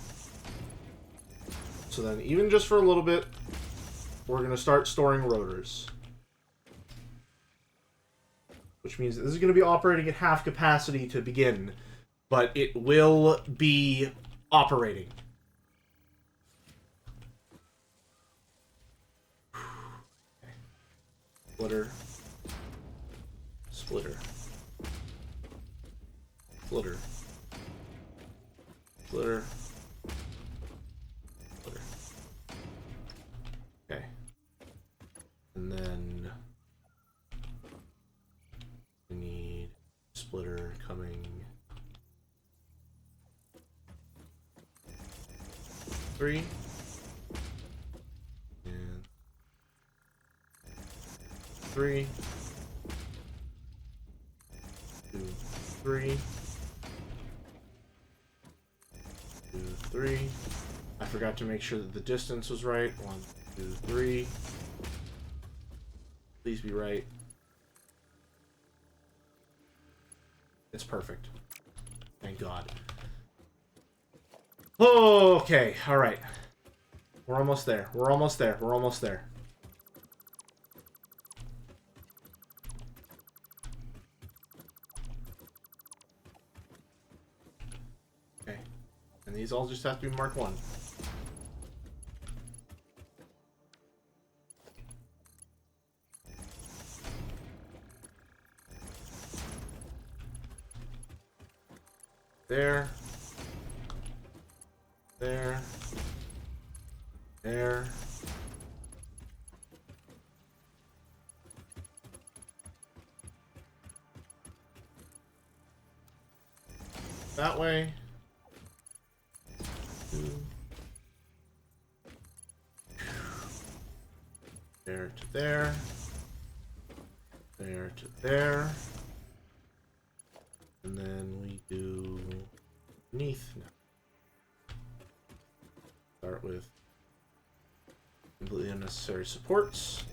So then, even just for a little bit, we're going to start storing rotors. Which means that this is going to be operating at half capacity to begin, but it will be operating. Okay. Splitter. Splitter. Splitter. Splitter. Splitter. Okay. And then we need splitter coming 3 and 3 2 3 2 3. I forgot to make sure that the distance was right. 1 2 3. Please be right. It's perfect. Thank God. Okay, alright. We're almost there. We're almost there. We're almost there. Okay. And these all just have to be Mark 1. There. There. There. That way. 2. There to there. There to there. And then we do beneath now. Start with completely unnecessary supports.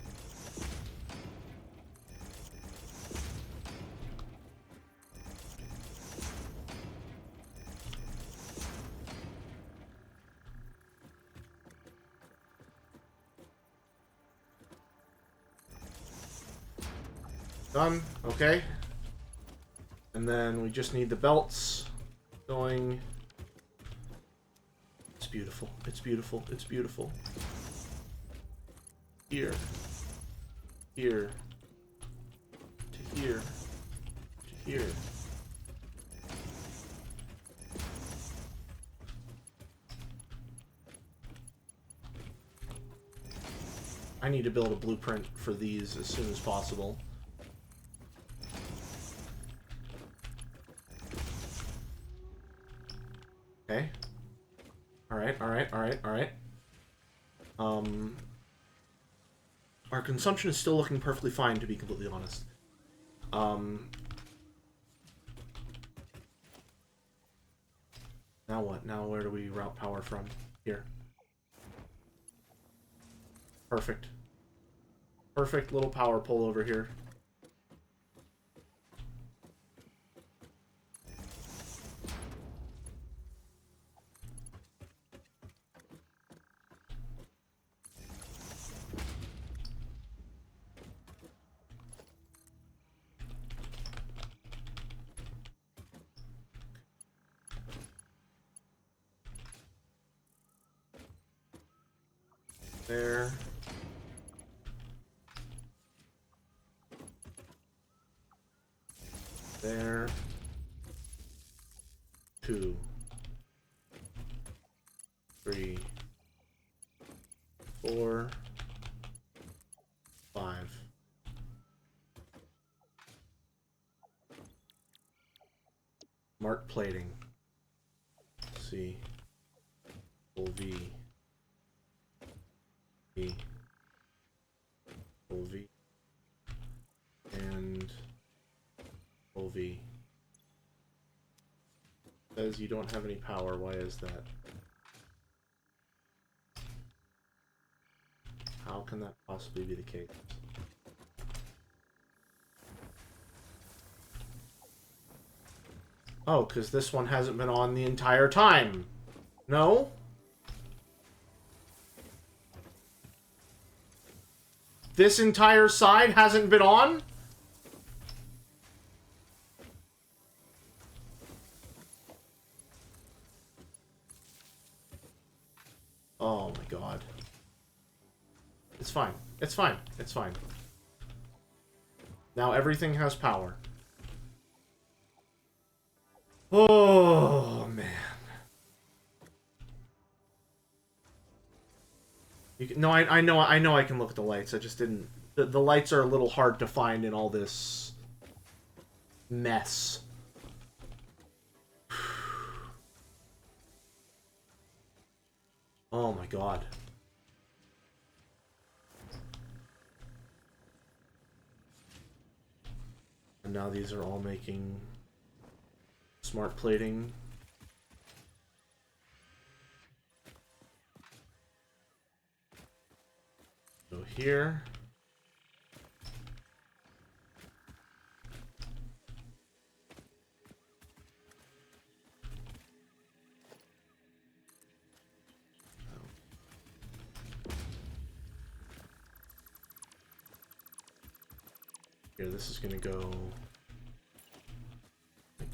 Done. Okay. And then we just need the belts going. It's beautiful. It's beautiful. It's beautiful. here, here, to here, to here. I need to build a blueprint for these as soon as possible. Okay. Alright, alright, alright, alright. Our consumption is still looking perfectly fine, to be completely honest. Now what? Now where do we route power from? Here. Perfect. Perfect little power pole over here. There. There. 2. 3. 4. 5. Mark plating. C. Full V. V. Full V. And full V. Says you don't have any power. Why is that? How can that possibly be the case? Oh, because this one hasn't been on the entire time. No? This entire side hasn't been on? Oh my god. It's fine. It's fine. It's fine. Now everything has power. Oh man. You can, no, I know I can look at the lights. I just didn't. The lights are a little hard to find in all this mess. Oh my god. And now these are all making smart plating. So here. Here, this is gonna go like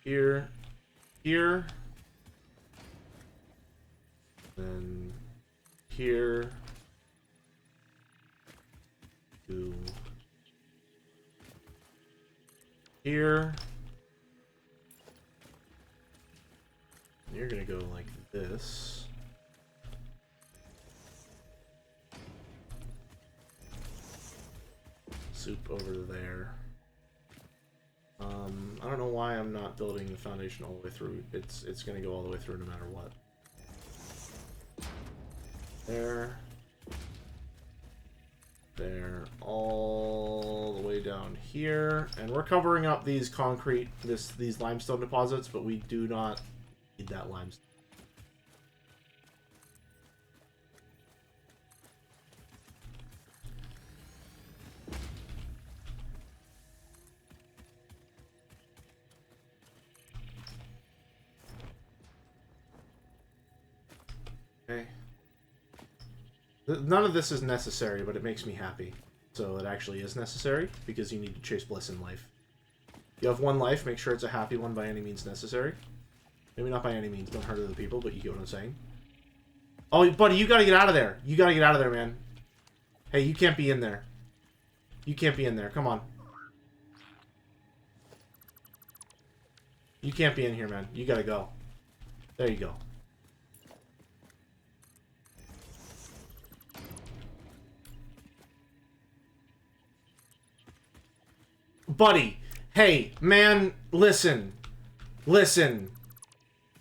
here, here, then here, to here. You're gonna go like this. Soup over there. I don't know why I'm not building the foundation all the way through. It's gonna go all the way through no matter what. There. There. All the way down here. And we're covering up these concrete, these limestone deposits, but we do not need that limestone. Okay. None of this is necessary, but it makes me happy. So it actually is necessary, because you need to chase bliss in life. You have one life. Make sure it's a happy one by any means necessary. Maybe not by any means. Don't hurt other people, but you get what I'm saying. Oh, buddy, you gotta get out of there. You gotta get out of there, man. Hey, you can't be in there. You can't be in there. Come on. You can't be in here, man. You gotta go. There you go. Buddy, hey, man, listen. Listen.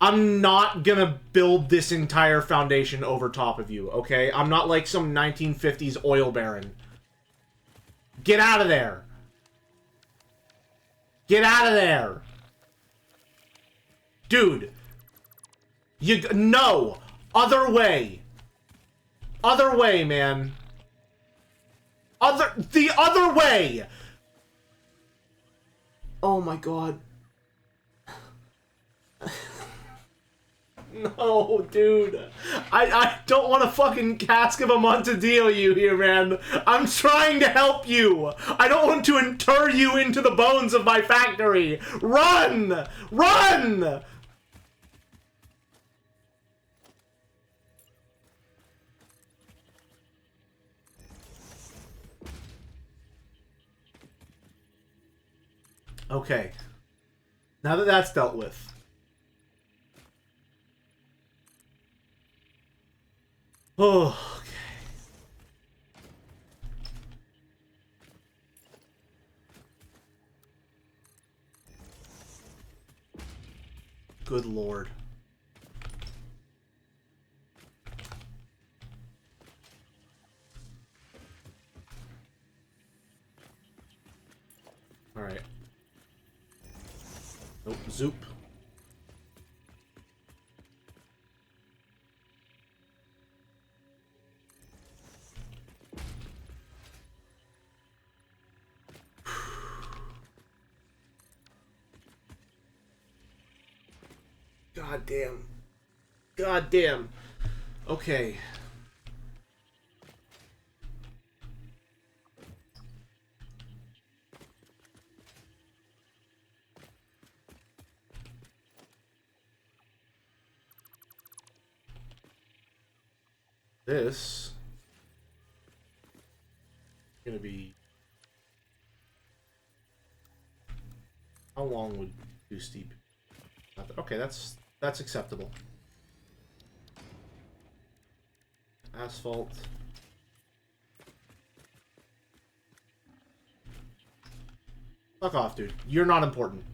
I'm not gonna build this entire foundation over top of you, okay? I'm not like some 1950s oil baron. Get out of there. Get out of there. Dude. No. Other way. Other way, man. The other way. Oh my god. No, dude. I don't want to fucking cask of Amontadillo you here, man. I'm trying to help you. I don't want to inter you into the bones of my factory. Run! Run! Okay. Now that that's dealt with. Oh, okay. Good lord. All right. Nope, zoop. God damn. God damn. Okay. This is gonna be. How long would too steep? Okay, that's acceptable. Asphalt. Fuck off, dude. You're not important.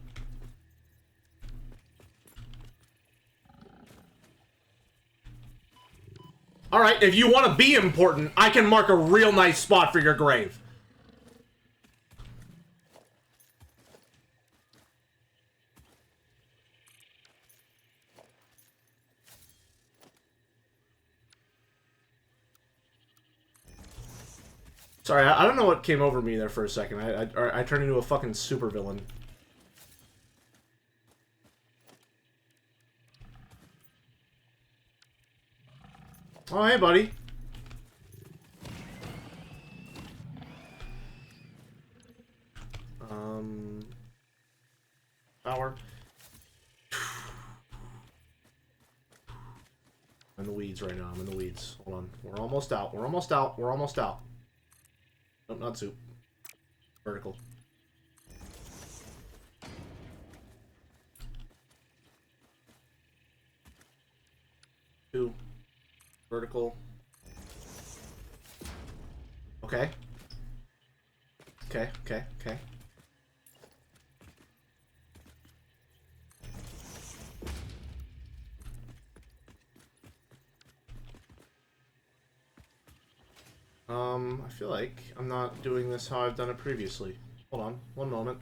Alright, if you want to be important, I can mark a real nice spot for your grave. Sorry, I don't know what came over me there for a second. I turned into a fucking supervillain. Oh, hey, buddy. Power. I'm in the weeds right now. I'm in the weeds. Hold on. We're almost out. We're almost out. We're almost out. Nope, not soup. Vertical. Two. Vertical. Okay. Okay, okay, okay. I feel like I'm not doing this how I've done it previously. Hold on, one moment.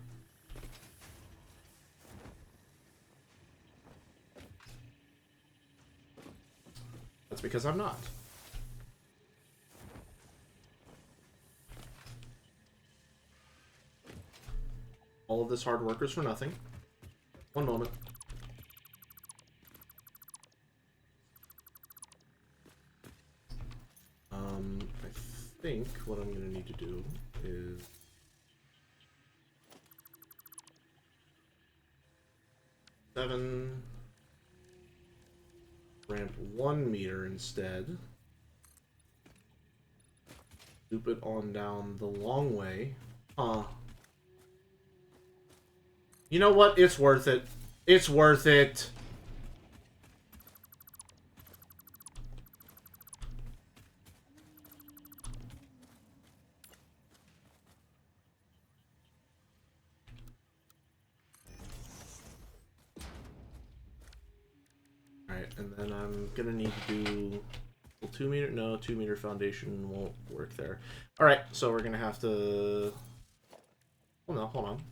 That's because I'm not. All of this hard work is for nothing. One moment. I think what I'm gonna need to do is 7. Ramp 1 meter instead. Loop it on down the long way. Huh. You know what? It's worth it. It's worth it. Alright, and then I'm gonna need to do 2 meter. No, 2 meter foundation won't work there. Alright, so we're gonna have to. Oh no, hold on.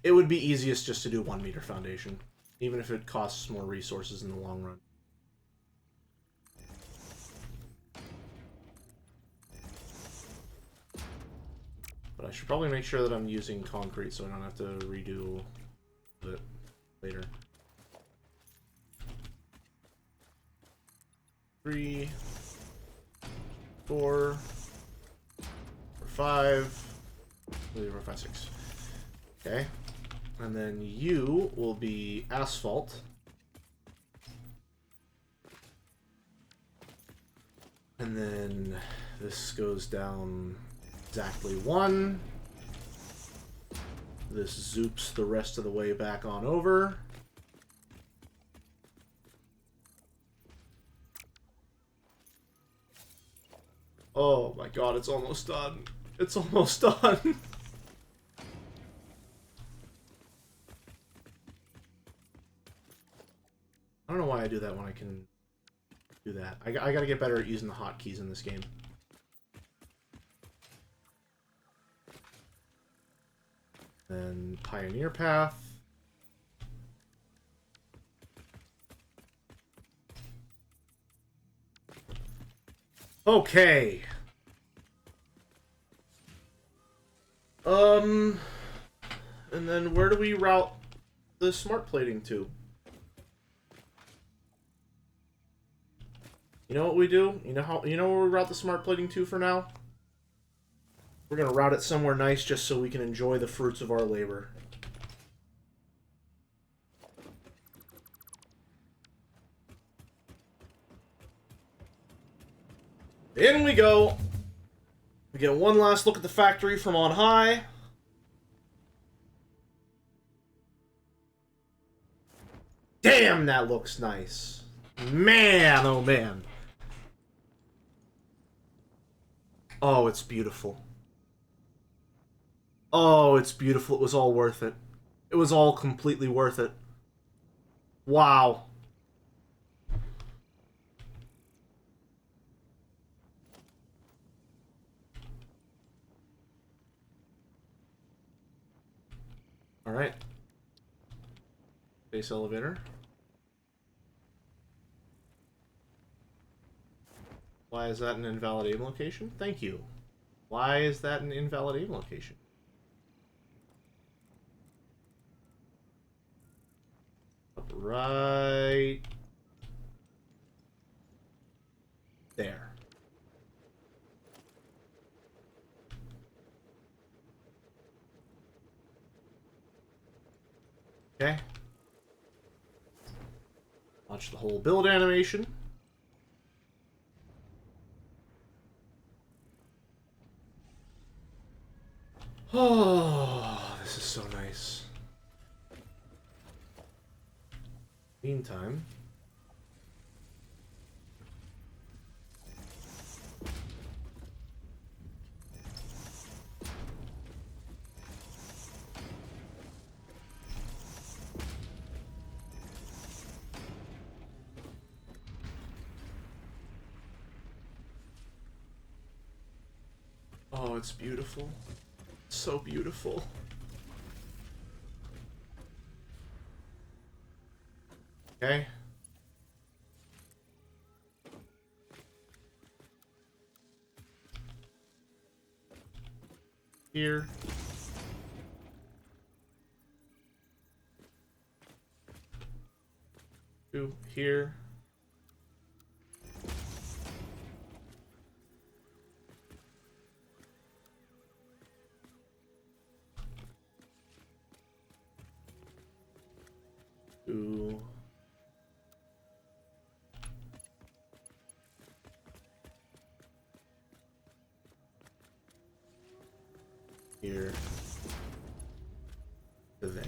It would be easiest just to do 1 meter foundation, even if it costs more resources in the long run. But I should probably make sure that I'm using concrete so I don't have to redo it later. 3, 4, 5, 5, 6. Okay. And then you will be asphalt. And then this goes down exactly 1. This zoops the rest of the way back on over. Oh my god, it's almost done. It's almost done. I don't know why I do that when I can do that. I gotta get better at using the hotkeys in this game. Then Pioneer Path. Okay. And then where do we route the smart plating to? You know what we do? You know where we route the smart plating to for now? We're gonna route it somewhere nice just so we can enjoy the fruits of our labor. In we go. We get one last look at the factory from on high. Damn, that looks nice. Man, oh man. Oh, it's beautiful. Oh, it's beautiful. It was all worth it. It was all completely worth it. Wow. Alright. Base elevator. Why is that an invalid aim location? Thank you. Why is that an invalid aim location? Right there. Okay. Watch the whole build animation. Oh, this is so nice. Meantime. Oh, it's beautiful. So beautiful. Okay. Here. Two here. Ooh. Here to there.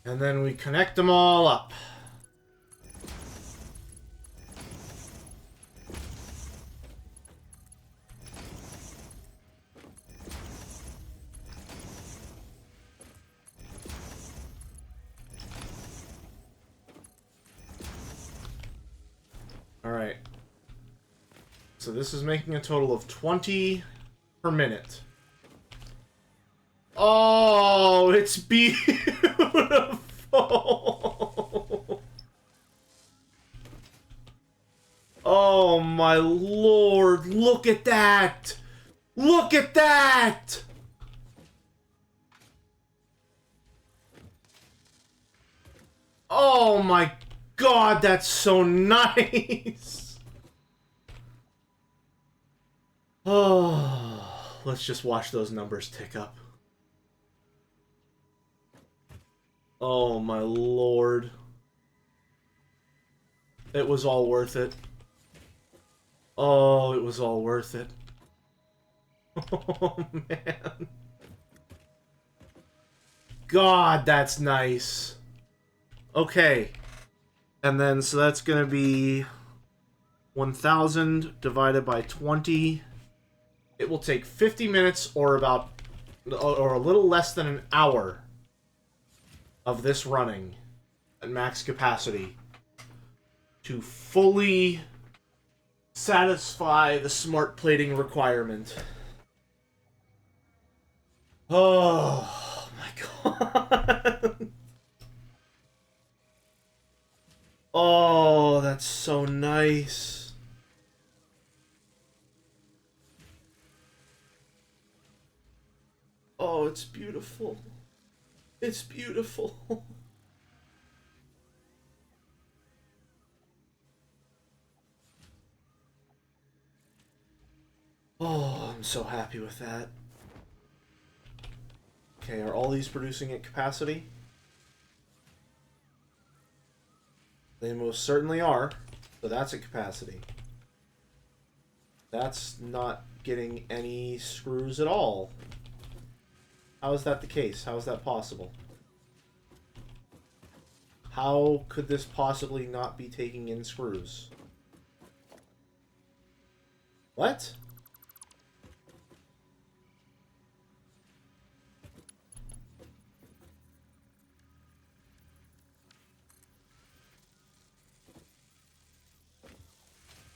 And then we connect them all up. Alright. So this is making a total of 20 per minute. Oh, it's beautiful! Oh my lord, look at that! Look at that! Oh my god, that's so nice! Oh, let's just watch those numbers tick up. Oh my lord. It was all worth it. Oh, it was all worth it. Oh man. God, that's nice. Okay. And then, so that's gonna be 1,000 divided by 20. It will take 50 minutes or a little less than an hour of this running at max capacity to fully satisfy the smart plating requirement. Oh my god. Oh, that's so nice. Oh, it's beautiful. It's beautiful. Oh, I'm so happy with that. Okay, are all these producing at capacity? They most certainly are. So that's at capacity. That's not getting any screws at all. How is that the case? How is that possible? How could this possibly not be taking in screws? What?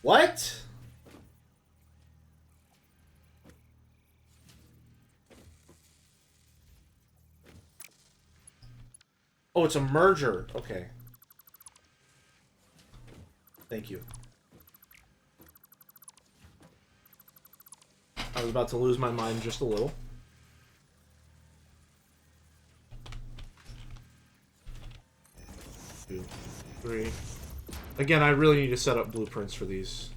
What? Oh, it's a merger. Okay. Thank you. I was about to lose my mind just a little. Two, three. Again, I really need to set up blueprints for these.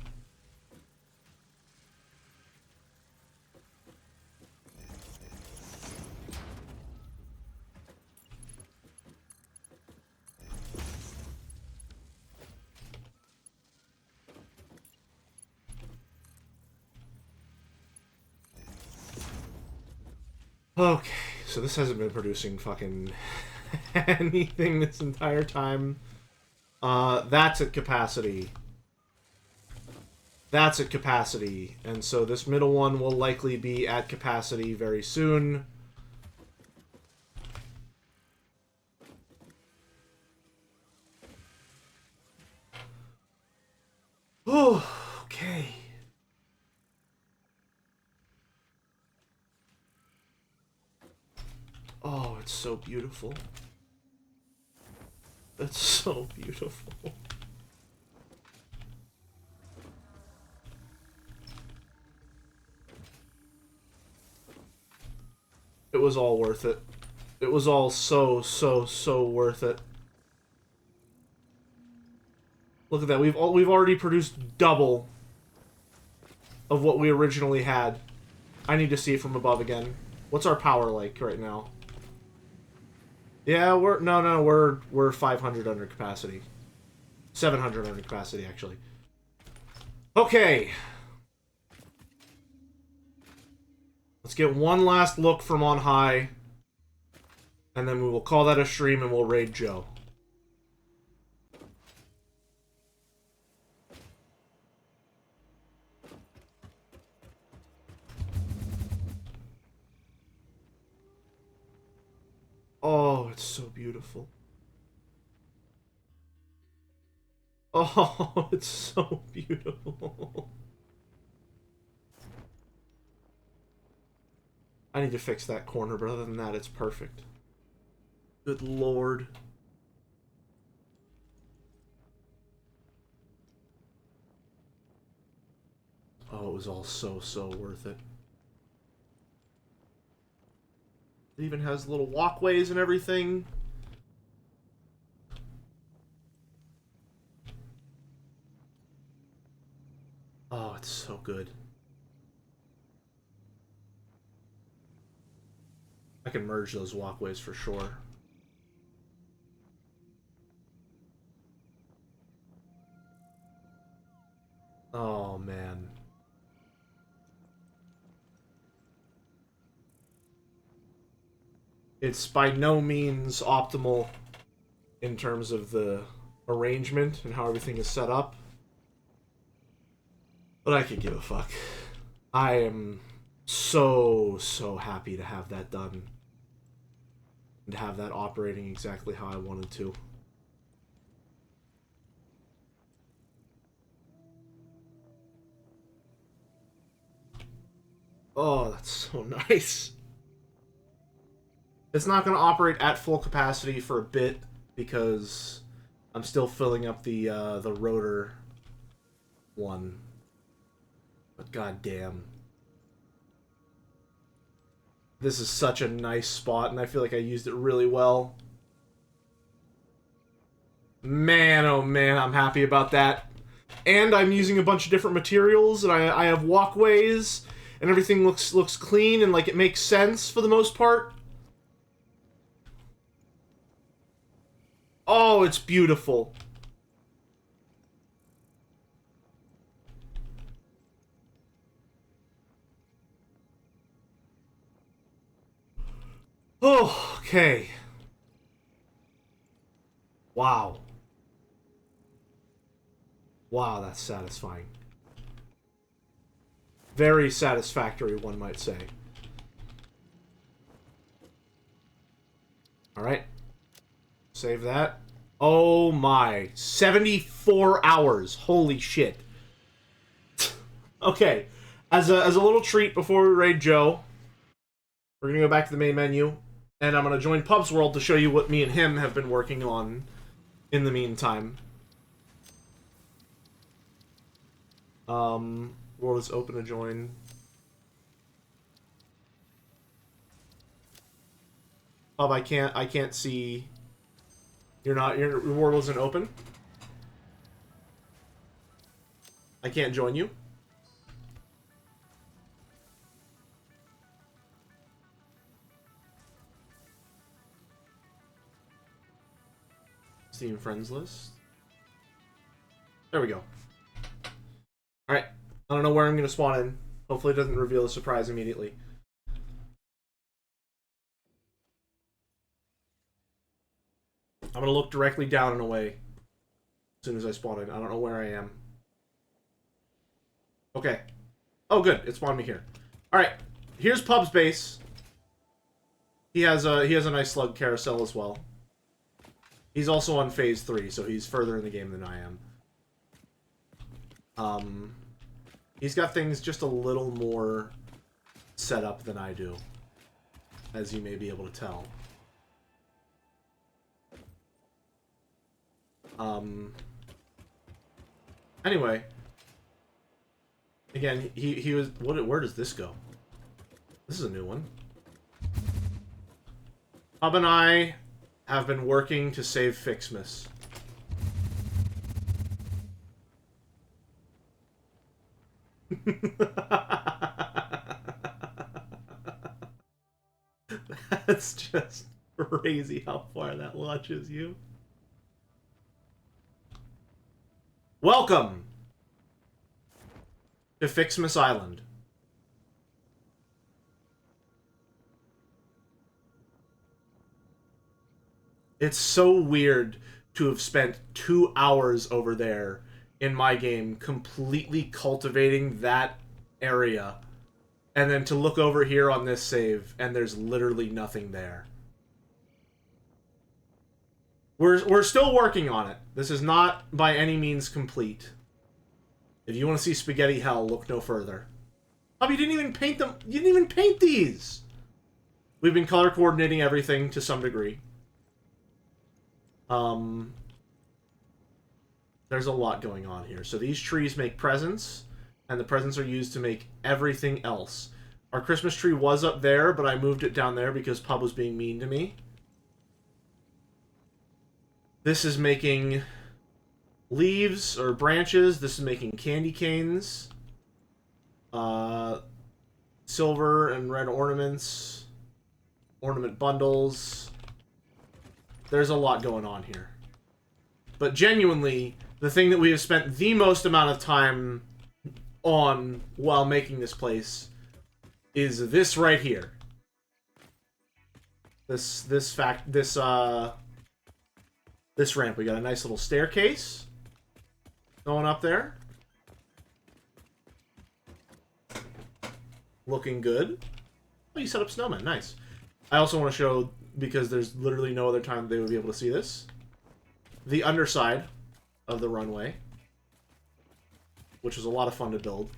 Okay, so this hasn't been producing fucking anything this entire time. That's at capacity. That's at capacity. And so this middle one will likely be at capacity very soon. Oh, okay. Oh, it's so beautiful. It's so beautiful. It was all worth it. It was all so worth it. Look at that. We've already produced double of what we originally had. I need to see it from above again. What's our power like right now? Yeah, we're 500 under capacity. 700 under capacity, actually. Okay. Let's get one last look from on high. And then we will call that a stream and we'll raid Joe. Oh, it's so beautiful. Oh, it's so beautiful. I need to fix that corner, but other than that, it's perfect. Good lord. Oh, it was all so worth it. It even has little walkways and everything. Oh, it's so good. I can merge those walkways for sure. Oh, man. It's by no means optimal in terms of the arrangement and how everything is set up. But I could give a fuck. I am so happy to have that done. And to have that operating exactly how I wanted to. Oh, that's so nice. It's not going to operate at full capacity for a bit because I'm still filling up the rotor one. But goddamn, this is such a nice spot, and I feel like I used it really well. Man, oh man, I'm happy about that. And I'm using a bunch of different materials, and I have walkways, and everything looks clean and like it makes sense for the most part. Oh, it's beautiful. Oh, okay. Wow. Wow, that's satisfying. Very satisfactory, one might say. Alright. Save that. Oh my. 74 hours. Holy shit. Okay. As a little treat before we raid Joe, we're gonna go back to the main menu, and I'm gonna join Pub's World to show you what me and him have been working on in the meantime. World is open to join. Pub, I can't see. Your world isn't open. I can't join you. Steam friends list. There we go. Alright. I don't know where I'm going to spawn in. Hopefully it doesn't reveal a surprise immediately. I'm going to look directly down and away as soon as I spawn in. I don't know where I am. Okay. Oh, good. It spawned me here. Alright. Here's Pub's base. He has a nice slug carousel as well. He's also on phase 3, so he's further in the game than I am. He's got things just a little more set up than I do, as you may be able to tell. Anyway. Again, he was... Where does this go? This is a new one. Hub and I have been working to save Fixmas. That's just crazy how far that launches you. Welcome to Fixmas Island. It's so weird to have spent 2 hours over there in my game completely cultivating that area, and then to look over here on this save and there's literally nothing there. We're still working on it. This is not by any means complete. If you want to see spaghetti hell, look no further. Oh, you didn't even paint them. You didn't even paint these. We've been color coordinating everything to some degree. There's a lot going on here. So these trees make presents, and the presents are used to make everything else. Our Christmas tree was up there, but I moved it down there because Pub was being mean to me. This is making leaves or branches. This is making candy canes. Silver and red ornaments. Ornament bundles. There's a lot going on here. But genuinely, the thing that we have spent the most amount of time on while making this place is this right here. This ramp. We got a nice little staircase going up there. Looking good. Oh, you set up snowmen. Nice. I also want to show, because there's literally no other time they would be able to see this, the underside of the runway, which was a lot of fun to build.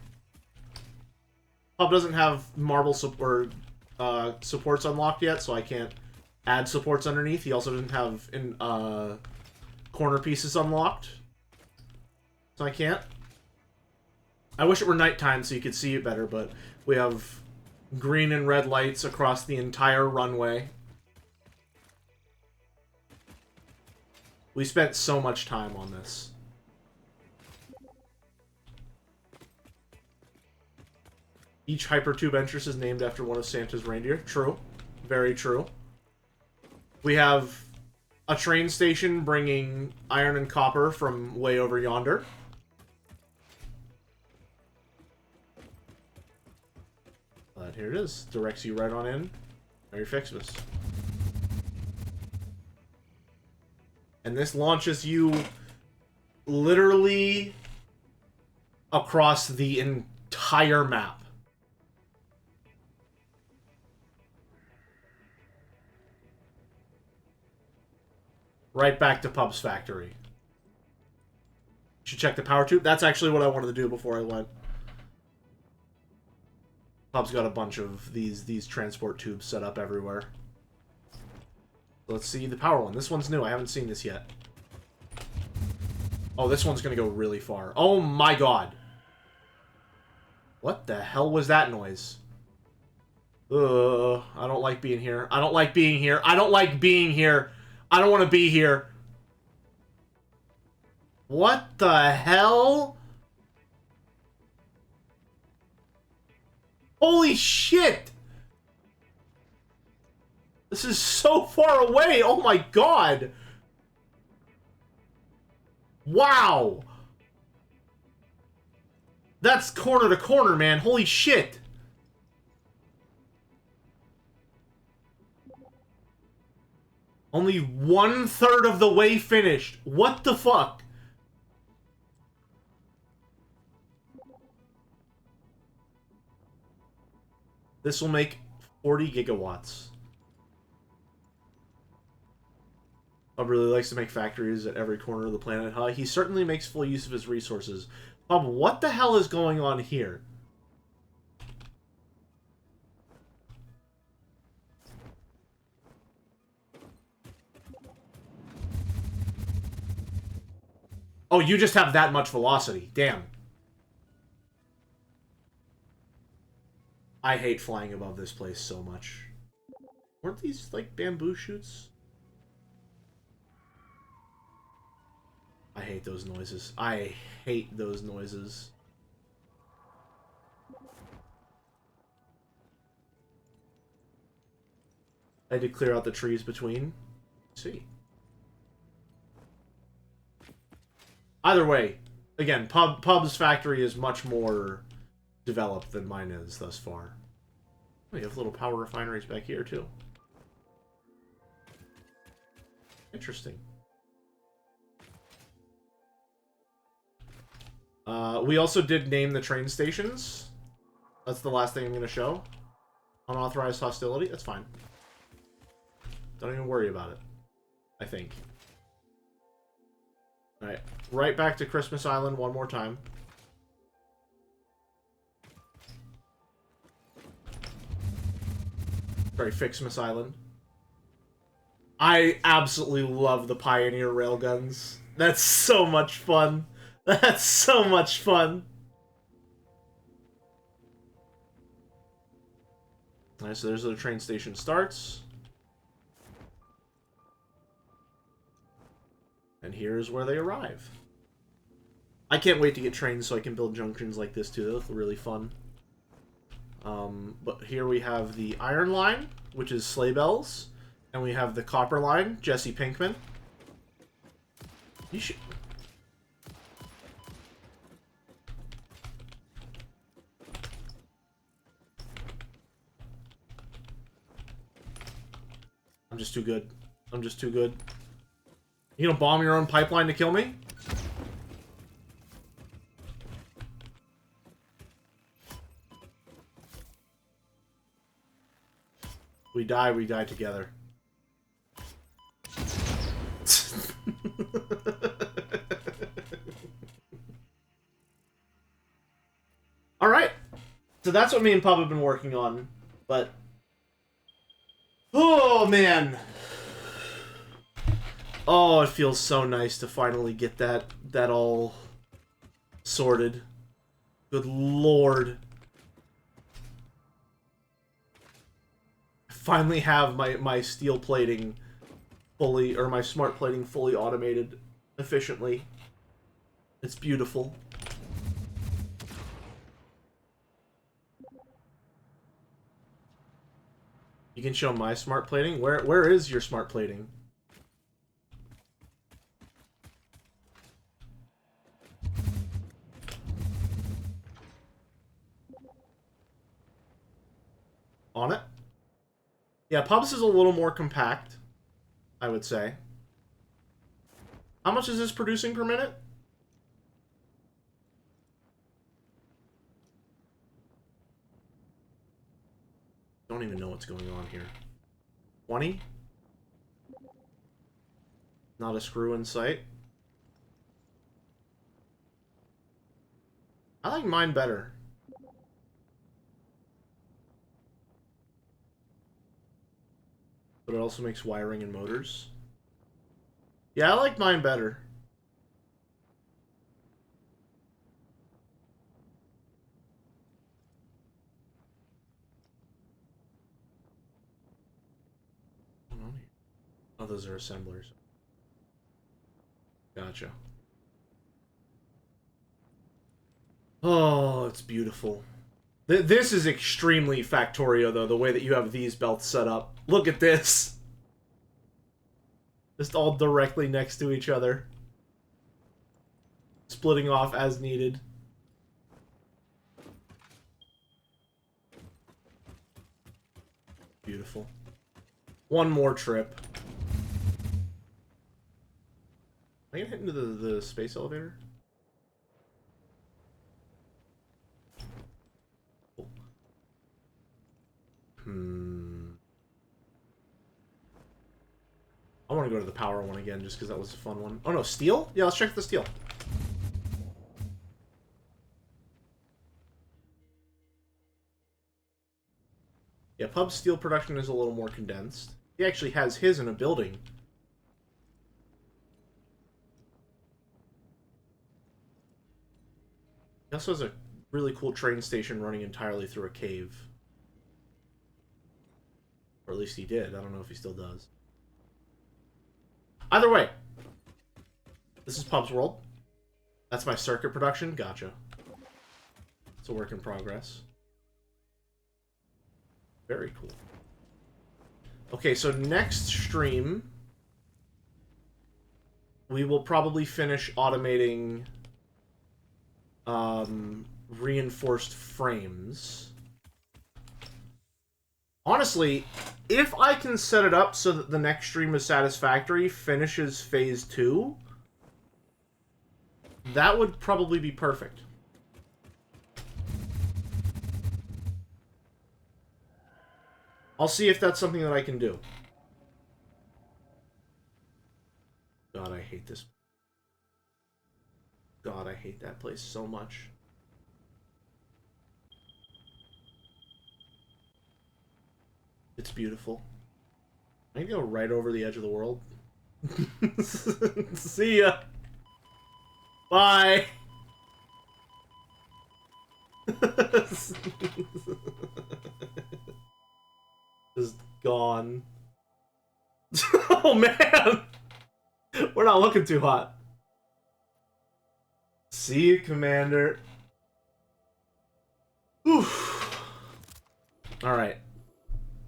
Pub doesn't have marble supports unlocked yet, so I can't add supports underneath. He also doesn't have corner pieces unlocked, so I can't. I wish it were nighttime so you could see it better, but we have green and red lights across the entire runway. We spent so much time on this. Each hypertube entrance is named after one of Santa's reindeer. True. Very true. We have a train station bringing iron and copper from way over yonder. But here it is. Directs you right on in. Merry Fixmas. And this launches you literally across the entire map. Right back to Pub's factory. You should check the power tube. That's actually what I wanted to do before I went. Pub's got a bunch of these transport tubes set up everywhere. Let's see the power one. This one's new. I haven't seen this yet. Oh, this one's gonna go really far. Oh my god. What the hell was that noise? I don't like being here. I don't like being here. I don't like being here. I don't want to be here. What the hell? Holy shit! This is so far away! Oh my god! Wow! That's corner to corner, man. Holy shit! Only 1/3 of the way finished. What the fuck? This will make 40 gigawatts. Pub really likes to make factories at every corner of the planet, huh? He certainly makes full use of his resources. Pub, what the hell is going on here? Oh, you just have that much velocity. Damn. I hate flying above this place so much. Weren't these, like, bamboo shoots? I hate those noises. I hate those noises. I had to clear out the trees between. Let's see. Either way, again, Pub's factory is much more developed than mine is thus far. We have little power refineries back here, too. Interesting. We also did name the train stations. That's the last thing I'm going to show. Unauthorized hostility. That's fine. Don't even worry about it. I think. Alright. Right back to Christmas Island one more time. Sorry, Fixmas Island. I absolutely love the Pioneer railguns. That's so much fun. That's so much fun. Alright, so there's where the train station starts. And here's where they arrive. I can't wait to get trains so I can build junctions like this too. They look really fun. But here we have the Iron Line, which is Sleigh Bells. And we have the Copper Line, Jesse Pinkman. You should... I'm just too good. I'm just too good. You gonna bomb your own pipeline to kill me? We die together. Alright. So that's what me and Pub have been working on. But... oh, man. Oh, it feels so nice to finally get that all sorted. Good lord. I finally have my steel plating fully, or my smart plating fully automated efficiently. It's beautiful. You can show my smart plating? Where is your smart plating? On it? Yeah, Pubs is a little more compact, I would say. How much is this producing per minute? Don't even know what's going on here. 20? Not a screw in sight. I like mine better. But it also makes wiring and motors. Yeah, I like mine better. Oh, those are assemblers. Gotcha. Oh, it's beautiful. This is extremely Factorio, though, the way that you have these belts set up. Look at this! Just all directly next to each other. Splitting off as needed. Beautiful. One more trip. Am I gonna hit into the space elevator? Oh. I want to go to the power one again just because that was a fun one. Oh no, steel? Yeah, let's check the steel. Yeah, Pub's steel production is a little more condensed. He actually has his in a building. He also has a really cool train station running entirely through a cave. Or at least he did. I don't know if he still does. Either way, this is Pub's World. That's my circuit production. Gotcha. It's a work in progress. Very cool. Okay, so next stream, we will probably finish automating reinforced frames. Honestly, if I can set it up so that the next stream of Satisfactory finishes Phase 2, that would probably be perfect. I'll see if that's something that I can do. God, I hate this. God, I hate that place so much. It's beautiful. I can go right over the edge of the world. See ya. Bye. Just gone. Oh man! We're not looking too hot. See you, Commander. Alright.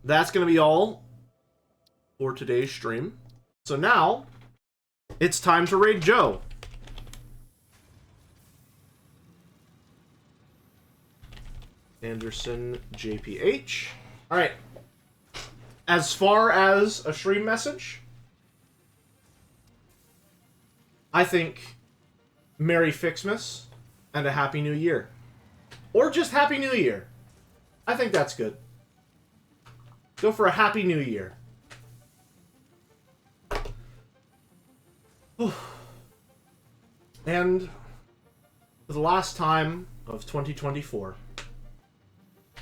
That's gonna be all for today's stream. So now, it's time to raid Joe. Anderson JPH. Alright. As far as a stream message, I think Merry Fixmas and a Happy New Year. Or just Happy New Year. I think that's good. Go for a Happy New Year. And for the last time of 2024,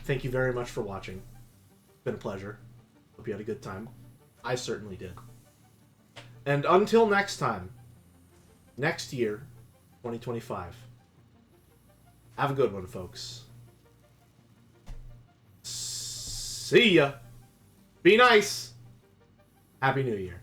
thank you very much for watching. It's been a pleasure. Hope you had a good time. I certainly did. And until next time, next year, 2025, have a good one, folks. See ya. Be nice. Happy New Year.